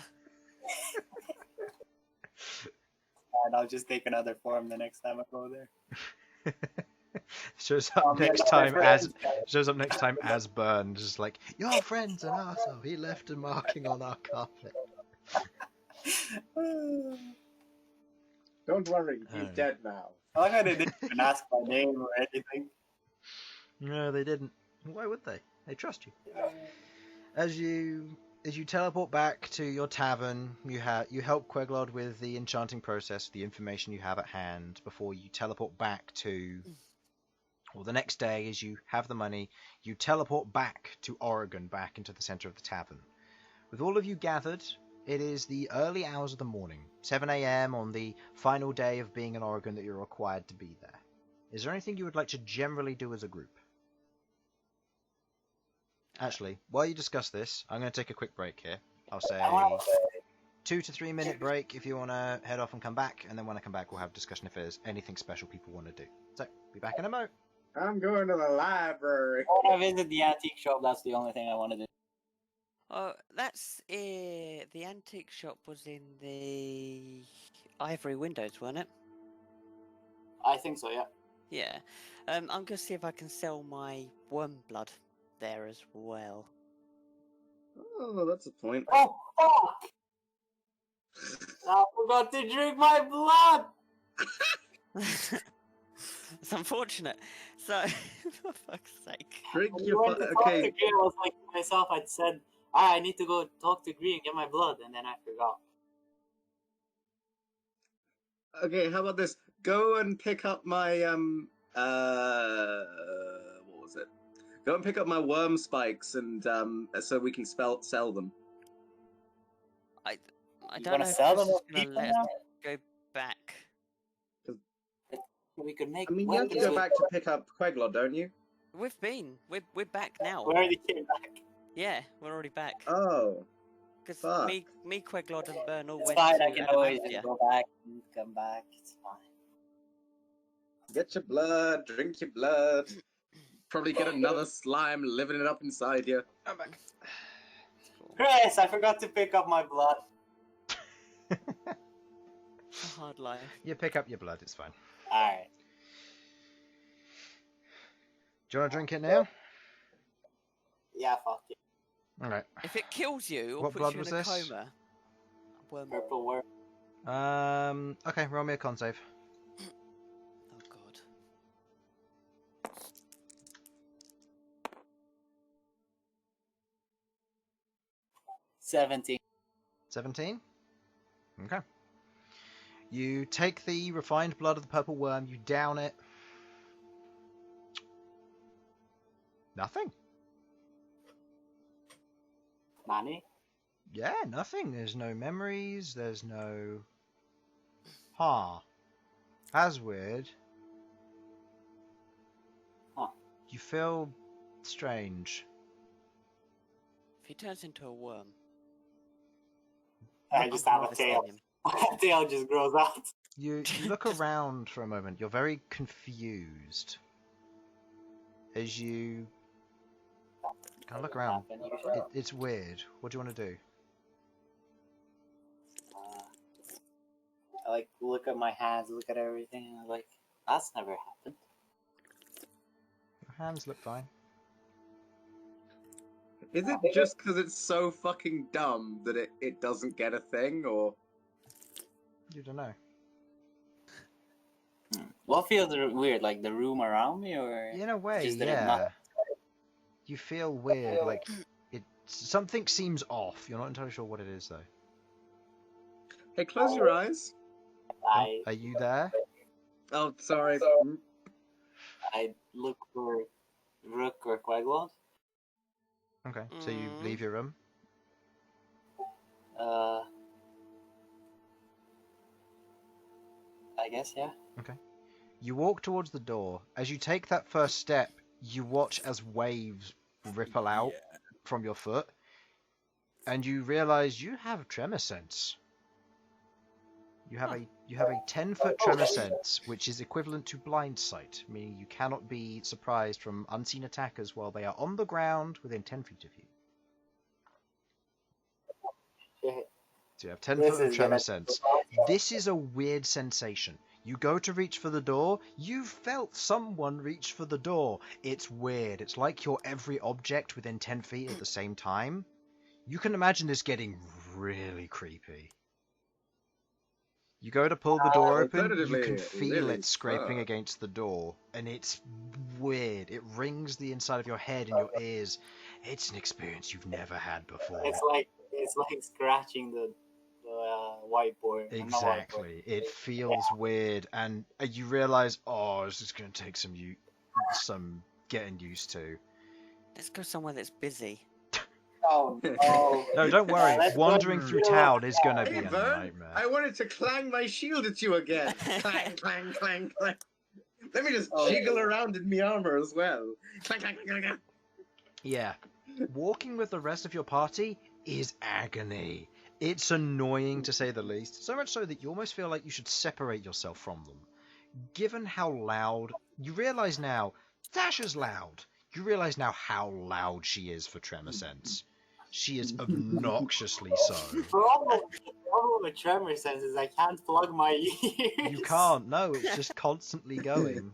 S3: And I'll just take another form the next time I go there.
S1: Shows up next time as Bern, just like, your friend's an arsehole. He left a marking on our carpet.
S7: Don't worry, he's
S1: Oh.
S7: dead now.
S3: I like how they didn't even ask my name or anything.
S1: No, they didn't. Why would they? They trust you. As you teleport back to your tavern, you help Queglod with the enchanting process, the information you have at hand, before you teleport back to. Well, the next day, as you have the money, you teleport back to Origan, back into the center of the tavern. With all of you gathered, it is the early hours of the morning, 7 a.m. on the final day of being in Origan that you're required to be there. Is there anything you would like to generally do as a group? Actually, while you discuss this, I'm going to take a quick break here. I'll say 2 to 3 minute break if you want to head off and come back, and then when I come back, we'll have a discussion if there's anything special people want to do. So, be back in a mo.
S7: I'm going to the library.
S3: I want to visit the antique shop. That's the only thing I want to do.
S2: Oh, that's it. The antique shop was in the ivory windows, wasn't it?
S3: I think so, yeah.
S2: Yeah. I'm gonna see if I can sell my worm blood there as well.
S6: Oh, that's a point.
S3: Oh, fuck! I forgot to drink my blood!
S2: It's unfortunate. So, for fuck's sake.
S6: Drink
S3: When
S6: your
S3: we went to talk to
S6: okay.
S3: Green, I was like to myself, I'd said, I need to go talk to Green and get my blood, and then I forgot.
S6: Okay, how about this? Go and pick up my what was it? Go and pick up my worm spikes and so we can sell them.
S2: I
S3: You
S2: don't
S3: wanna
S2: know if
S3: sell
S2: this
S3: them
S2: is
S3: to
S2: gonna
S3: people
S2: let us
S3: now?
S2: go back.
S3: We could make
S6: I mean, you have to go
S3: with-
S6: back to pick up Queglod, don't you?
S2: We've been. We're back now.
S3: We already came back.
S2: Yeah, we're already back.
S6: Oh,
S2: Because
S6: fuck.
S2: me, Queglod, and Bern all
S3: It's
S2: went
S3: fine,
S2: to
S3: I can always
S2: Adamantia.
S3: just go back and come back. It's fine.
S6: get your blood, drink your blood. Probably get another slime living it up inside you.
S1: I'm back.
S3: Chris, I forgot to pick up my blood.
S2: It's a hard life.
S1: You pick up your blood, it's fine.
S3: Alright.
S1: Do you want to drink it now?
S3: Yeah, fuck it.
S1: Alright.
S2: If it kills you or
S1: What
S2: puts
S1: blood
S2: you
S1: was
S2: in a
S1: this?
S2: coma, worm.
S3: Purple worm.
S1: Okay, roll me a con save.
S2: Oh god.
S3: 17.
S1: 17? Okay. You take the refined blood of the purple worm, you down it. Nothing.
S3: Money?
S1: Yeah, nothing. There's no memories, there's no... Huh. That's weird.
S3: Huh.
S1: You feel strange.
S2: If he turns into a worm,
S3: I just have a
S2: harvesting
S3: tail.
S2: him.
S3: My tail just grows out.
S1: You look around for a moment. You're very confused. As you kind of look around. It's weird. What do you want to do?
S3: I like look at my hands, look at everything, and I'm like, that's never happened.
S1: Your hands look fine.
S6: Is it just because it's so fucking dumb that it doesn't get a thing, or?
S1: You don't know.
S3: What feels weird, like the room around me, or
S1: In a way,
S3: just that it's
S1: yeah.
S3: not-
S1: You feel weird, like something seems off. You're not entirely sure what it is, though.
S6: Hey, close your eyes.
S1: Are you there?
S6: Oh, sorry.
S3: I look for Rook or Queglod.
S1: Okay, so you leave your room.
S3: I guess, yeah.
S1: Okay. You walk towards the door. As you take that first step, you watch as waves ripple out from your foot, and you realize you have tremor sense. You have a 10-foot tremor sense, which is equivalent to blind sight, meaning you cannot be surprised from unseen attackers while they are on the ground within 10 feet of you. So you have 10 foot of tremor sense. This is a weird sensation. You go to reach for the door, you felt someone reach for the door. It's weird. It's like you're every object within 10 feet at the same time. You can imagine this getting really creepy. You go to pull the door open, you can feel it scraping against the door, and it's weird. It rings the inside of your head and your ears. It's an experience you've never had before.
S3: It's like scratching the whiteboard.
S1: Exactly. It feels weird, and you realize, oh, this is going to take some getting used to.
S2: Let's go somewhere that's busy.
S3: Oh.
S1: No, don't worry. Wandering through town is going to be a
S6: Bern,
S1: nightmare.
S6: I wanted to clang my shield at you again. Clang, clang, clang, clang. Let me just jiggle around in my armor as well. Clang, clang, clang, clang.
S1: Yeah. Walking with the rest of your party is agony. It's annoying, to say the least. So much so that you almost feel like you should separate yourself from them. Given how loud... You realize now... Sasha's loud. You realize now how loud she is for tremor sense. She is obnoxiously so.
S3: The problem with tremor sense is I can't plug my ears.
S1: You can't, no, it's just constantly going.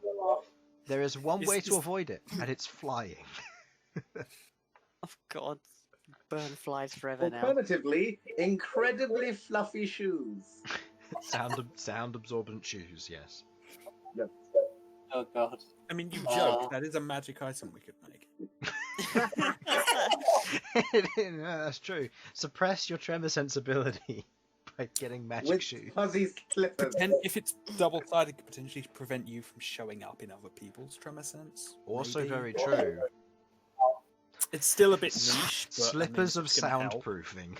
S1: There is one way to avoid it, and it's flying.
S2: Oh god. Bern flies forever now.
S6: Alternatively, incredibly fluffy shoes.
S1: Sound absorbent shoes, yes.
S6: Yep.
S3: Oh god.
S4: I mean, you joke. That is a magic item we could make.
S1: Yeah, that's true. Suppress your tremor sensibility by getting magic
S6: With
S1: shoes.
S6: fuzzy slippers.
S4: And if it's double-sided, it could potentially prevent you from showing up in other people's tremor sense.
S1: Also
S4: maybe.
S1: very true.
S4: It's still a bit niche. But,
S1: Slippers of
S4: it's gonna help.
S1: soundproofing.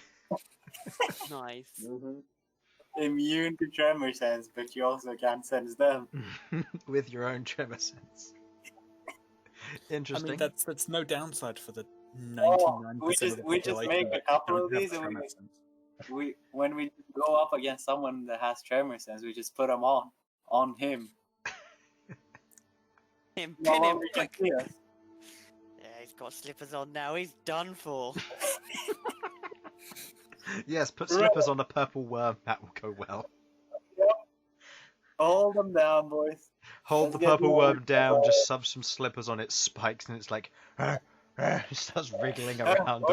S2: Nice.
S6: Mm-hmm.
S3: Immune to tremor sense, but you also can't sense them.
S1: With your own tremor sense. Interesting.
S4: I mean, that's no downside for the 99%
S3: we just
S4: of the population
S3: make a
S4: that
S3: couple
S4: don't
S3: of
S4: have
S3: these and
S4: tremor sense.
S3: when we go up against someone that has tremor sense, we just put them on him.
S2: Pin
S3: No
S2: him
S3: longer can
S2: quick.
S3: see us.
S2: Yeah, he's got slippers on now. He's done for.
S1: Yes, put slippers on a purple worm. That will go well.
S3: Hold them down, boys.
S1: Hold
S3: Let's
S1: the
S3: get
S1: purple
S3: going.
S1: worm down, just shove some slippers on its spikes, and it's like... it starts wriggling around.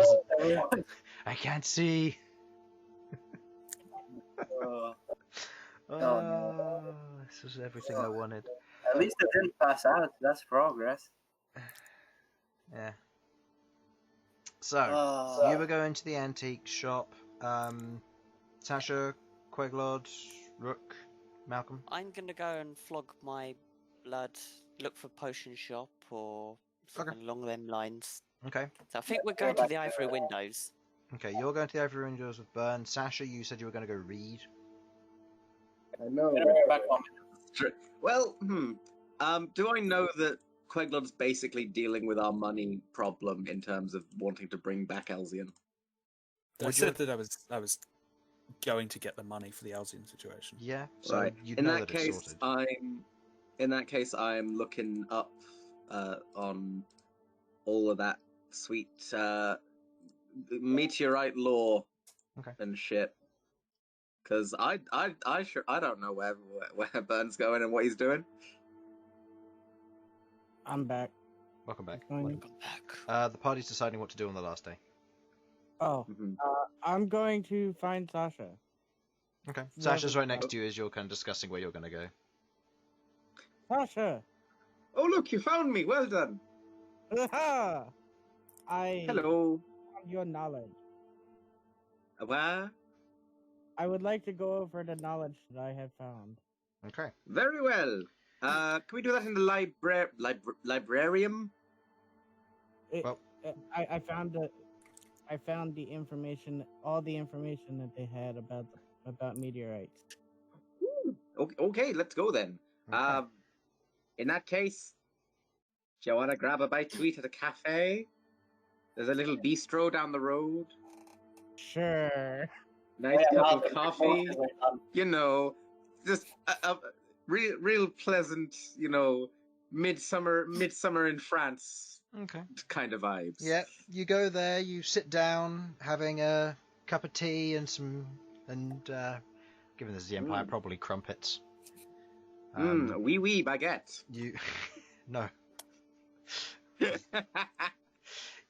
S1: I can't see.
S3: no.
S1: This is everything I wanted.
S3: At least I didn't pass out. That's progress.
S1: Yeah. So, you were going to the antique shop. Sasha, Queglod, Rook, Malcom.
S2: I'm gonna go and flog my blood, look for potion shop or something along them lines.
S1: Okay.
S2: So I think we're going to the ivory windows.
S1: Okay, you're going to the Ivory Windows with Bern. Sasha, you said you were going to go read.
S6: I know.
S3: Back on.
S6: Well, do I know that Queglod's basically dealing with our money problem in terms of wanting to bring back Elsyan?
S4: I said that I was going to get the money for the Elsyan situation.
S1: Yeah, so
S6: Right.
S1: you
S6: In
S1: know
S6: that
S1: that it's
S6: case,
S1: sorted.
S6: I'm looking up on all of that sweet meteorite lore and shit. Because I don't know where Bern's going and what he's doing.
S5: I'm back.
S1: Welcome back.
S5: Going-
S1: The party's deciding what to do on the last day.
S5: Oh,
S6: Mhm.
S5: I'm going to find Sasha.
S1: Okay.
S5: Yeah,
S1: Sasha's
S5: but-
S1: right next to you as you're kind of discussing where you're going to go.
S5: Sasha!
S6: Oh, look, you found me. Well done.
S5: Aha! I
S6: Hello.
S5: have your knowledge.
S6: Where?
S5: I would like to go over the knowledge that I have found.
S1: Okay.
S6: Very well. Can we do that in the librarium?
S1: Well-
S5: I found the information, all the information that they had about meteorites.
S6: Okay, let's go then.
S1: Okay.
S6: In that case, do you want to grab a bite to eat at a cafe? There's a little bistro down the road.
S5: Sure.
S6: Nice
S3: Yeah,
S6: cup
S3: now
S6: of
S3: the
S6: coffee.
S3: courses are done.
S6: You know, just a real pleasant, you know, midsummer in France
S1: Okay.
S6: kind of vibes.
S1: Yeah, you go there, you sit down, having a cup of tea and given this is the Empire, probably crumpets.
S6: Oui, baguette.
S1: You, no,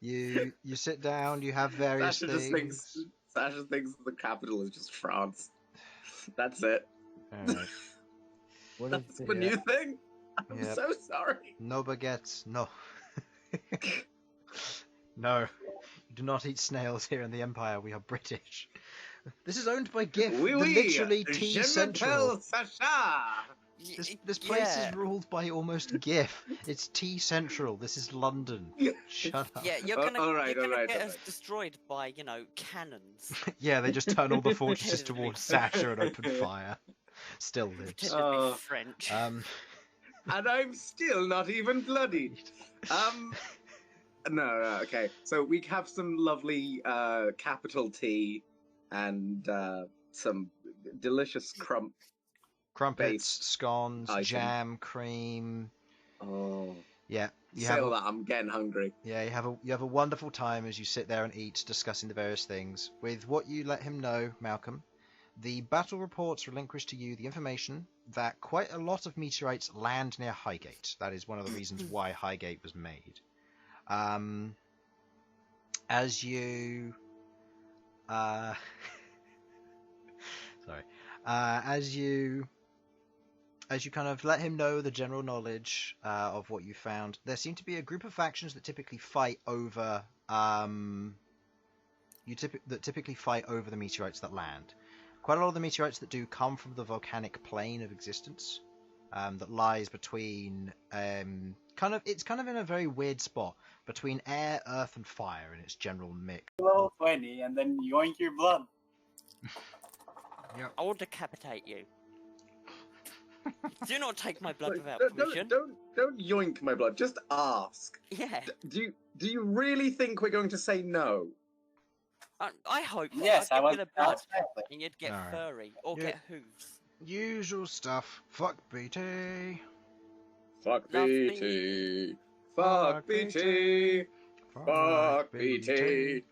S1: you sit down, you have various things.
S6: Sasha thinks the capital is just France. That's it.
S1: Alright.
S5: What is
S6: That's
S5: the,
S6: the new thing. I'm
S1: Yep.
S6: so sorry.
S1: No baguettes, no. No, you do not eat snails here in the Empire. We are British. This is owned by GIF,
S6: Oui,
S1: the
S6: oui.
S1: literally
S6: Je
S1: Tea
S6: m'appelle
S1: Central.
S6: Sasha.
S1: This place
S2: Yeah.
S1: is ruled by almost GIF. It's Tea Central. This is London. Shut up.
S2: Yeah, you're
S6: Oh,
S2: gonna,
S6: alright,
S2: you're gonna
S6: alright,
S2: get us
S6: alright.
S2: destroyed by, cannons.
S1: Yeah, they just turn all the fortresses
S2: Pretend to be
S1: towards Sasha and open fire. Still lives.
S2: Pretend to
S6: Oh.
S2: be French.
S6: And I'm still not even bloody. No, okay. So we have some lovely capital tea and some delicious
S1: Crumpets,
S6: based
S1: scones,
S6: item.
S1: jam, cream.
S6: Oh,
S1: Yeah, you
S6: say
S1: have
S6: all
S1: a,
S6: that. I'm getting hungry.
S1: yeah, you have a wonderful time as you sit there and eat, discussing the various things. With what you let him know, Malcolm, the battle reports relinquish to you the information that quite a lot of meteorites land near Highgate. That is one of the reasons why Highgate was made. As you, sorry, as you kind of let him know the general knowledge of what you found, there seem to be a group of factions that typically fight over typically fight over the meteorites that land. Quite a lot of the meteorites that do come from the volcanic plane of existence that lies between it's kind of in a very weird spot between air, earth, and fire in its general mix.
S3: Roll 20 and then yoink your blood.
S2: I will decapitate you. Do not take my blood
S6: Like,
S2: without
S6: don't,
S2: permission.
S6: don't yoink my blood. Just ask.
S2: Yeah,
S6: Do you really think we're going to say no?
S2: I hope.
S3: Yes,
S2: I'd
S3: I
S2: give
S3: was.
S2: you the blood,
S3: Exactly.
S2: and you'd get
S1: Alright.
S2: furry or
S1: Yeah.
S2: get hooves.
S1: Usual stuff. Fuck BT.
S6: Fuck
S2: Love
S6: BT. Fuck BT. Fuck BT.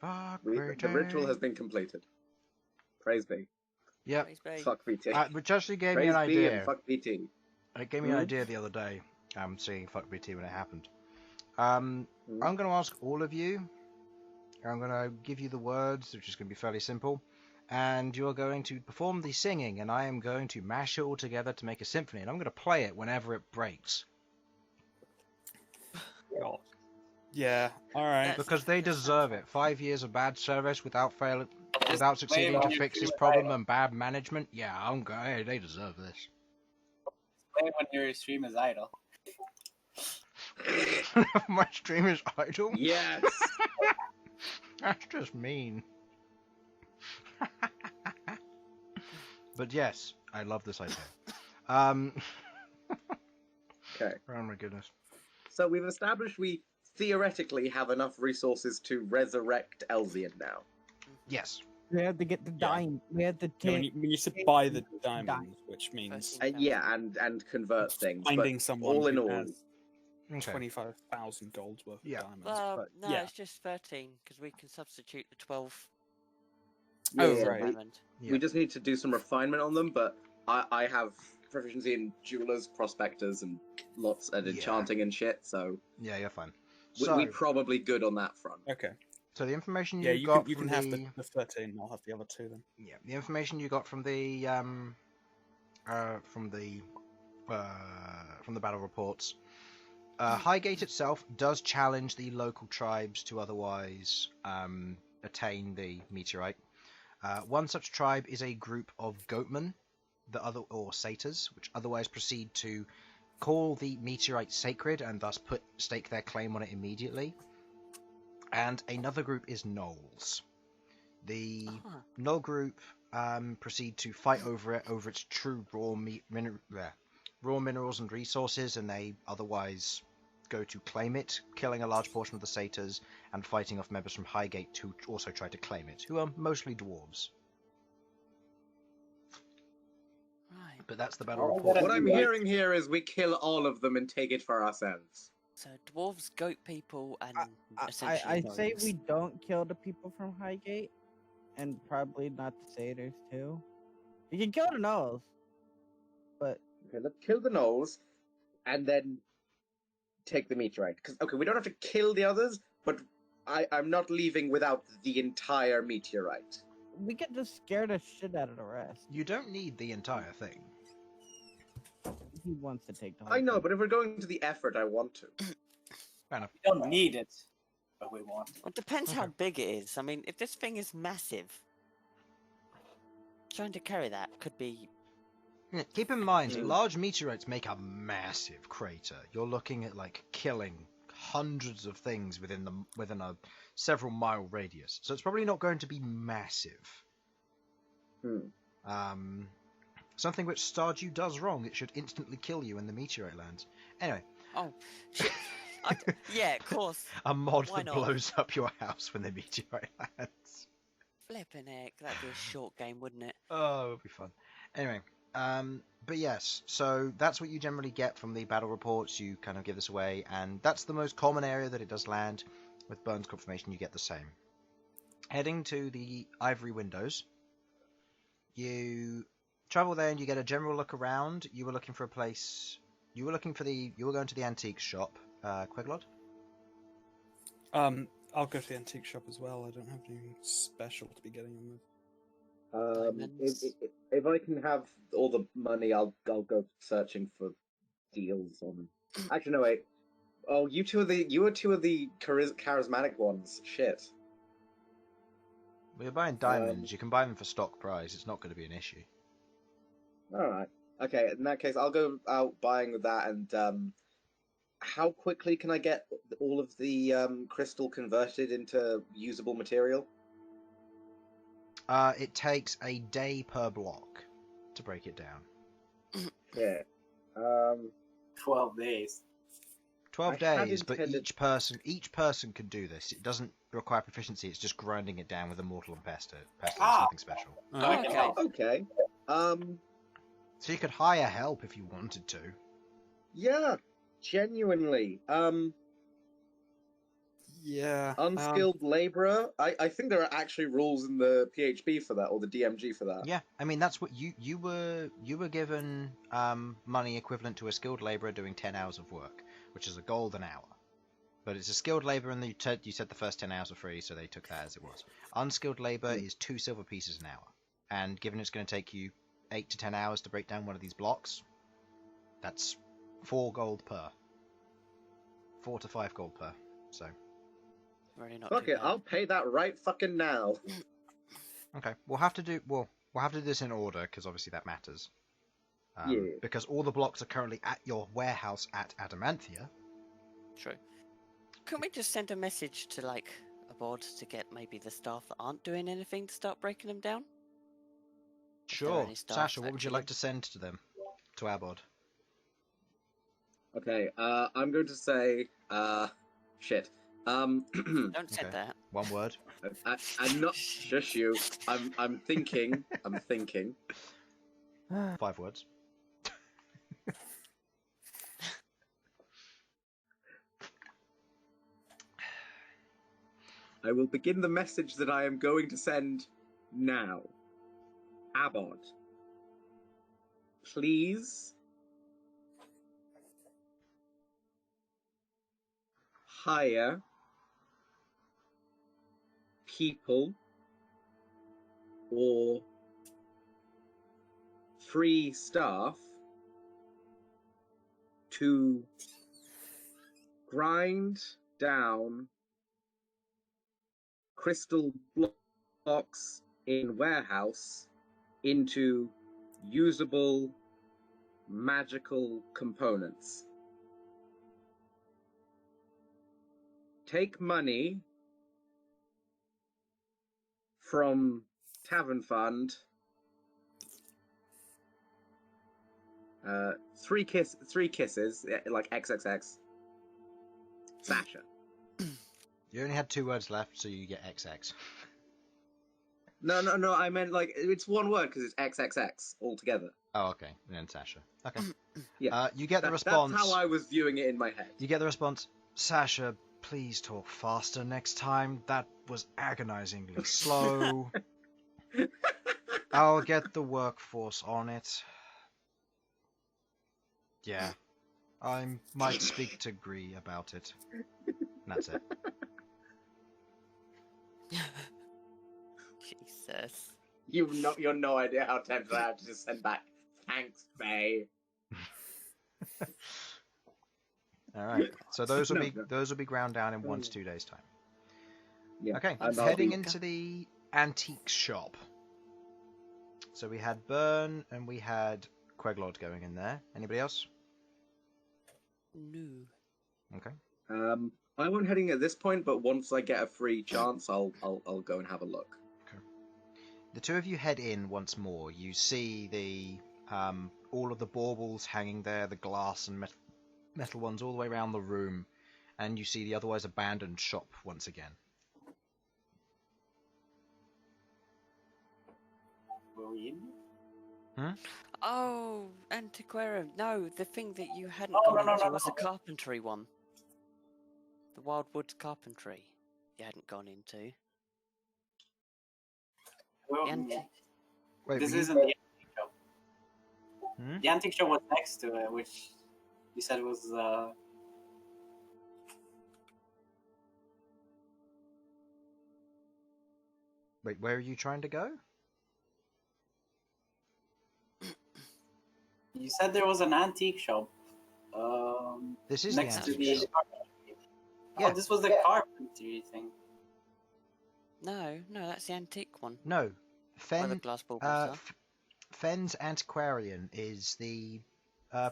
S1: Fuck
S6: The ritual has been completed. Praise be.
S1: Yep.
S2: Praise be.
S6: Fuck BT.
S1: Which actually gave me
S6: Praise
S1: an
S6: be and
S1: idea.
S6: fuck BT.
S1: It gave me an
S6: Mhm.
S1: idea the other day. Seeing fuck BT when it happened. I'm going to ask all of you. I'm going to give you the words, which is going to be fairly simple, and you're going to perform the singing, and I am going to mash it all together to make a symphony, and I'm going to play it whenever it breaks,
S4: God. Yeah, alright.
S2: That's-
S1: because they deserve it. 5 years of bad service without succeeding
S3: blame
S1: to
S3: on
S1: fix
S3: your
S1: this
S3: true
S1: problem
S3: idol.
S1: and bad management. Yeah, I'm going. They deserve this.
S3: Play when your stream is idle.
S1: My stream is idle.
S6: Yes.
S1: That's just mean. But yes, I love this idea.
S6: Okay.
S1: Oh my goodness.
S6: So we've established we theoretically have enough resources to resurrect Elsyan now.
S1: Yes.
S5: We have to get the dime. We have to
S4: Yeah,
S5: take.
S4: we need to buy the diamonds, which means
S2: 13,000.
S6: Yeah, and convert things.
S4: finding
S6: but
S4: someone
S6: all in
S4: who
S6: all,
S4: has
S1: Okay.
S4: 25,000 gold's worth
S1: Yeah.
S4: of diamonds.
S2: Well,
S4: but
S2: no,
S4: yeah.
S2: it's just 13 because we can substitute the 12.
S4: Oh,
S6: yeah,
S4: right.
S2: diamond.
S1: Yeah.
S6: we just need to do some refinement on them. But I have proficiency in jewelers, prospectors, and lots and
S1: Yeah.
S6: enchanting and shit. So
S1: Yeah, you're fine.
S6: we
S1: So,
S6: probably good on that front.
S4: Okay.
S1: so the information
S4: Yeah,
S1: you got
S4: you
S1: from
S4: can have
S1: the
S4: the 13, and I'll have the other two then.
S1: yeah, the information you got from the battle reports. Highgate itself does challenge the local tribes to otherwise attain the meteorite. One such tribe is a group of goatmen, or satyrs, which otherwise proceed to call the meteorite sacred and thus stake their claim on it immediately. And another group is gnolls. The gnoll group proceed to fight over its true raw minerals and resources, and they otherwise go to claim it, killing a large portion of the satyrs and fighting off members from Highgate who also try to claim it, who are mostly dwarves.
S2: Right.
S1: But that's the battle
S3: Oh,
S1: report.
S6: What I'm hearing here is we kill all of them and take it for ourselves.
S2: So dwarves, goat people, and
S5: I
S2: essentially
S5: say
S2: gnomes.
S5: we don't kill the people from Highgate, and probably not the satyrs too. You can kill the gnolls, but
S6: Okay, let's kill the gnolls, and then take the meteorite. Because we don't have to kill the others, but I'm not leaving without the entire meteorite.
S5: we can just scare the shit out of the rest.
S1: You don't need the entire thing.
S5: He wants to take the whole
S6: I know,
S5: thing.
S6: but if we're going to the effort, I want to.
S1: Fair enough.
S3: We don't need it, but we want it.
S2: Well, it depends how
S1: Okay.
S2: big it is. I mean, if this thing is massive, trying to carry that could be.
S1: Yeah, keep in mind, large meteorites make a massive crater. You're looking at killing hundreds of things within a several mile radius. So it's probably not going to be massive. Something which Stardew does wrong, it should instantly kill you when the meteorite lands. Anyway,
S2: Oh, shit. Yeah, of course.
S1: a mod
S2: Why
S1: that
S2: not?
S1: blows up your house when the meteorite lands.
S2: Flipping heck, that'd be a short game, wouldn't it?
S1: Oh, it'll be fun. Anyway, but yes, so that's what you generally get from the battle reports. You kind of give this away, and that's the most common area that it does land. With Bern's confirmation, you get the same. Heading to the Ivory Windows, you travel there and you get a general look around. You were looking for a place. You were going to the antiques shop, Queglod.
S4: I'll go to the antique shop as well. I don't have anything special to be getting on this.
S6: If I can have all the money, I'll go searching for deals on. Actually, no wait. Oh, you are two of the charismatic ones. Shit.
S1: Well, you're buying diamonds. You can buy them for stock price. It's not going to be an issue.
S6: All right. Okay. In that case, I'll go out buying that. And how quickly can I get all of the crystal converted into usable material?
S1: It takes a day per block to break it down.
S6: Yeah.
S3: 12 days.
S1: 12
S6: I had
S1: days, but
S6: intended-
S1: each person can do this. It doesn't require proficiency. It's just grinding it down with a mortal and pestle. It's nothing special.
S2: Okay.
S6: Okay.
S1: So you could hire help if you wanted to.
S6: Yeah. Genuinely.
S4: Yeah.
S6: Unskilled labourer. I think there are actually rules in the PHP for that, or the DMG for that.
S1: Yeah, I mean that's what you were given money equivalent to a skilled labourer doing 10 hours of work, which is a gold an hour. But it's a skilled labourer, and you said the first 10 hours are free, so they took that as it was. Unskilled labour is 2 silver pieces an hour, and given it's going to take you 8 to 10 hours to break down one of these blocks, that's 4 gold per. 4 to 5 gold per. So.
S2: Really not
S6: Fuck
S2: too
S6: it,
S2: bad.
S6: I'll pay that right fucking now.
S1: Okay, we'll have to do this in order because obviously that matters.
S6: Yeah.
S1: Because all the blocks are currently at your warehouse at Adamantia.
S2: True. Couldn't we just send a message to a board to get maybe the staff that aren't doing anything to start breaking them down?
S1: Sure.
S2: any staff
S1: Sasha, what would you
S2: actually-
S1: like to send to them? To our bod?
S6: Okay, I'm going to say, shit.
S2: Don't
S1: Okay.
S2: say that.
S1: One word.
S6: I'm not, shush you. I'm thinking.
S1: 5 words.
S6: I will begin the message that I am going to send now. Abbott, please hire people or free staff to grind down crystal blocks in warehouse into usable magical components. Take money from Tavern Fund. 3 kisses, like XXX. Sasha.
S1: You only had 2 words left, so you get XX.
S6: No. I meant like it's one word because it's XXX altogether.
S1: Oh, okay. And then Sasha. Okay.
S6: Yeah.
S1: You get the response.
S6: That's how I was viewing it in my head.
S1: You get the response. Sasha, please talk faster next time. That was agonizingly slow. I'll get the workforce on it. Yeah. I might speak to Gree about it. And that's it.
S2: Jesus.
S6: You're no idea how tempted I have to just send back. Thanks, Faye.
S1: All right. So those will be ground down in 1 to 2 days' time.
S6: Yeah.
S1: Okay.
S6: And I'll
S1: Heading
S6: be-
S1: into the antique shop. So we had Bern and we had Queglod going in there. Anybody else?
S2: No.
S1: Okay.
S6: I won't heading at this point, but once I get a free chance, I'll go and have a look.
S1: The 2 of you head in once more. You see the all of the baubles hanging there, the glass and metal ones all the way around the room, and you see the otherwise abandoned shop once again.
S3: Were we in?
S2: Oh, antiquarian. No, the thing that you hadn't
S3: Oh,
S2: gone
S3: no,
S2: into
S3: no,
S2: was the
S3: no.
S2: carpentry one. The Wildwood carpentry. You hadn't gone into.
S3: Well,
S2: The antique.
S1: Wait,
S3: this
S1: were you-
S3: isn't the antique shop.
S1: Hmm?
S3: The antique shop was next to it, which you said was
S1: Wait, where are you trying to go?
S3: you said there was an antique shop.
S1: This is
S3: Next
S1: the
S3: to
S1: antique
S3: the
S1: shop.
S3: Oh,
S1: Yeah.
S3: this was the carpentry thing.
S2: No, that's the antique one.
S1: No,
S2: Where the
S1: Fen.
S2: glass baubles are.
S1: Fen's Antiquarian is the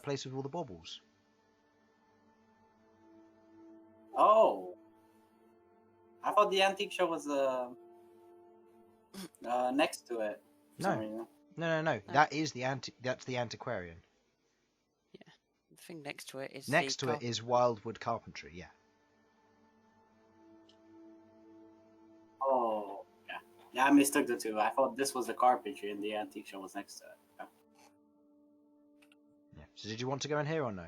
S1: place with all the baubles.
S3: Oh, I thought the antique shop was next to it. For some
S1: No.
S3: reason.
S1: No. That is That's the Antiquarian.
S2: The thing next to it is
S1: Next
S2: the
S1: to it is Wildwood Carpentry. Yeah.
S3: Oh, yeah. Yeah, I mistook the 2. I thought this was the carpentry and the antique shop was next to it. Yeah.
S1: Yeah. So did you want to go in here or no?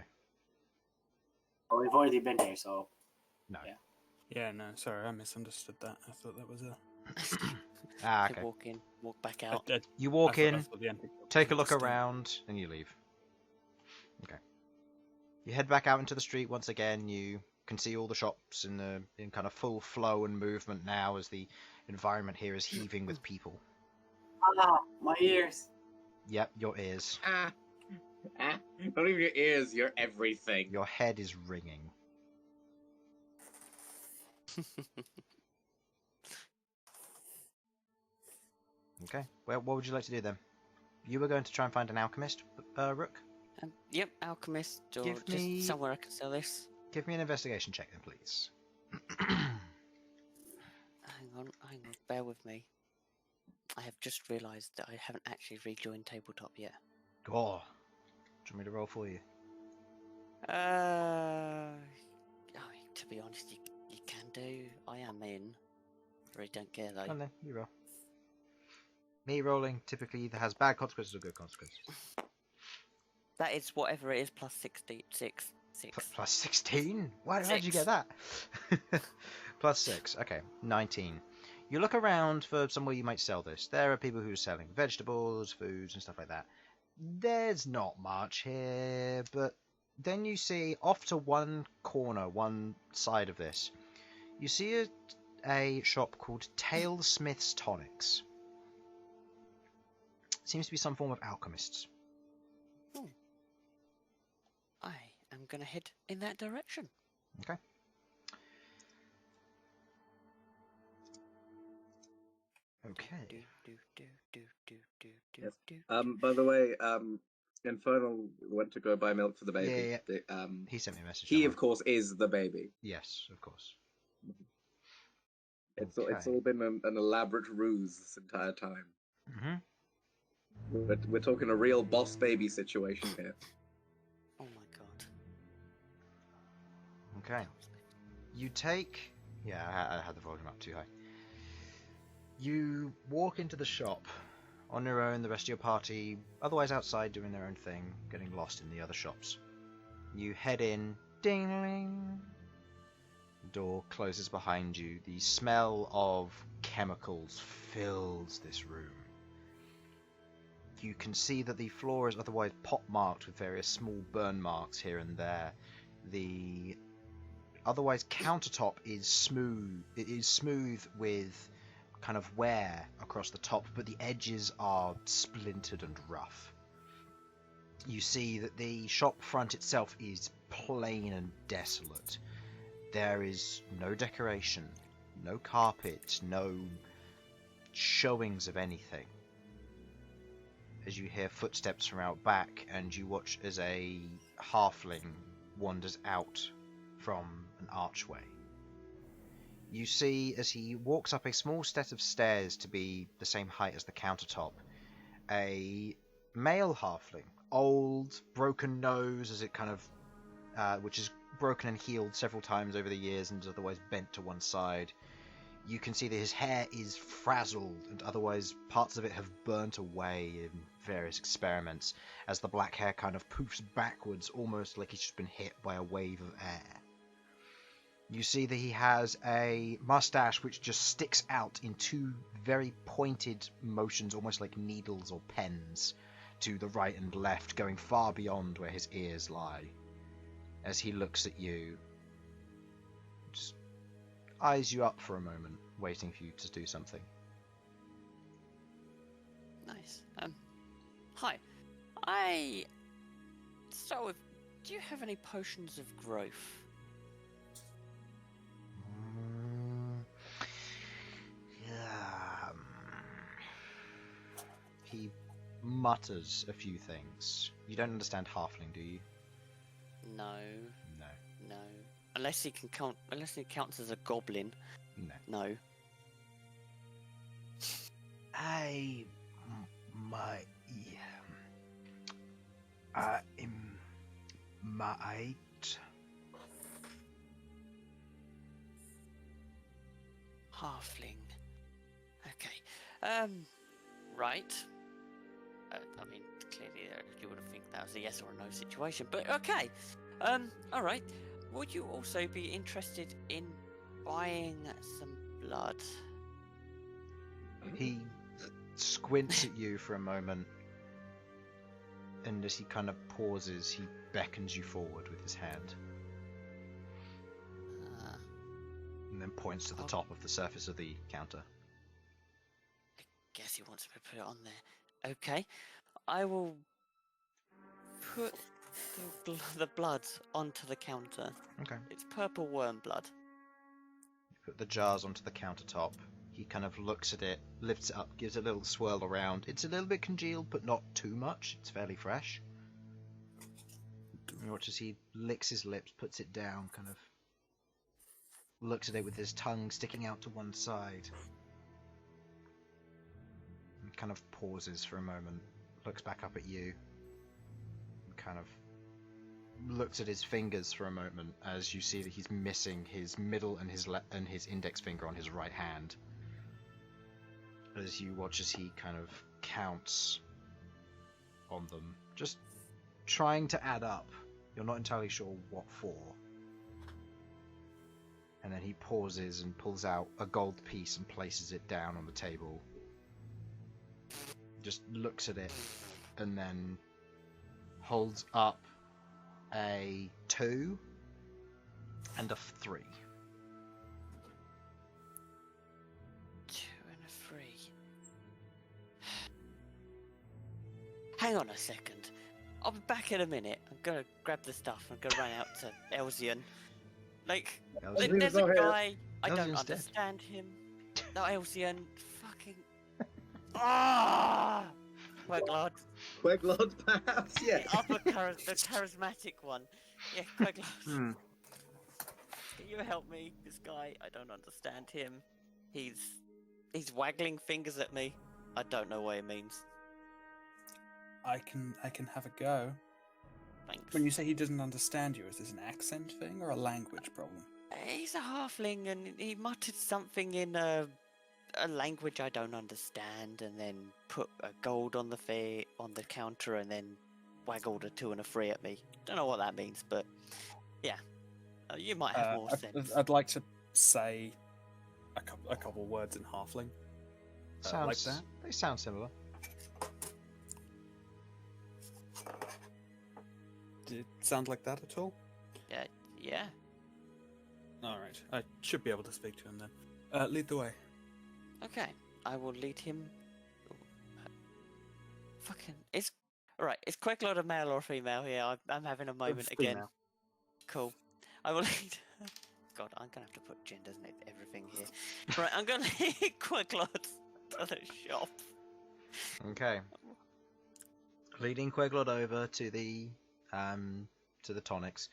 S3: Well, we've already been here, so
S1: No.
S3: Yeah.
S4: Yeah, no, sorry, I misunderstood that. I thought that was a.
S1: Ah,
S2: to
S1: okay.
S2: walk in, walk back out.
S1: You walk
S4: I
S1: in,
S4: thought the antique shop
S1: take a
S4: was
S1: look
S4: distinct.
S1: around, and you leave. Okay. You head back out into the street once again. You can see all the shops in kind of full flow and movement now as the environment here is heaving with people.
S3: ah, my ears.
S1: Yep, your ears.
S6: Not even your ears, your everything.
S1: Your head is ringing. Okay. Well, what would you like to do then? You were going to try and find an alchemist, Rook.
S2: Yep, alchemist or
S1: Give
S2: just
S1: me-
S2: somewhere I can sell this.
S1: Give me an investigation check then, please.
S2: Hang on, bear with me. I have just realised that I haven't actually rejoined tabletop yet.
S1: Oh. Do you want me to roll for you?
S2: To be honest, you can do. I am in. Really don't care though.
S1: Come on then, you roll. Me rolling typically either has bad consequences or good consequences.
S2: That is whatever it is plus 6.
S1: Plus 16? How did you
S2: Six.
S1: get that? Plus 6. Okay, 19. You look around for somewhere you might sell this. There are people who are selling vegetables, foods, and stuff like that. There's not much here, but then you see off to one corner, one side of this, you see a shop called Talesmith's Tonics. Seems to be some form of alchemists.
S2: I am going to head in that direction.
S1: Oh, Okay.
S6: Yes. By the way, Infernal went to go buy milk for the baby.
S1: Yeah. He sent me a message.
S6: He, of course, is the baby.
S1: Yes, of course.
S6: It's
S1: Okay.
S6: all been an elaborate ruse this entire time.
S1: Mm-hmm.
S6: We're talking a real boss baby situation here.
S2: Oh my god.
S1: Okay. You take... Yeah, I had the volume up too high. You walk into the shop on your own, the rest of your party otherwise outside doing their own thing, getting lost in the other shops. You head in, ding-ling. Door closes behind you. The smell of chemicals fills this room. You can see that the floor is otherwise pot-marked with various small burn marks here and there. The otherwise countertop is smooth. It is smooth with kind of wear across the top, but the edges are splintered and rough. You see that the shop front itself is plain and desolate. There is no decoration, no carpet, no showings of anything. As you hear footsteps from out back, and you watch as a halfling wanders out from an archway. You see, as he walks up a small set of stairs to be the same height as the countertop, a male halfling, old, broken nose, as it kind of, which is broken and healed several times over the years and is otherwise bent to one side. You can see that his hair is frazzled, and otherwise parts of it have burnt away in various experiments, as the black hair kind of poofs backwards, almost like he's just been hit by a wave of air. You see that he has a mustache which just sticks out in two very pointed motions, almost like needles or pens, to the right and left, going far beyond where his ears lie. As he looks at you, just eyes you up for a moment, waiting for you to do something.
S2: Nice. Hi. Do you have any potions of growth?
S1: He mutters a few things. You don't understand Halfling, do you?
S2: No.
S1: No.
S2: No. Unless he counts as a goblin.
S1: No.
S2: No.
S1: I might
S2: Halfling. Okay. Right. I mean, clearly you would have think that was a yes or a no situation, but okay. Alright. Would you also be interested in buying some blood?
S1: He squints at you for a moment, and as he kind of pauses, he beckons you forward with his hand, and then points to the top of the surface of the counter.
S2: I guess he wants me to put it on there. Okay. I will put the blood onto the counter.
S1: Okay.
S2: It's purple worm blood.
S1: You put the jars onto the countertop. He kind of looks at it, lifts it up, gives it a little swirl around. It's a little bit congealed, but not too much. It's fairly fresh. You watch as he licks his lips, puts it down, kind of looks at it with his tongue sticking out to one side. And kind of pauses for a moment, looks back up at you, and kind of looks at his fingers for a moment as you see that he's missing his middle and his index finger on his right hand. As you watch as he kind of counts on them, just trying to add up. You're not entirely sure what for. And then he pauses and pulls out a gold piece and places it down on the table. Just looks at it and then holds up a 2 and a 3.
S2: 2 and a 3. Hang on a second. I'll be back in a minute. I'm gonna grab the stuff. I'm gonna run out to Elsyan. Like,
S1: Elsyan.
S2: there's a
S6: Not here.
S2: guy. I don't
S1: Elsyan's dead.
S2: understand him. No, Elsyan. Fucking. Ah! Queglod.
S6: Queglod, perhaps? Yes.
S2: The upper the charismatic one. Yeah, Queglod.
S4: Hmm.
S2: Can you help me? This guy, I don't understand him. He's waggling fingers at me. I don't know what it means.
S4: I can have a go.
S2: Thanks.
S4: When you say he doesn't understand you, is this an accent thing or a language problem?
S2: He's a halfling, and he muttered something in a language I don't understand, and then put a gold on the counter, and then waggled a 2 and a 3 at me. Don't know what that means, but yeah, you might have more sense.
S4: I'd like to say a couple words in Halfling. Like that.
S1: They sound similar.
S4: Did it sound like that at all?
S2: Yeah.
S4: All right, I should be able to speak to him then. Lead the way.
S2: Okay, I will lead him. Fucking is alright. Is Queglod a male or female here? I'm having a moment again.
S4: Female.
S2: Cool. I will lead. God, I'm gonna have to put genders and everything here. Right, I'm gonna lead Queglod to the shop.
S1: Okay. Leading Queglod over to the tonics,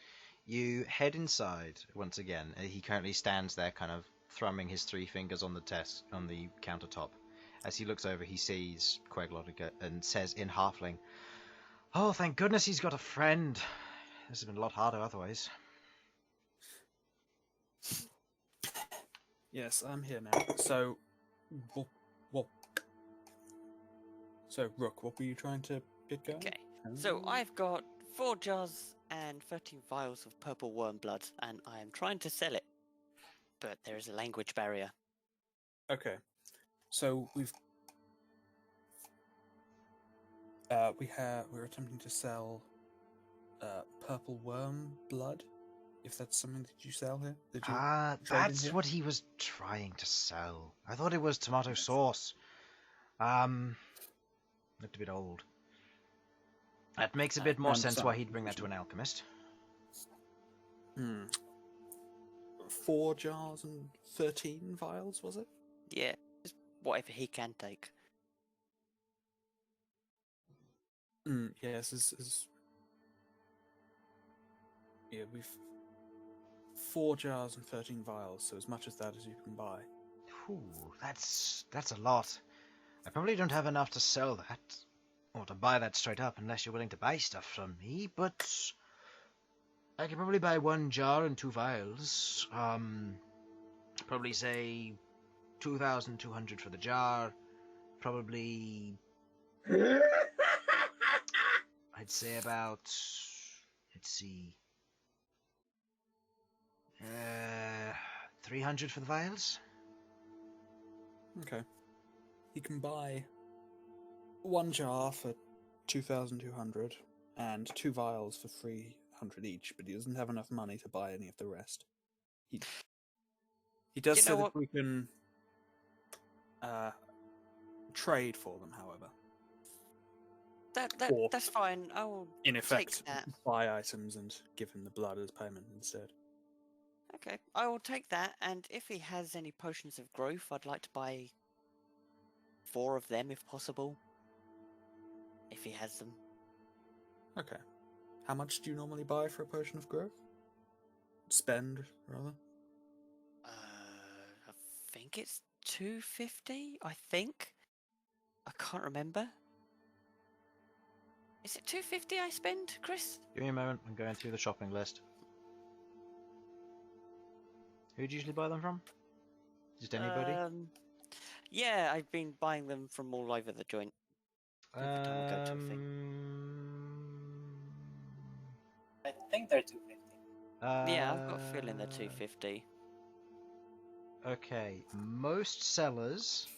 S1: you head inside once again. He currently stands there, kind of thrumming his 3 fingers on the desk on the countertop. As he looks over, he sees Queglod and says in Halfling, "Oh, thank goodness he's got a friend. This has been a lot harder otherwise."
S4: Yes, I'm here now. So, Rook, what were you trying to get going?
S2: Okay. So I've got 4 jars and 13 vials of purple worm blood, and I am trying to sell it, but there is a language barrier.
S4: Okay, so we're attempting to sell purple worm blood. If that's something that you sell here, that you trade in
S1: That's
S4: here?
S1: what he was trying to sell. I thought it was tomato sauce. Looked a bit old. That makes a bit more
S4: I'm
S1: sense
S4: sorry,
S1: why he'd bring that to an alchemist.
S4: 4 jars and 13 vials, was it?
S2: Yeah, just whatever he can take.
S4: Yes, yeah, we've 4 jars and 13 vials, so as much as that as you can buy.
S1: Ooh, that's a lot. I probably don't have enough to sell that, or to buy that straight up, unless you're willing to buy stuff from me, but I could probably buy 1 jar and 2 vials. Probably say 2,200 for the jar. Probably, I'd say about, let's see, 300 for the vials.
S4: Okay. You can buy 1 jar for 2,200 and 2 vials for 300 each, but he doesn't have enough money to buy any of the rest. He does say that we can trade for them, however. Or,
S2: That's fine. I will
S4: in effect,
S2: take that.
S4: buy items and give him the blood as payment instead.
S2: Okay, I will take that, and if he has any potions of growth, I'd like to buy 4 of them if possible. If he has them.
S4: Okay. How much do you normally buy for a potion of growth? Spend, rather?
S2: I think it's 250, I think. I can't remember. Is it 250 I spend, Chris?
S1: Give me a moment, I'm going through the shopping list. Who'd you usually buy them from? Just anybody?
S2: Yeah, I've been buying them from all over the joint. Every time I go to a thing.
S3: I think they're 250.
S2: Yeah, I've got a feeling they're 250.
S1: Okay, most sellers.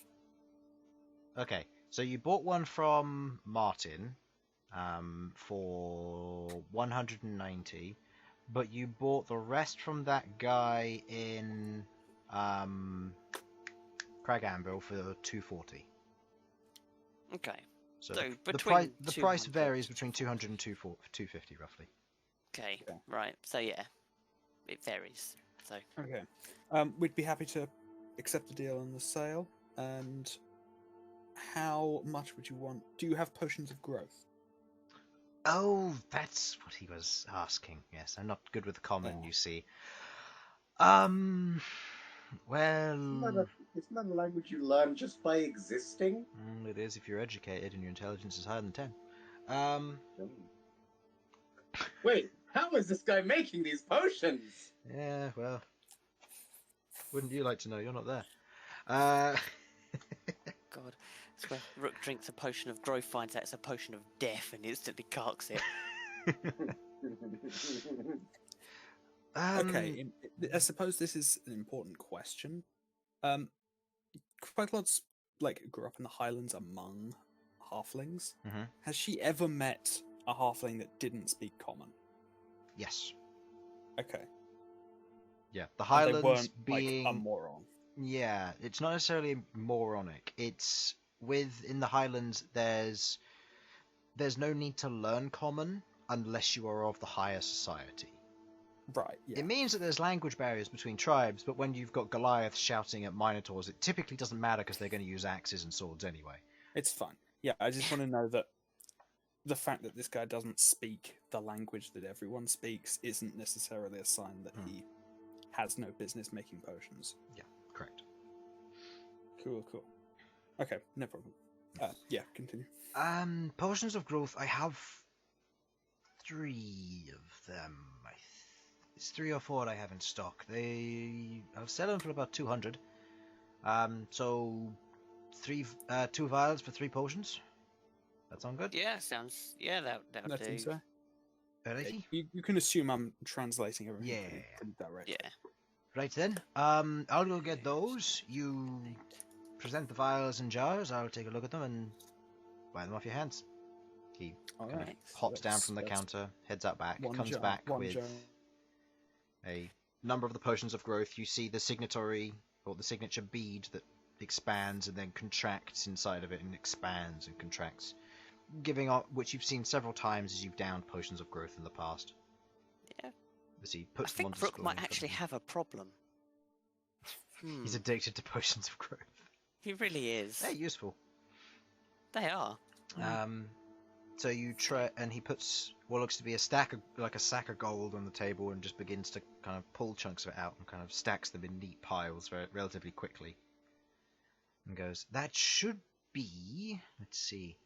S1: Okay, so you bought one from Martin for 190, but you bought the rest from that guy in Cragamble for 240.
S2: Okay.
S1: So,
S2: So
S1: the
S2: between
S1: price
S2: 200.
S1: varies between 200 and 250 roughly.
S2: Okay, right. So yeah, it varies. So
S4: Okay. We'd be happy to accept a deal on the sale, and how much would you want? Do you have potions of growth?
S1: Oh, that's what he was asking. Yes, I'm not good with common,
S4: Oh.
S1: you see. Well,
S6: Isn't that a language you learn just by existing?
S1: it is if you're educated and your intelligence is higher than 10.
S6: Wait, how is this guy making these potions?
S1: Yeah, well, wouldn't you like to know? You're not there.
S2: God, that's where Rook drinks a potion of growth, finds out it's a potion of death, and instantly carks it.
S4: Okay, I suppose this is an important question. Queglod's grew up in the Highlands among halflings.
S1: Mhm.
S4: Has she ever met a halfling that didn't speak common?
S1: Yes.
S4: Okay.
S1: Yeah, the
S4: And
S1: Highlands
S4: they weren't
S1: being
S4: a moron.
S1: Yeah, it's not necessarily moronic. It's in the Highlands there's no need to learn common unless you are of the higher society.
S4: Right, yeah.
S1: It means that there's language barriers between tribes, but when you've got Goliath shouting at Minotaurs, it typically doesn't matter because they're going to use axes and swords anyway.
S4: It's fine. Yeah, I just want to know that the fact that this guy doesn't speak the language that everyone speaks isn't necessarily a sign that he has no business making potions.
S1: Yeah, correct.
S4: Cool. Okay, no problem. Yeah, continue.
S1: Potions of growth, I have 3 of them. It's 3 or 4 I have in stock. I'll sell them for about 200. So 2 vials for 3 potions. That sound good?
S2: Yeah, sounds. Yeah, that'll
S4: That
S2: do.
S4: seems fair.
S1: Alrighty.
S4: You can assume I'm translating everything
S1: Yeah.
S4: pretty directly.
S2: Yeah.
S1: Right then. I'll go get those. You present the vials and jars. I'll take a look at them and buy them off your hands. He
S4: All
S1: kind of
S4: right.
S1: hops down
S4: That's-
S1: from the
S4: that's
S1: counter, heads out back,
S4: one
S1: comes
S4: jar-
S1: back
S4: one
S1: with
S4: jar.
S1: a number of the potions of growth. You see the signatory or the signature bead that expands and then contracts inside of it and expands and contracts, giving off, which you've seen several times as you've downed potions of growth in the past.
S2: Yeah.
S1: As he
S2: I
S1: puts them
S2: think
S1: onto
S2: Rook
S1: scroll
S2: might
S1: in front of
S2: actually
S1: him.
S2: have a problem.
S1: He's addicted to potions of growth.
S2: He really is.
S1: They're useful.
S2: They are.
S1: So you try, and he puts what looks to be a sack of gold on the table and just begins to kind of pull chunks of it out and kind of stacks them in neat piles relatively quickly. And goes, that should be, let's see,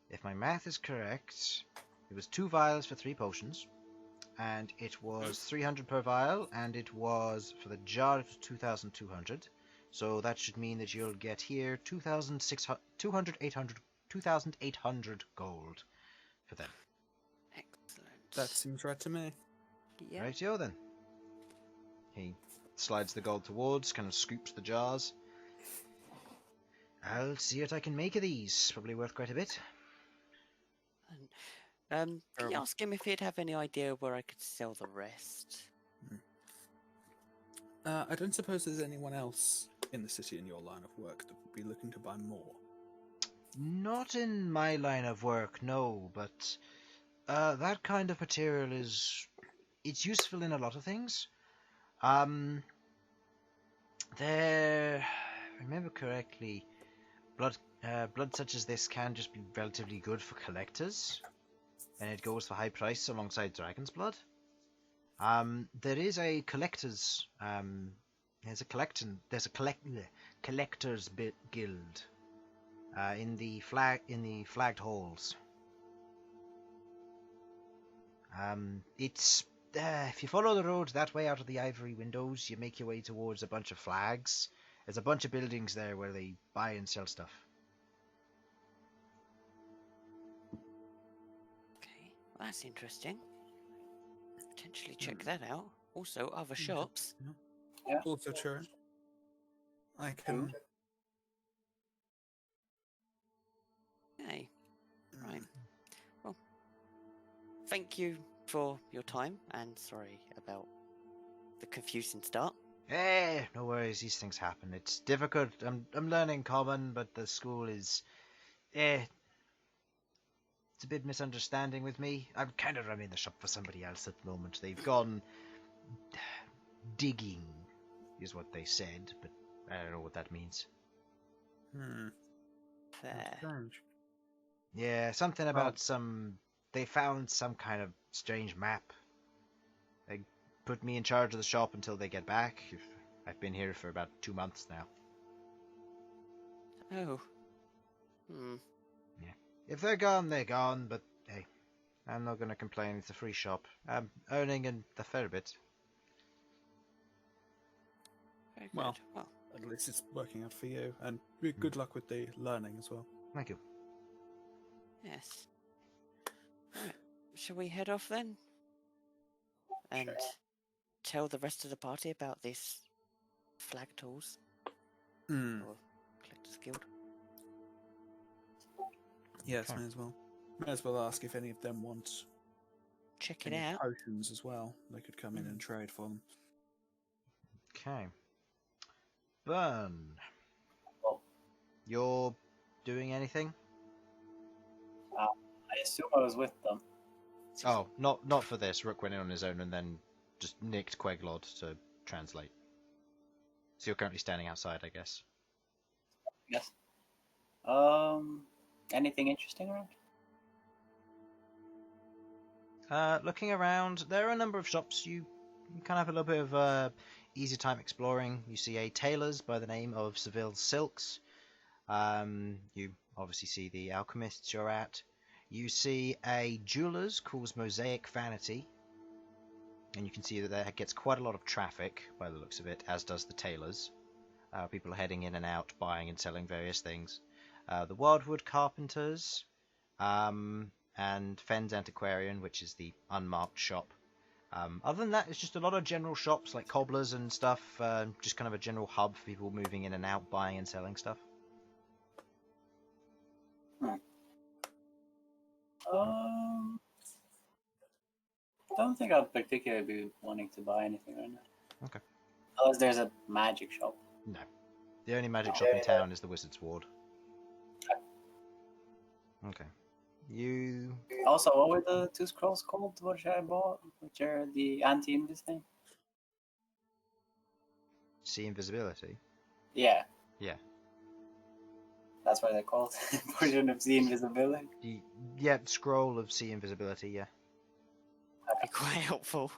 S1: if my math is correct, it was 2 vials for 3 potions, and it was 300 per vial, and it was, for the jar, it was 2,200. So that should mean that you'll get here 2,800 gold for them.
S2: Excellent.
S4: That seems right to me.
S2: Yeah.
S1: Rightio then. He slides the gold towards, kind of scoops the jars. I'll see what I can make of these. Probably worth quite a bit.
S2: Can you ask him if he'd have any idea where I could sell the rest?
S4: I don't suppose there's anyone else in the city in your line of work that would be looking to buy more.
S1: Not in my line of work, no, but that kind of material it's useful in a lot of things. If I remember correctly, blood such as this can just be relatively good for collectors, and it goes for high price alongside dragon's blood. There is a collectors collectors guild in the flagged halls. It's if you follow the road that way out of the ivory windows, you make your way towards a bunch of flags. There's a bunch of buildings there where they buy and sell stuff.
S2: Okay, well, that's interesting. Potentially check that out. Also, other shops.
S3: Yeah.
S4: Also true. I can.
S2: Okay. Right. Well, thank you for your time, and sorry about the confusing start.
S1: Eh, no worries. These things happen. It's difficult. I'm learning common, but the school is, it's a bit misunderstanding with me. I'm kind of running the shop for somebody else at the moment. They've gone digging, is what they said, but I don't know what that means.
S2: Fair.
S4: Strange.
S1: Yeah, something about they found some kind of strange map. They put me in charge of the shop until they get back. I've been here for about 2 months now.
S2: Oh. Hmm.
S1: If they're gone, they're gone, but hey, I'm not gonna complain. It's a free shop. I'm earning a fair bit.
S2: Very
S4: Well.
S2: good. Well,
S4: At least it's working out for you, and good luck with the learning as well.
S1: Thank you.
S2: yes. Right. Shall we head off then? And tell the rest of the party about this flag tools
S4: Hmm.
S2: or Collector's Guild?
S4: Yes,
S1: Okay.
S4: may as well. May as well ask if any of them want
S2: Check it
S4: any
S2: out.
S4: potions as well. They could come in and trade for them.
S1: Okay. Bern.
S3: Oh.
S1: You're doing anything?
S3: I assume I was with them.
S1: Oh, not for this. Rook went in on his own and then just nicked Queglod to translate. So you're currently standing outside, I guess.
S3: Yes. Anything interesting around?
S1: Looking around, there are a number of shops. You kind of have a little bit of easy time exploring. You see a tailor's by the name of Seville Silks. You obviously see the alchemists you're at. You see a jeweler's called Mosaic Vanity. And you can see that there gets quite a lot of traffic by the looks of it, as does the tailor's. People are heading in and out, buying and selling various things. The Wildwood Carpenters, and Fenn's Antiquarian, which is the unmarked shop. Other than that, it's just a lot of general shops like cobblers and stuff, just kind of a general hub for people moving in and out, buying and selling stuff.
S3: Don't think I'd particularly be wanting to buy anything right now.
S1: Okay.
S3: Unless there's a magic shop.
S1: No. The only magic shop in town is the Wizard's Ward. Okay. You...
S3: Also, what were the 2 scrolls called which I bought? Which are the anti-invis thing?
S1: see invisibility?
S3: Yeah.
S1: Yeah.
S3: That's what they're called. Portion of see invisibility.
S1: Yeah, scroll of see invisibility, yeah.
S2: That'd be quite helpful.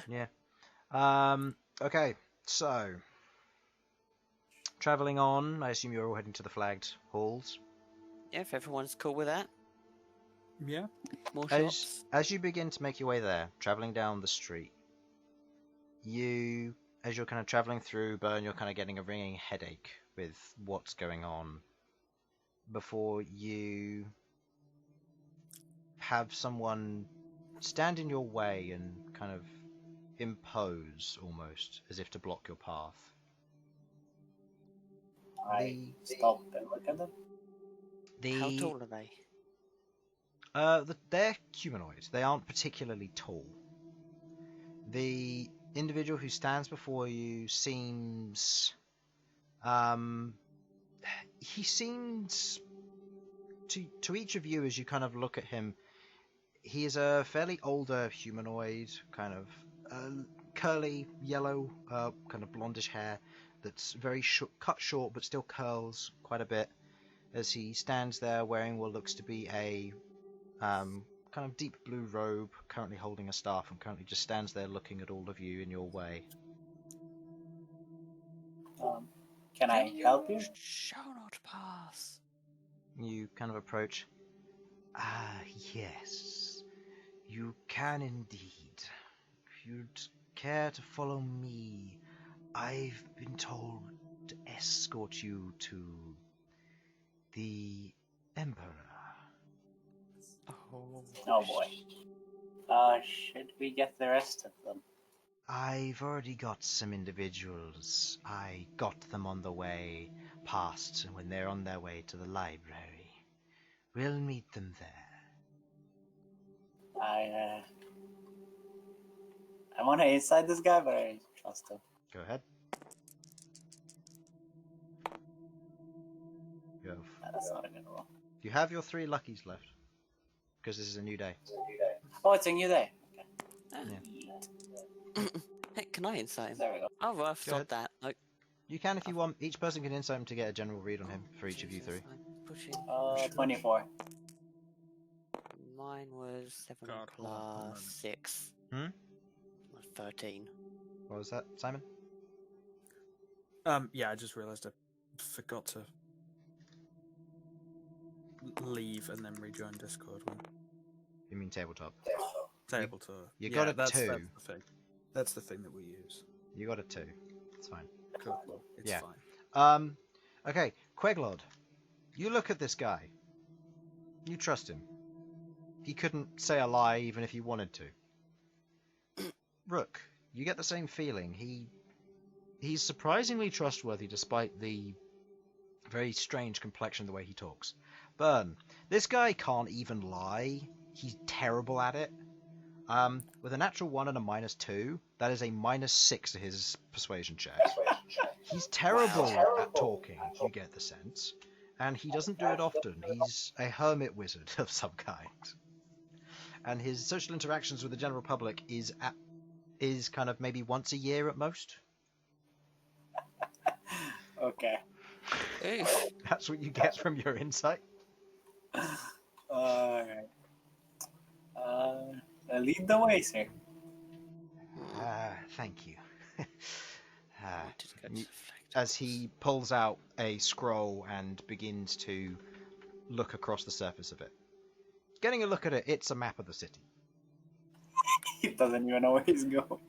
S1: Yeah. Okay, so... Travelling on, I assume you're all heading to the flagged halls.
S2: Yeah, if everyone's cool with that.
S4: Yeah.
S2: More shops.
S1: As you begin to make your way there, travelling down the street, as you're kind of travelling through Bern, you're kind of getting a ringing headache with what's going on. Before you have someone stand in your way and kind of impose, almost, as if to block your path.
S3: I stop and look at them.
S2: How tall are they?
S1: They're humanoid. They aren't particularly tall. The individual who stands before you seems... he seems... To each of you, as you kind of look at him, he is a fairly older humanoid, kind of curly, yellow, kind of blondish hair that's very cut short but still curls quite a bit as he stands there wearing what looks to be a kind of deep blue robe, currently holding a staff, and currently just stands there looking at all of you in your way.
S3: Can I help you?
S2: Shall not pass.
S1: You kind of approach. Ah, yes. You can indeed. If you'd care to follow me, I've been told to escort you to the Emperor.
S3: Oh boy. Should we get the rest of them?
S1: I've already got some individuals. I got them on the way past when they're on their way to the library. We'll meet them there.
S3: I want to inside this guy, but I trust him.
S1: Go ahead. You have,
S3: That's not a good roll.
S1: you have your 3 luckies left. Because this is a new day.
S3: Oh, it's a new day. Okay.
S2: Hey, can I insight him?
S3: There we go.
S2: Oh, well, I've
S1: Go ahead.
S2: thought that. Like,
S1: You can if you want. Each person can insight him to get a general read on him for each of you 3.
S2: pushing.
S3: 24.
S2: Mine was 7
S4: God, hold on a
S2: plus
S4: moment.
S2: 6.
S1: Hmm?
S2: Was 13.
S1: What was that, Simon?
S4: Yeah, I just realised I forgot to leave and then rejoin Discord when
S1: You mean tabletop?
S4: able to.
S1: You
S4: yeah,
S1: got a
S4: that's
S1: 2.
S4: the thing. That's the thing that we use.
S1: You got a 2. It's fine.
S4: Cool. It's
S1: Yeah.
S4: fine.
S1: Okay, Queglod. You look at this guy. You trust him. He couldn't say a lie even if he wanted to. Rook, you get the same feeling. He's surprisingly trustworthy despite the very strange complexion of the way he talks. Bern, this guy can't even lie. He's terrible at it. With a natural 1 and a -2, that is a -6 to his persuasion check. He's terrible at talking, you get the sense. And he doesn't do it often. He's a hermit wizard of some kind. And his social interactions with the general public is kind of maybe once a year at most.
S3: Okay.
S2: Oof.
S1: That's what you get from your insight.
S3: Alright. Lead the way, sir.
S1: Thank you.
S2: Just go to
S1: you-
S2: deflect.
S1: As he pulls out a scroll and begins to look across the surface of it. Getting a look at it, it's a map of the city.
S3: He doesn't even know where he's going.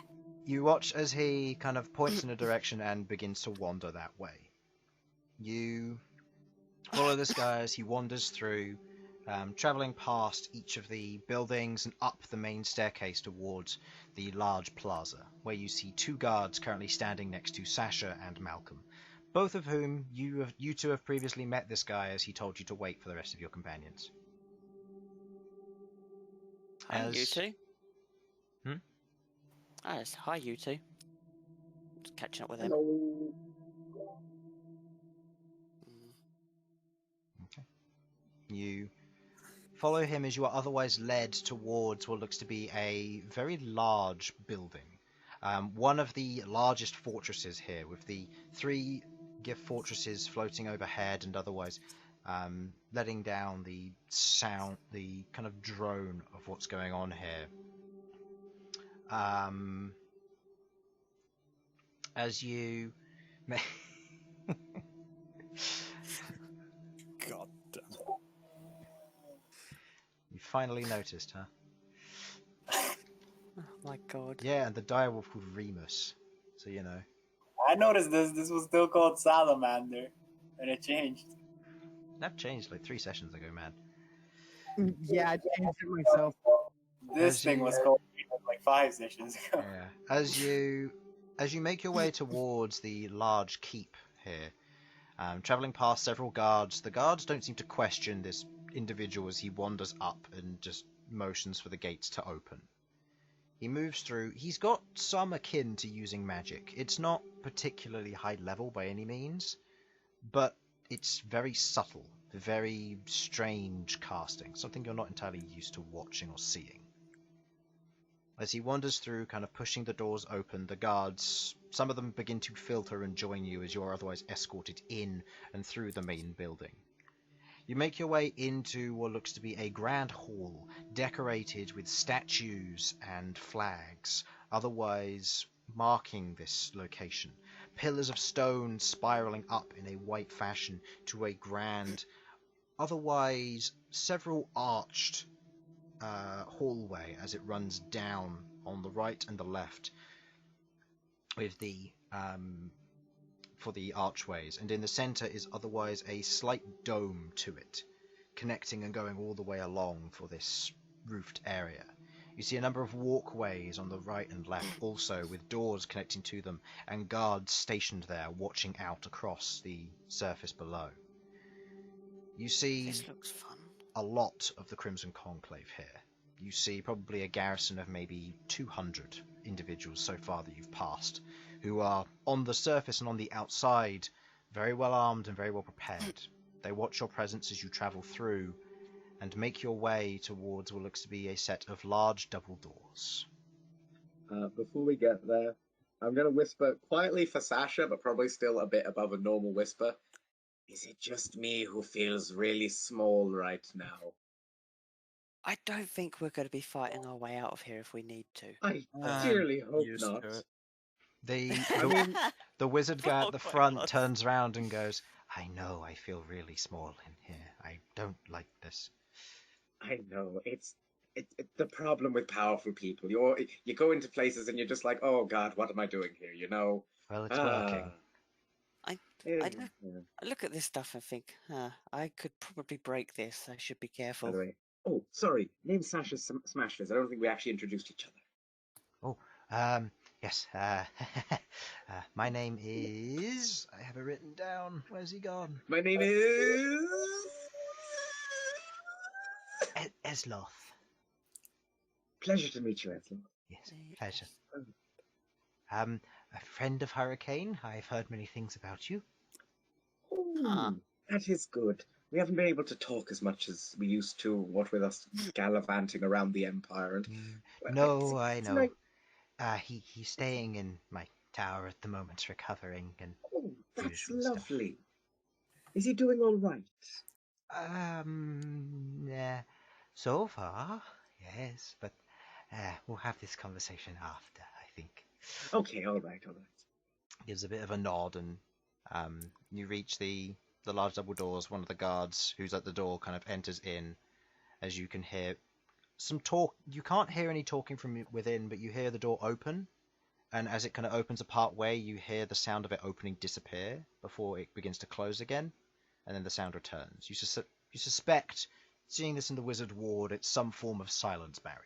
S1: You watch as he kind of points in a direction and begins to wander that way. You follow this guy as he wanders through, traveling past each of the buildings and up the main staircase towards the large plaza, where you see 2 guards currently standing next to Sasha and Malcom, both of whom you two have previously met this guy as he told you to wait for the rest of your companions.
S2: Hi, you
S1: As-
S2: two.
S1: Hmm?
S2: Hi, you two. Just catching up with him.
S7: Hello.
S2: Mm.
S1: You follow him as you are otherwise led towards what looks to be a very large building. One of the largest fortresses here, with the 3 gift fortresses floating overhead and otherwise letting down the sound, the kind of drone of what's going on here. As you...
S4: God damn.
S1: You finally noticed, huh?
S2: Oh my god.
S1: Yeah, and the direwolf called Remus. So you know.
S3: I noticed this. This was still called Salamander, and it changed.
S1: That changed like 3 sessions ago, man.
S5: Yeah, I changed it myself.
S3: This
S1: As
S3: thing
S1: you-
S3: was called like 5 sessions ago.
S1: Yeah. As you make your way towards the large keep here, traveling past several guards, the guards don't seem to question this individual as he wanders up and just motions for the gates to open. He moves through. He's got some akin to using magic. It's not particularly high level by any means, but it's very subtle, very strange casting, something you're not entirely used to watching or seeing. As he wanders through, kind of pushing the doors open, the guards, some of them begin to filter and join you as you're otherwise escorted in and through the main building. You make your way into what looks to be a grand hall, decorated with statues and flags, otherwise marking this location. Pillars of stone spiraling up in a white fashion to a grand, otherwise several arched hallway as it runs down on the right and the left with the for the archways, and in the center is otherwise a slight dome to it, connecting and going all the way along for this roofed area. You see a number of walkways on the right and left also, with doors connecting to them and guards stationed there watching out across the surface below. You see
S2: This looks fun.
S1: a lot of the Crimson Conclave here. You see probably a garrison of maybe 200 individuals so far that you've passed, who are on the surface and on the outside very well armed and very well prepared. They watch your presence as you travel through and make your way towards what looks to be a set of large double doors.
S6: Before we get there, I'm going to whisper quietly for Sasha, but probably still a bit above a normal whisper. Is it just me who feels really small right now?
S2: I don't think we're going to be fighting our way out of here if we need to.
S6: I
S4: Um,
S6: dearly hope
S4: used
S6: not.
S4: to it.
S1: The wizard guy at the
S2: Poor
S1: front
S2: Queglod.
S1: turns around and goes, I know I feel really small in here. I don't like this.
S6: I know it's the problem with powerful people. You go into places and you're just like, oh God, what am I doing here? You know.
S1: Well, it's working.
S2: I
S6: Yeah.
S2: look at this stuff and think, I could probably break this. I should be
S6: By
S2: careful.
S6: the way, oh sorry, name's Sasha Smashfist. I don't think we actually introduced each other.
S1: Yes. My name is. I have it written down. Where's he gone?
S6: My name is.
S1: Esloth.
S6: Pleasure to meet you, Elsyan.
S1: Yes, pleasure. A friend of Hurricane. I've heard many things about you.
S2: Huh.
S6: That is good. We haven't been able to talk as much as we used to, what with us gallivanting around the Empire. And
S1: No, I
S6: it's
S1: know.
S6: like-
S1: He's staying in my tower at the moment, recovering and.
S6: oh, that's
S1: usual stuff.
S6: lovely. Is he doing all right?
S1: Yeah. So far, yes, but we'll have this conversation after, I think.
S6: Okay, all right.
S1: Gives a bit of a nod, and you reach the large double doors. One of the guards who's at the door kind of enters in, as you can hear some talk. You can't hear any talking from within, but you hear the door open, and as it kind of opens a part way, you hear the sound of it opening disappear before it begins to close again, and then the sound returns. You suspect, seeing this in the wizard ward, it's some form of silence barrier.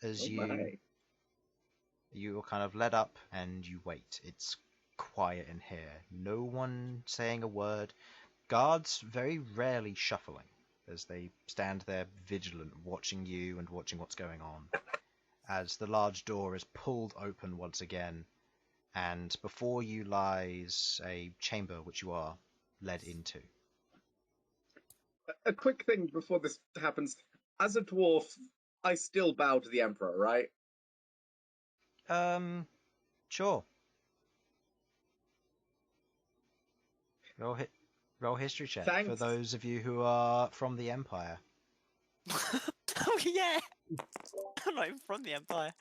S1: As you are kind of led up and you wait. It's quiet in here. No one saying a word. Guards very rarely shuffling as they stand there vigilant, watching you and watching what's going on. As the large door is pulled open once again, and before you lies a chamber which you are led into.
S6: A quick thing before this happens. As a dwarf, I still bow to the Emperor, right?
S1: Sure. Roll history check
S6: Thanks.
S1: for those of you who are from the Empire.
S2: Oh yeah. I'm not even from the Empire.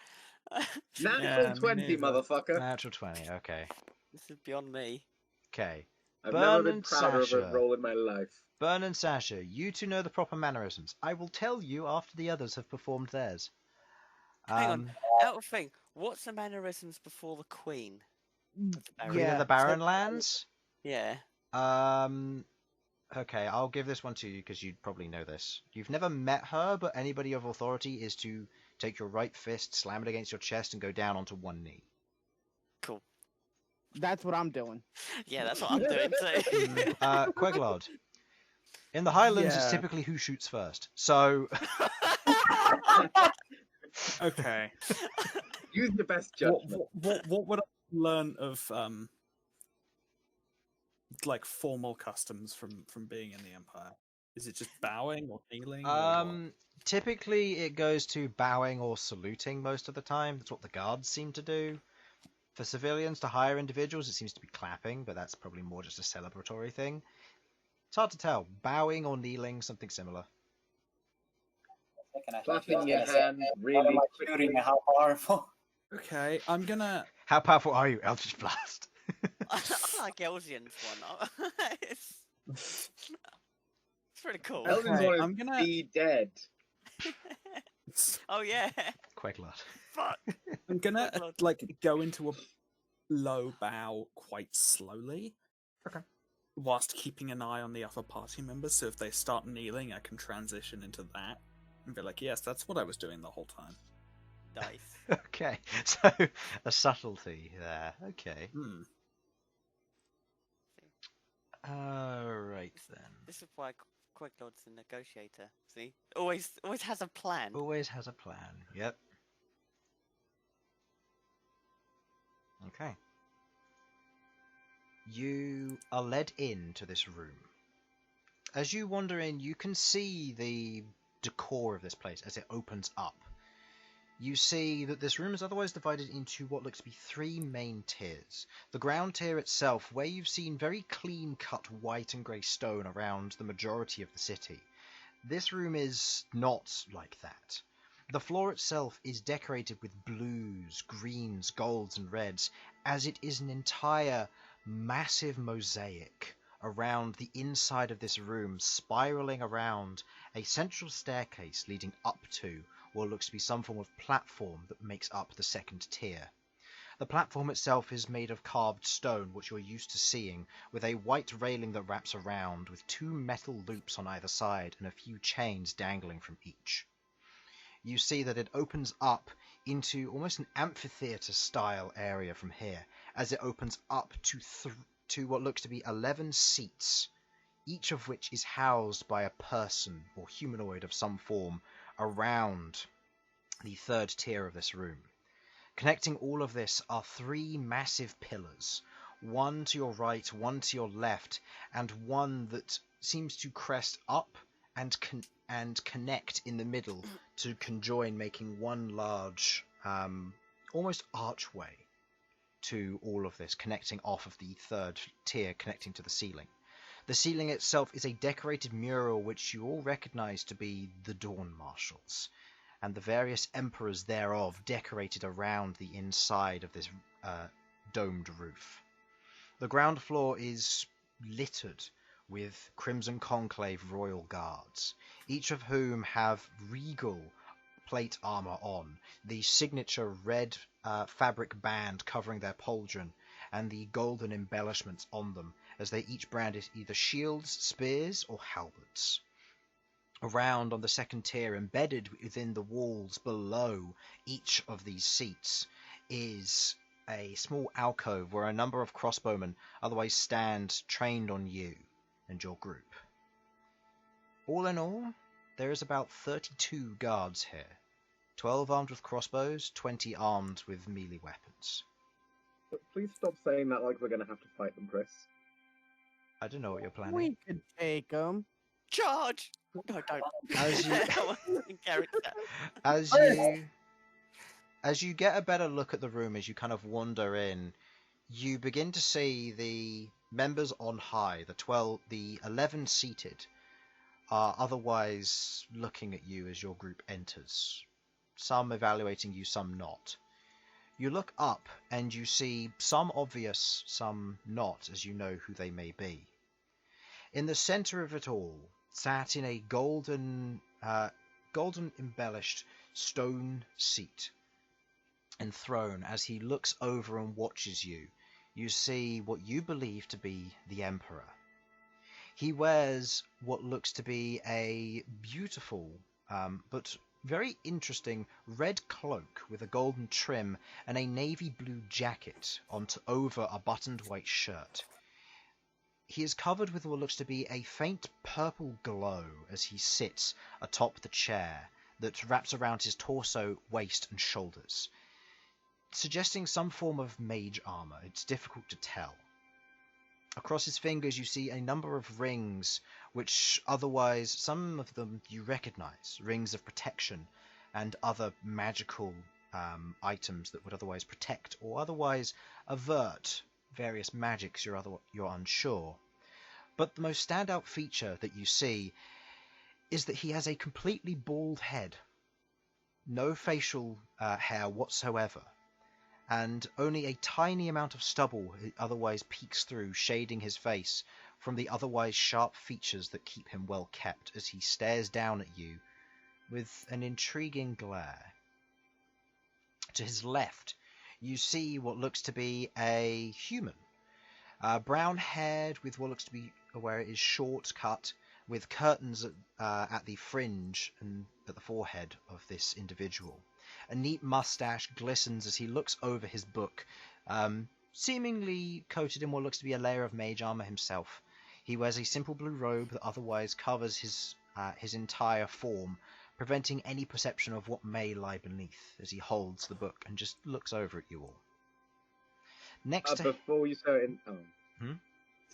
S6: Natural 20,
S4: neither.
S6: motherfucker.
S1: Natural 20, okay.
S2: This is beyond me.
S1: Okay.
S6: I've
S1: Bern
S6: never been
S1: and
S6: prouder of
S1: Sasha.
S6: a roll in my life.
S1: Bern and Sasha, you two know the proper mannerisms. I will tell you after the others have performed theirs.
S2: Hang on. Out of thing. What's the mannerisms before the Queen?
S1: Queen of the Barrenlands?
S2: Yeah.
S1: Okay, I'll give this one to you because you'd probably know this. You've never met her, but anybody of authority is to take your right fist, slam it against your chest, and go down onto one knee.
S2: Cool.
S5: That's what I'm doing.
S2: Yeah, that's what I'm doing too.
S1: Queglod. In the Highlands, it's
S4: Yeah.
S1: typically who shoots first. So,
S4: Okay.
S6: Use your best judgment.
S4: What would I learn of like formal customs from being in the Empire? Is it just bowing or kneeling? or what?
S1: typically it goes to bowing or saluting most of the time. That's what the guards seem to do. For civilians, to higher individuals, it seems to be clapping, but that's probably more just a celebratory thing. It's hard to tell. Bowing or kneeling, something similar.
S6: Clapping your hand really quickly.
S3: How powerful?
S4: Okay, I'm gonna.
S1: How powerful are you, Eldritch Blast?
S2: I like Elsyan's one. It's pretty cool.
S6: Elsyan's
S4: Okay,
S6: one
S4: I'm
S6: is
S4: gonna-
S6: be dead.
S2: Oh yeah.
S1: Queglod.
S2: Fuck.
S4: I'm gonna
S2: Oh, God.
S4: like go into a low bow quite slowly.
S1: Okay.
S4: Whilst keeping an eye on the other party members, so if they start kneeling, I can transition into that and be like, "Yes, that's what I was doing the whole time."
S2: Nice.
S1: Okay, so a subtlety there. Okay. Alright then.
S2: This is why Queglod's a negotiator. See, always has a plan.
S1: Always has a plan. Yep. Okay. You are led into this room. As you wander in, you can see the decor of this place as it opens up. you see that this room is otherwise divided into what looks to be 3 main tiers. The ground tier itself, where you've seen very clean-cut white and grey stone around the majority of the city. This room is not like that. The floor itself is decorated with blues, greens, golds, and reds, as it is an entire massive mosaic around the inside of this room, spiraling around a central staircase leading up to what looks to be some form of platform that makes up the second tier. The platform itself is made of carved stone, which you're used to seeing, with a white railing that wraps around, with 2 metal loops on either side and a few chains dangling from each. You see that it opens up into almost an amphitheatre-style area from here, as it opens up to what looks to be 11 seats, each of which is housed by a person or humanoid of some form around the third tier of this room. Connecting all of this are 3 massive pillars, one to your right, one to your left, and one that seems to crest up and connect in the middle to conjoin, making one large, almost archway to all of this, connecting off of the third tier, connecting to the ceiling. The ceiling itself is a decorated mural which you all recognize to be the Dawn Marshals, and the various emperors thereof decorated around the inside of this domed roof. The ground floor is littered with Crimson Conclave royal guards, each of whom have regal plate armor on, the signature red fabric band covering their pauldron, and the golden embellishments on them, as they each branded either shields, spears, or halberds. Around on the second tier, embedded within the walls below each of these seats, is a small alcove where a number of crossbowmen otherwise stand trained on you and your group. All in all, there is about 32 guards here, 12 armed with crossbows, 20 armed with melee weapons.
S6: But please stop saying that like we're going to have to fight them, Chris.
S1: I don't know what you're planning.
S5: We could take them.
S2: Charge! No, don't.
S1: As you-
S2: That wasn't in character.
S1: As you get a better look at the room, as you kind of wander in, you begin to see the members on high, the 11 seated, are otherwise looking at you as your group enters. Some evaluating you, some not. You look up and you see some obvious, some not, as you know who they may be. In the center of it all, sat in a golden embellished stone seat and throne, as he looks over and watches you, you see what you believe to be the Emperor. He wears what looks to be a beautiful but very interesting red cloak with a golden trim and a navy blue jacket over a buttoned white shirt. He is covered with what looks to be a faint purple glow as he sits atop the chair that wraps around his torso, waist, and shoulders, suggesting some form of mage armor. It's difficult to tell. Across his fingers you see a number of rings, which otherwise, some of them you recognize, rings of protection and other magical items that would otherwise protect or otherwise avert various magics you're unsure. But the most standout feature that you see is that he has a completely bald head, no facial hair whatsoever, and only a tiny amount of stubble otherwise peeks through, shading his face from the otherwise sharp features that keep him well kept as he stares down at you with an intriguing glare. To his left, you see what looks to be a human, brown-haired with what looks to be where it is short cut, with curtains at the fringe and at the forehead of this individual. A neat mustache glistens as he looks over his book, seemingly coated in what looks to be a layer of mage armor himself. He wears a simple blue robe that otherwise covers his entire form, preventing any perception of what may lie beneath as he holds the book and just looks over at you all. Next to...
S6: Before you start in... Oh.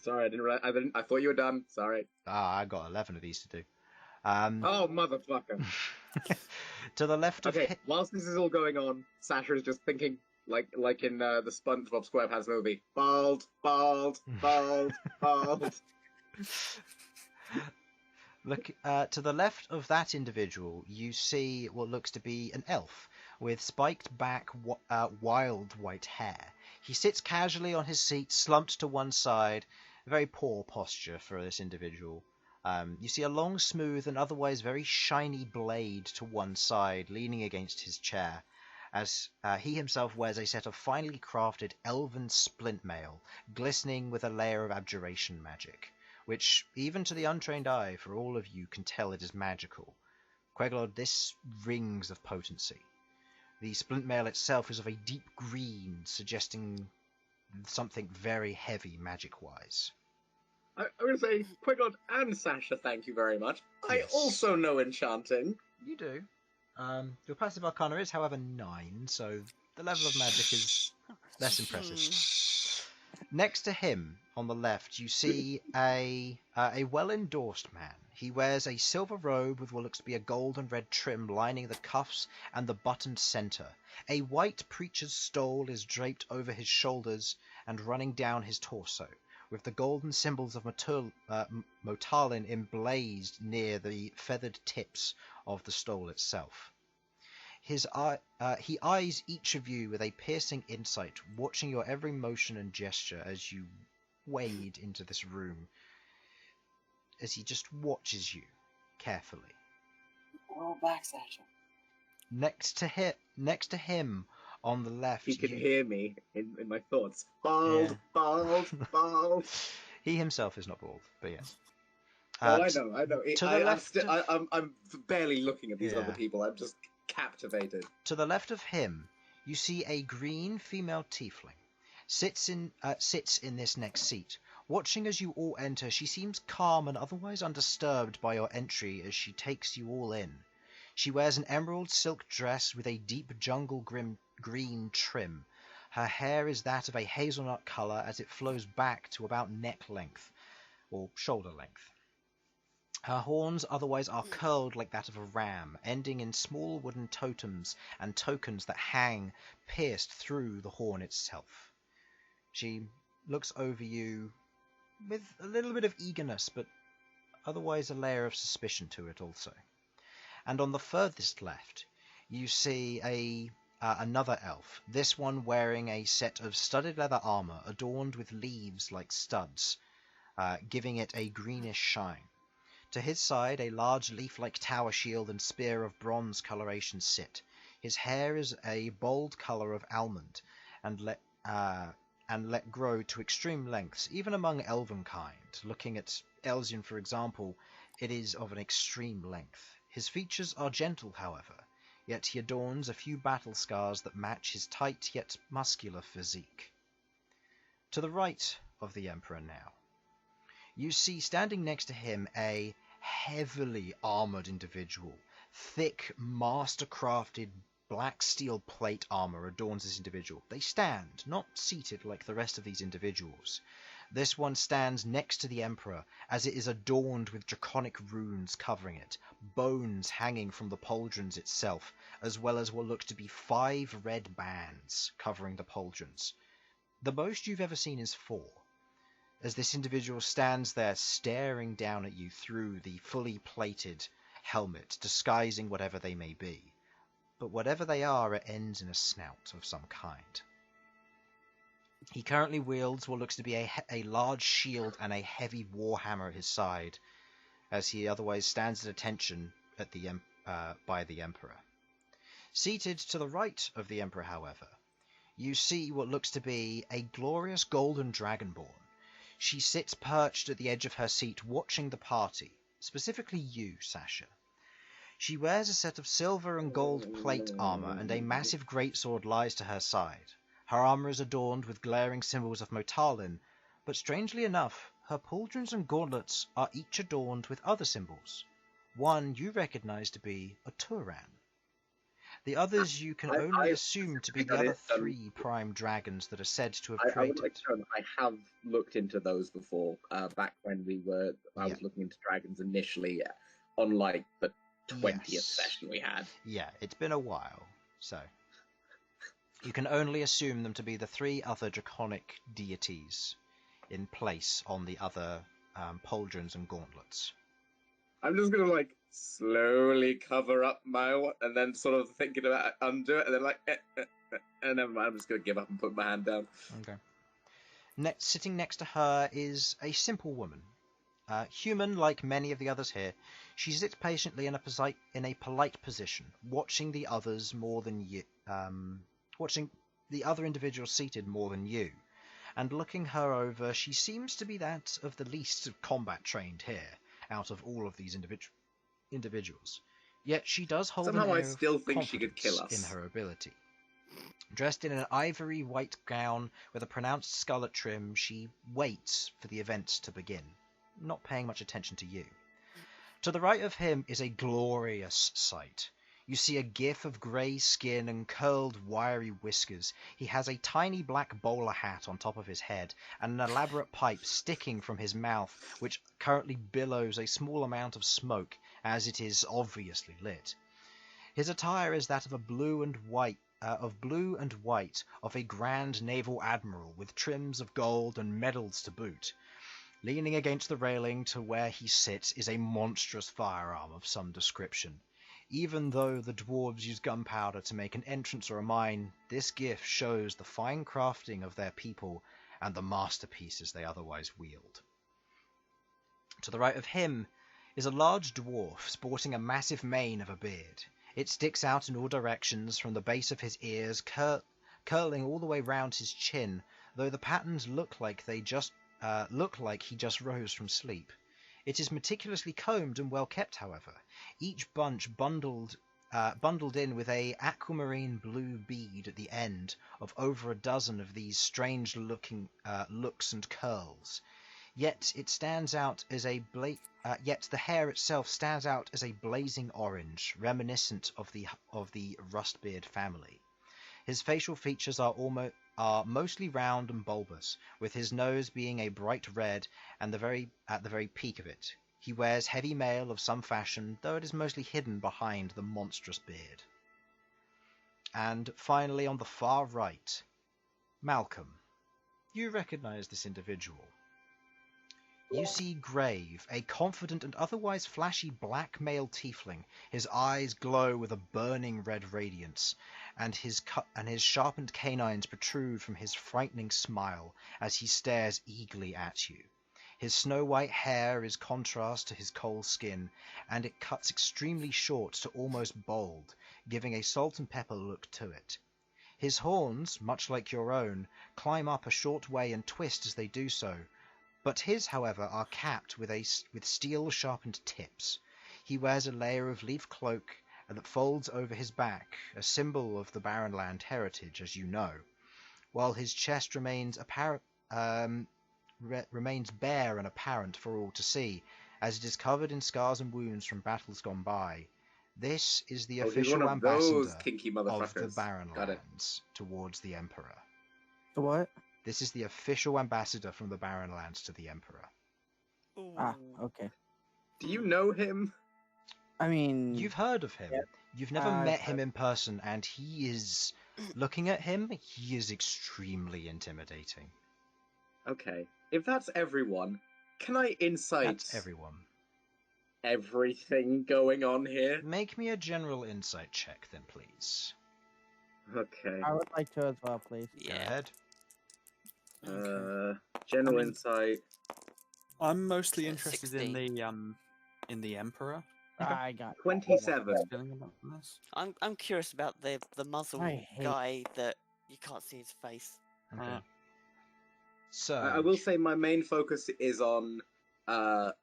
S6: Sorry, I didn't realize... I thought you were done. Sorry.
S1: I got 11 of these to do.
S6: Oh, motherfucker.
S1: To the left of
S6: Okay, whilst this is all going on, Sasha is just thinking, like in the SpongeBob SquarePants movie, bald, bald, bald, bald.
S1: Look, to the left of that individual, you see what looks to be an elf with spiked back, wild white hair. He sits casually on his seat, slumped to one side. Very poor posture for this individual. You see a long, smooth, and otherwise very shiny blade to one side, leaning against his chair, as he himself wears a set of finely crafted elven splint mail, glistening with a layer of abjuration magic, which, even to the untrained eye, for all of you, can tell it is magical. Queglod, this rings of potency. The splint mail itself is of a deep green, suggesting something very heavy magic-wise.
S6: I would say, Queglod and Sasha, thank you very much. I
S1: Yes.
S6: also know enchanting.
S1: You do. Your passive arcana is, however, 9, so the level of magic is less impressive. Next to him, on the left, you see a well-endorsed man. He wears a silver robe with what looks to be a gold and red trim lining the cuffs and the buttoned center. A white preacher's stole is draped over his shoulders and running down his torso, with the golden symbols of Motalin emblazed near the feathered tips of the stole itself. He eyes each of you with a piercing insight, watching your every motion and gesture as you wade into this room, as he just watches you carefully.
S3: Roll back, Sasha.
S1: Next to him, on the left,
S6: He can hear me in my thoughts. Bald,
S1: Yeah.
S6: bald, bald.
S1: He himself is not bald, but yes.
S6: Oh, I know.
S1: to the left
S6: I'm barely looking at these
S1: Yeah.
S6: other people. I'm just captivated.
S1: To the left of him, you see a green female tiefling. Sits in this next seat. Watching as you all enter, she seems calm and otherwise undisturbed by your entry as she takes you all in. She wears an emerald silk dress with a deep jungle green trim. Her hair is that of a hazelnut color as it flows back to about neck length, or shoulder length. Her horns otherwise are curled like that of a ram, ending in small wooden totems and tokens that hang, pierced through the horn itself. She looks over you with a little bit of eagerness, but otherwise a layer of suspicion to it also. And on the furthest left, you see another elf, this one wearing a set of studded leather armor adorned with leaves like studs, giving it a greenish shine. To his side, a large leaf-like tower shield and spear of bronze coloration sit. His hair is a bold color of almond, and let grow to extreme lengths, even among elven kind. Looking at Elsyan, for example, it is of an extreme length. His features are gentle, however, yet he adorns a few battle scars that match his tight yet muscular physique. To the right of the Emperor now, you see standing next to him a heavily armored individual. Thick, master-crafted black steel plate armor adorns this individual. They stand, not seated like the rest of these individuals. This one stands next to the Emperor, as it is adorned with draconic runes covering it, bones hanging from the pauldrons itself, as well as what look to be 5 red bands covering the pauldrons. The most you've ever seen is 4, as this individual stands there staring down at you through the fully plated helmet, disguising whatever they may be. But whatever they are, it ends in a snout of some kind. He currently wields what looks to be a large shield and a heavy warhammer at his side, as he otherwise stands at attention at by the Emperor. Seated to the right of the Emperor, however, you see what looks to be a glorious golden dragonborn. She sits perched at the edge of her seat, watching the party, specifically you, Sasha. She wears a set of silver and gold plate armor, and a massive greatsword lies to her side. Her armor is adorned with glaring symbols of Motalin, but strangely enough, her pauldrons and gauntlets are each adorned with other symbols. One you recognize to be a Turan. The others you can only assume to be the other 3 prime dragons that are said to have
S6: I
S1: created.
S6: would like to know that I have looked into those before, back when I was looking into dragons initially, online, but 20th
S1: Yes.
S6: session we had.
S1: Yeah, it's been a while, so you can only assume them to be the 3 other draconic deities in place on the other pauldrons and gauntlets.
S6: I'm just gonna like slowly cover up my and then sort of thinking about undo it, and then and never mind. I'm just gonna give up and put my hand down.
S1: Okay. Sitting next to her is a simple woman. Human, like many of the others here, she sits patiently in a polite position, watching the others more than you, watching the other individuals seated more than you, and looking her over, she seems to be that of the least combat trained here out of all of these individuals. Yet she does hold
S6: Somehow
S1: an
S6: I
S1: air
S6: still
S1: of
S6: think she could kill
S1: confidence
S6: us.
S1: in her ability. Dressed in an ivory white gown with a pronounced scarlet trim, she waits for the events to begin, not paying much attention to you. To the right of him is a glorious sight. You see a gif of grey skin and curled, wiry whiskers. He has a tiny black bowler hat on top of his head, and an elaborate pipe sticking from his mouth, which currently billows a small amount of smoke, as it is obviously lit. His attire is that of a blue and white of a grand naval admiral, with trims of gold and medals to boot. Leaning against the railing to where he sits is a monstrous firearm of some description. Even though the dwarves use gunpowder to make an entrance or a mine, this gift shows the fine crafting of their people and the masterpieces they otherwise wield. To the right of him is a large dwarf sporting a massive mane of a beard. It sticks out in all directions from the base of his ears, curling all the way round his chin, though the patterns look like he just rose from sleep. It is meticulously combed and well kept, however, each bunch bundled in with a aquamarine blue bead at the end of over a dozen of these strange looks and curls. Yet it stands out as yet the hair itself stands out as a blazing orange, reminiscent of the Rustbeard family. His facial features are mostly round and bulbous, with his nose being a bright red and at the very peak of it. He wears heavy mail of some fashion, though it is mostly hidden behind the monstrous beard. And finally, on the far right, Malcom. You recognize this individual. You see Grave, a confident and otherwise flashy black male tiefling. His eyes glow with a burning red radiance, and his sharpened canines protrude from his frightening smile as he stares eagerly at you. His snow-white hair is contrast to his coal skin, and it cuts extremely short to almost bald, giving a salt and pepper look to it. His horns, much like your own, climb up a short way and twist as they do so, but his, however, are capped with steel-sharpened tips. He wears a layer of leaf cloak that folds over his back, a symbol of the Barrenland heritage, as you know, while his chest remains bare and apparent for all to see, as it is covered in scars and wounds from battles gone by. This is the official ambassador of the Barrenlands towards the Emperor.
S5: The what?
S1: This is the official ambassador from the Barrenlands to the Emperor.
S2: Ooh.
S5: Ah, okay.
S6: Do you know him?
S5: I mean,
S1: You've heard of him.
S5: Yeah.
S1: You've never met him in person, and he is... Looking at him, he is extremely intimidating.
S6: Okay. If that's everyone, can I insight
S1: That's everyone.
S6: everything going on here?
S1: Make me a general insight check, then, please.
S6: Okay.
S5: I would like to as well, please.
S1: Go
S2: Yeah.
S1: ahead.
S6: General
S4: I mean-
S6: insight.
S4: I'm mostly
S2: So
S4: interested
S2: 16.
S4: in the Emperor.
S5: I got
S6: 27.
S4: Feeling about this.
S2: I'm curious about the muzzle
S5: I hate-
S2: guy that you can't see his face.
S1: Okay. So...
S6: I will say my main focus is on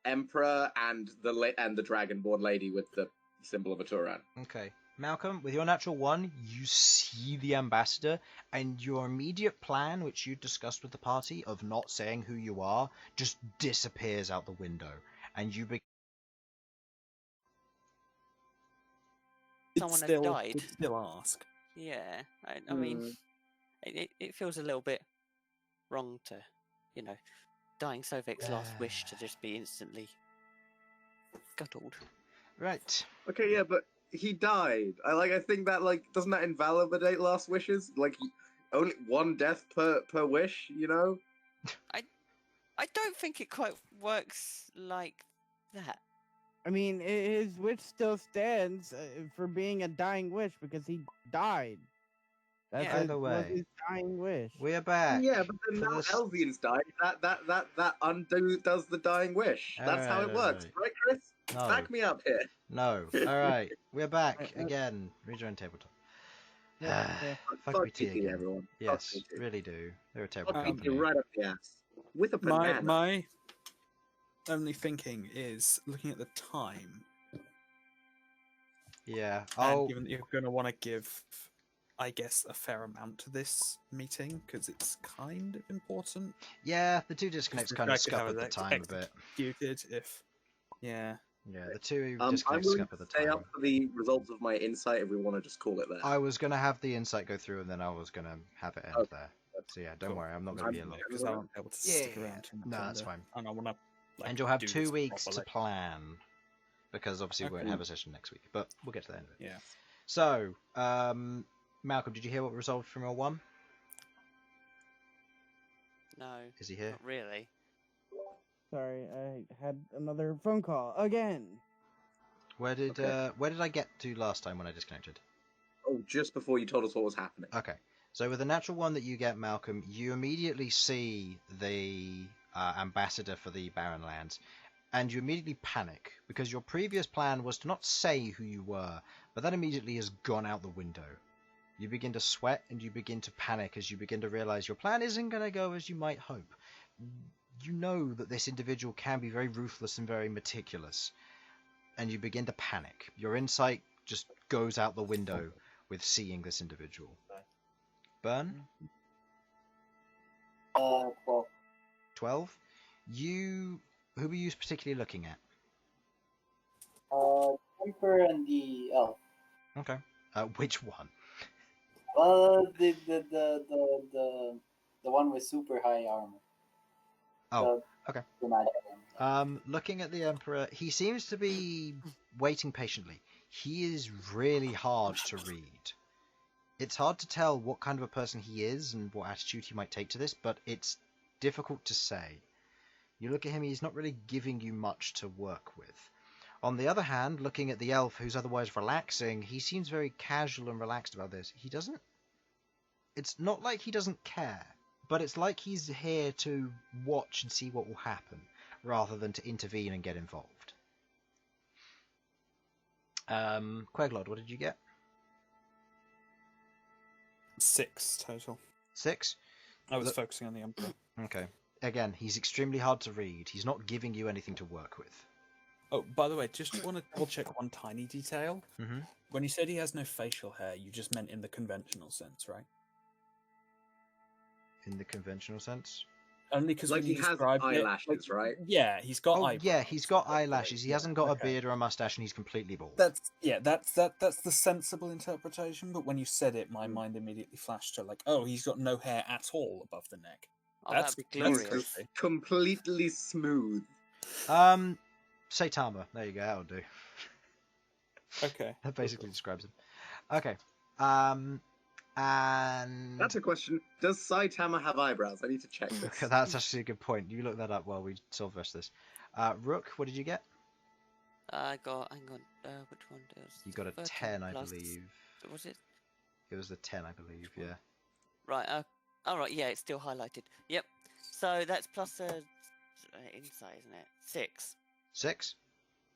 S6: Emperor and the Dragonborn lady with the symbol of a Turan.
S1: Okay. Malcom, with your natural 1, you see the ambassador, and your immediate plan, which you discussed with the party, of not saying who you are, just disappears out the window, and you
S2: Someone has died.
S4: It'd still ask.
S2: Yeah, I mean, it feels a little bit wrong to, dying Sovek's last wish to just be instantly scuttled.
S1: Right.
S6: Okay, yeah, but he died. I think that doesn't that invalidate last wishes? Only one death per wish, you know?
S2: I don't think it quite works like that.
S5: I mean, his wish still stands for being a dying wish because he died. That's
S2: Yeah.
S1: Either
S5: was
S1: way,
S5: his dying wish.
S1: we're back.
S6: Yeah, but then
S1: for
S6: now
S1: this-
S6: Elsyan's died. That undo does the dying wish. That's how it works, right, Chris?
S1: No.
S6: Back me up here.
S1: No. All right, we're back again. Rejoin tabletop. Fuck
S6: Fuck
S1: BT
S6: BT,
S1: again.
S6: everyone.
S1: Yes,
S6: Fuck BT.
S1: really do. They're a terrible
S6: Fuck BT
S1: company.
S6: right up the ass. With a banana.
S4: My only thinking is looking at the time,
S1: Yeah.
S4: and
S1: Oh,
S4: given that you're going to want to give, I guess, a fair amount to this meeting because it's kind of important.
S1: yeah. The two disconnects kind of
S4: I could have
S1: scuppered the
S4: it
S1: time a bit.
S4: executed if, yeah.
S1: Yeah, the two
S6: I'm
S1: disconnects
S6: willing
S1: scuppered
S6: to
S1: the
S6: stay
S1: time.
S6: up for the results of my insight if we want to just call it there.
S1: I was gonna have the insight go through, and then I was gonna have it end
S6: Okay.
S1: there. So yeah, don't
S4: Cool.
S1: worry, I'm not gonna be
S6: I'm-
S1: alone.
S4: Because I won't be able to stick
S1: Yeah,
S4: around too much.
S1: no, that's
S4: longer,
S1: fine.
S4: And I want to.
S1: And you'll have
S4: do
S1: 2
S4: this
S1: weeks to
S4: properly.
S1: plan, because obviously we won't
S4: Okay.
S1: have a session next week. But we'll get to the end of it.
S4: Yeah.
S1: So, Malcolm, did you hear what resolved from your one?
S2: No,
S1: Is he here?
S2: not really.
S5: Sorry, I had another phone call again.
S1: Where did I get to last time when I disconnected?
S6: Oh, just before you told us what was happening.
S1: Okay. So with the natural one that you get, Malcolm, you immediately see the ambassador for the Barren Lands, and you immediately panic, because your previous plan was to not say who you were, but that immediately has gone out the window. You begin to sweat, and you begin to panic as you begin to realize your plan isn't going to go as you might hope. You know that this individual can be very ruthless and very meticulous, and you begin to panic. Your insight just goes out the window with seeing this individual. Bern?
S3: 12.
S1: 12. Who were you particularly looking at?
S3: Temper and the elf.
S1: Okay. Which one?
S3: The one with super high armor.
S1: Oh,
S3: The-
S1: okay.
S3: the magic one.
S1: Looking at the Emperor, he seems to be waiting patiently. He is really hard to read. It's hard to tell what kind of a person he is and what attitude he might take to this, but it's difficult to say. You look at him, he's not really giving you much to work with. On the other hand, looking at the elf, who's otherwise relaxing, he seems very casual and relaxed about this. He doesn't... It's not like he doesn't care, but it's like he's here to watch and see what will happen, rather than to intervene and get involved. Queglod, what did you get?
S4: 6 total.
S1: 6?
S4: I was
S1: Look-
S4: focusing on the Emperor.
S1: Okay. Again, he's extremely hard to read. He's not giving you anything to work with.
S4: Oh, by the way, just want to double check one tiny detail.
S1: Mm-hmm.
S4: When you said he has no facial hair, you just meant in the conventional sense, right?
S1: In the conventional sense?
S4: Only because
S6: Like he has eyelashes, right?
S4: Yeah, he's got
S1: Oh,
S4: eyebrows.
S1: yeah, he's got eyelashes. He hasn't got a
S4: Okay.
S1: beard or a mustache, and he's completely bald.
S4: That's the sensible interpretation. But when you said it, my mind immediately flashed to oh, he's got no hair at all above the neck.
S2: Oh,
S4: That's
S2: that'd be
S6: He's
S2: glorious.
S6: just completely smooth.
S1: Saitama. There you go, that'll do.
S4: Okay.
S1: That basically describes him. Okay. And...
S6: That's a question. Does Saitama have eyebrows? I need to check this.
S1: That's actually a good point. You look that up while we solve the rest of this. Rook, what did you get?
S2: I got. Hang on. Which one does?
S1: You got a
S2: 13
S1: 10, I
S2: plus-
S1: believe.
S2: Was it?
S1: It was a 10, I believe, yeah.
S2: Right. All right. Yeah, it's still highlighted. Yep. So that's plus insight, isn't it? 6.
S1: 6?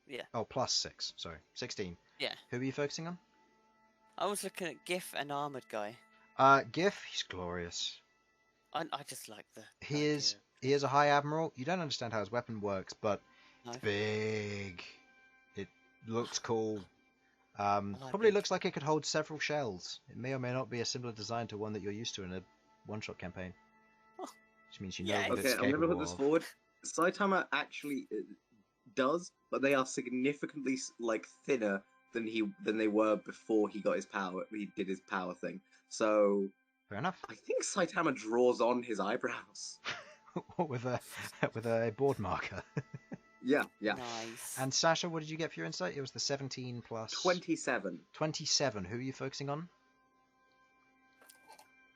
S2: Yeah.
S1: Oh, plus 6, sorry. 16.
S2: Yeah.
S1: Who are you focusing on?
S2: I was looking at Gif and armored guy.
S1: Gif, he's glorious.
S2: I just like the.
S1: He is a high admiral. You don't understand how his weapon works, but
S2: No.
S1: it's big. It looks cool.
S2: like
S1: Probably
S2: big.
S1: looks like it could hold several shells. It may or may not be a similar design to one that you're used to in a one-shot campaign.
S2: Oh.
S1: Which means you know
S2: Yeah,
S1: what
S6: Okay,
S1: it's
S6: I'm gonna
S1: capable
S6: put this
S1: of.
S6: forward. Saitama actually does, but they are significantly thinner than they were before he got his power. He did his power thing. So
S1: Fair enough.
S6: I think Saitama draws on his eyebrows.
S1: with a board marker.
S6: Yeah.
S2: Nice.
S1: And Sasha, what did you get for your insight? It was the 17 plus
S6: 27.
S1: 27. Who are you focusing on?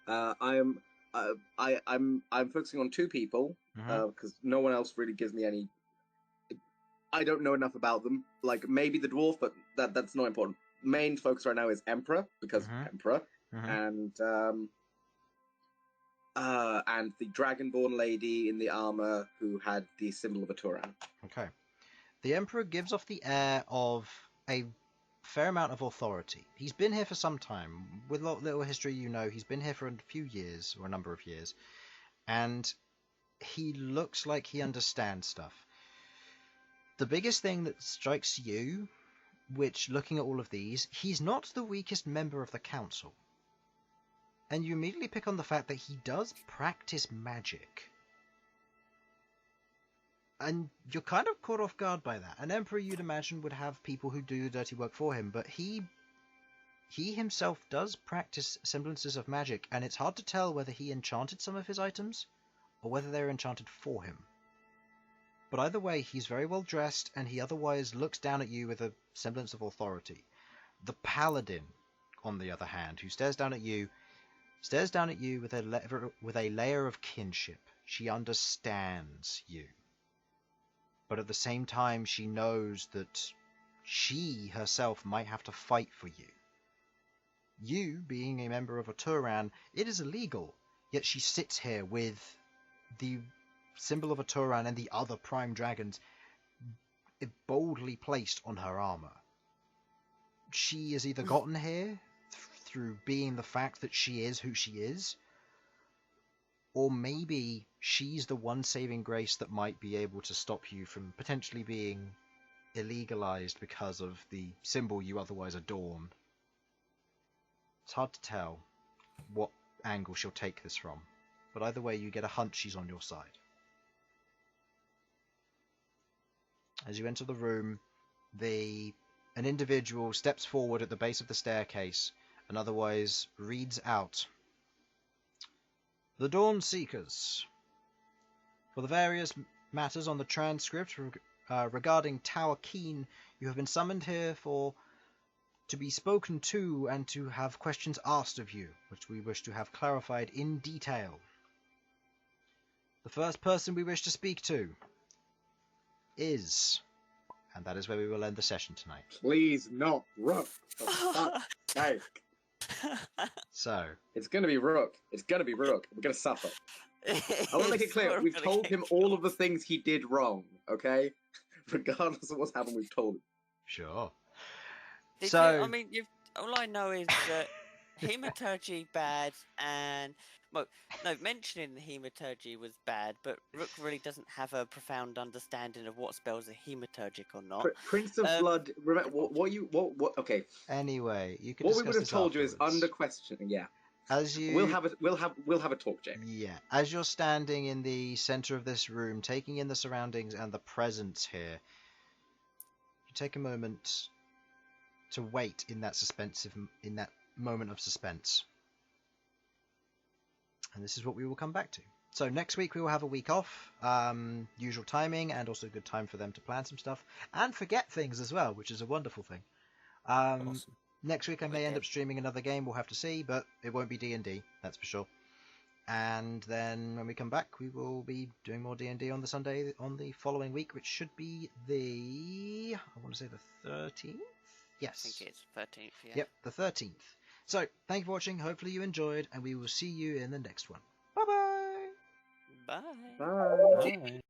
S6: I'm focusing on 2 people because no one else really gives me any. I don't know enough about them. Like maybe the dwarf, but that's not important. Main focus right now is Emperor because Emperor, and the Dragonborn lady in the armor who had the symbol of a Turan.
S1: Okay. The Emperor gives off the air of a fair amount of authority. He's been here for some time. With little history, you know, he's been here for a few years, or a number of years. And he looks like he understands stuff. The biggest thing that strikes you, which, looking at all of these, he's not the weakest member of the council. And you immediately pick on the fact that he does practice magic. And you're kind of caught off guard by that. An emperor, you'd imagine, would have people who do the dirty work for him, but he himself does practice semblances of magic, and it's hard to tell whether he enchanted some of his items, or whether they're enchanted for him. But either way, he's very well dressed, and he otherwise looks down at you with a semblance of authority. The paladin, on the other hand, who stares down at you with a layer of kinship. She understands you. But at the same time, she knows that she herself might have to fight for you. You, being a member of a Turan, it is illegal, yet she sits here with the symbol of a Turan and the other prime dragons boldly placed on her armor. She has either gotten here through being the fact that she is who she is, or maybe she's the one saving grace that might be able to stop you from potentially being illegalized because of the symbol you otherwise adorn. It's hard to tell what angle she'll take this from, but either way you get a hunch she's on your side. As you enter the room, an individual steps forward at the base of the staircase and otherwise reads out, "The Dawn Seekers. For the various matters on the transcript regarding Tower Keen, you have been summoned here to be spoken to and to have questions asked of you, which we wish to have clarified in detail. The first person we wish to speak to is..." And that is where we will end the session tonight.
S7: Please not Rook. For fuck's sake.
S1: So,
S6: It's gonna be Rook. We're gonna suffer. I want to make it clear. We've told him all of the things he did wrong. Okay, regardless of what's happened, we've told him.
S1: sure.
S2: I mean, all I know is that hematurgy bad, and mentioning the hematurgy was bad, but Rook really doesn't have a profound understanding of what spells are hematurgic or not.
S6: Prince of Blood. Remember what? Okay.
S1: Anyway, you can.
S6: What we
S1: discuss
S6: would have
S1: this
S6: told you is
S1: afterwards.
S6: under question. Yeah.
S1: As you,
S6: We'll have a talk, Jake.
S1: Yeah, as you're standing in the center of this room, taking in the surroundings and the presence here, you take a moment to wait in that moment of suspense. And this is what we will come back to. So next week we will have a week off, usual timing, and also a good time for them to plan some stuff and forget things as well, which is a wonderful thing.
S4: Awesome.
S1: Next week I may end up streaming another game, we'll have to see, but it won't be D&D, that's for sure. And then when we come back, we will be doing more D&D on the Sunday on the following week, which should be I want to say the 13th? Yes.
S2: I think it's 13th, yeah.
S1: Yep, the 13th. So, thank you for watching, hopefully you enjoyed, and we will see you in the next one. Bye-bye!
S2: Bye!
S6: Bye.
S4: Bye.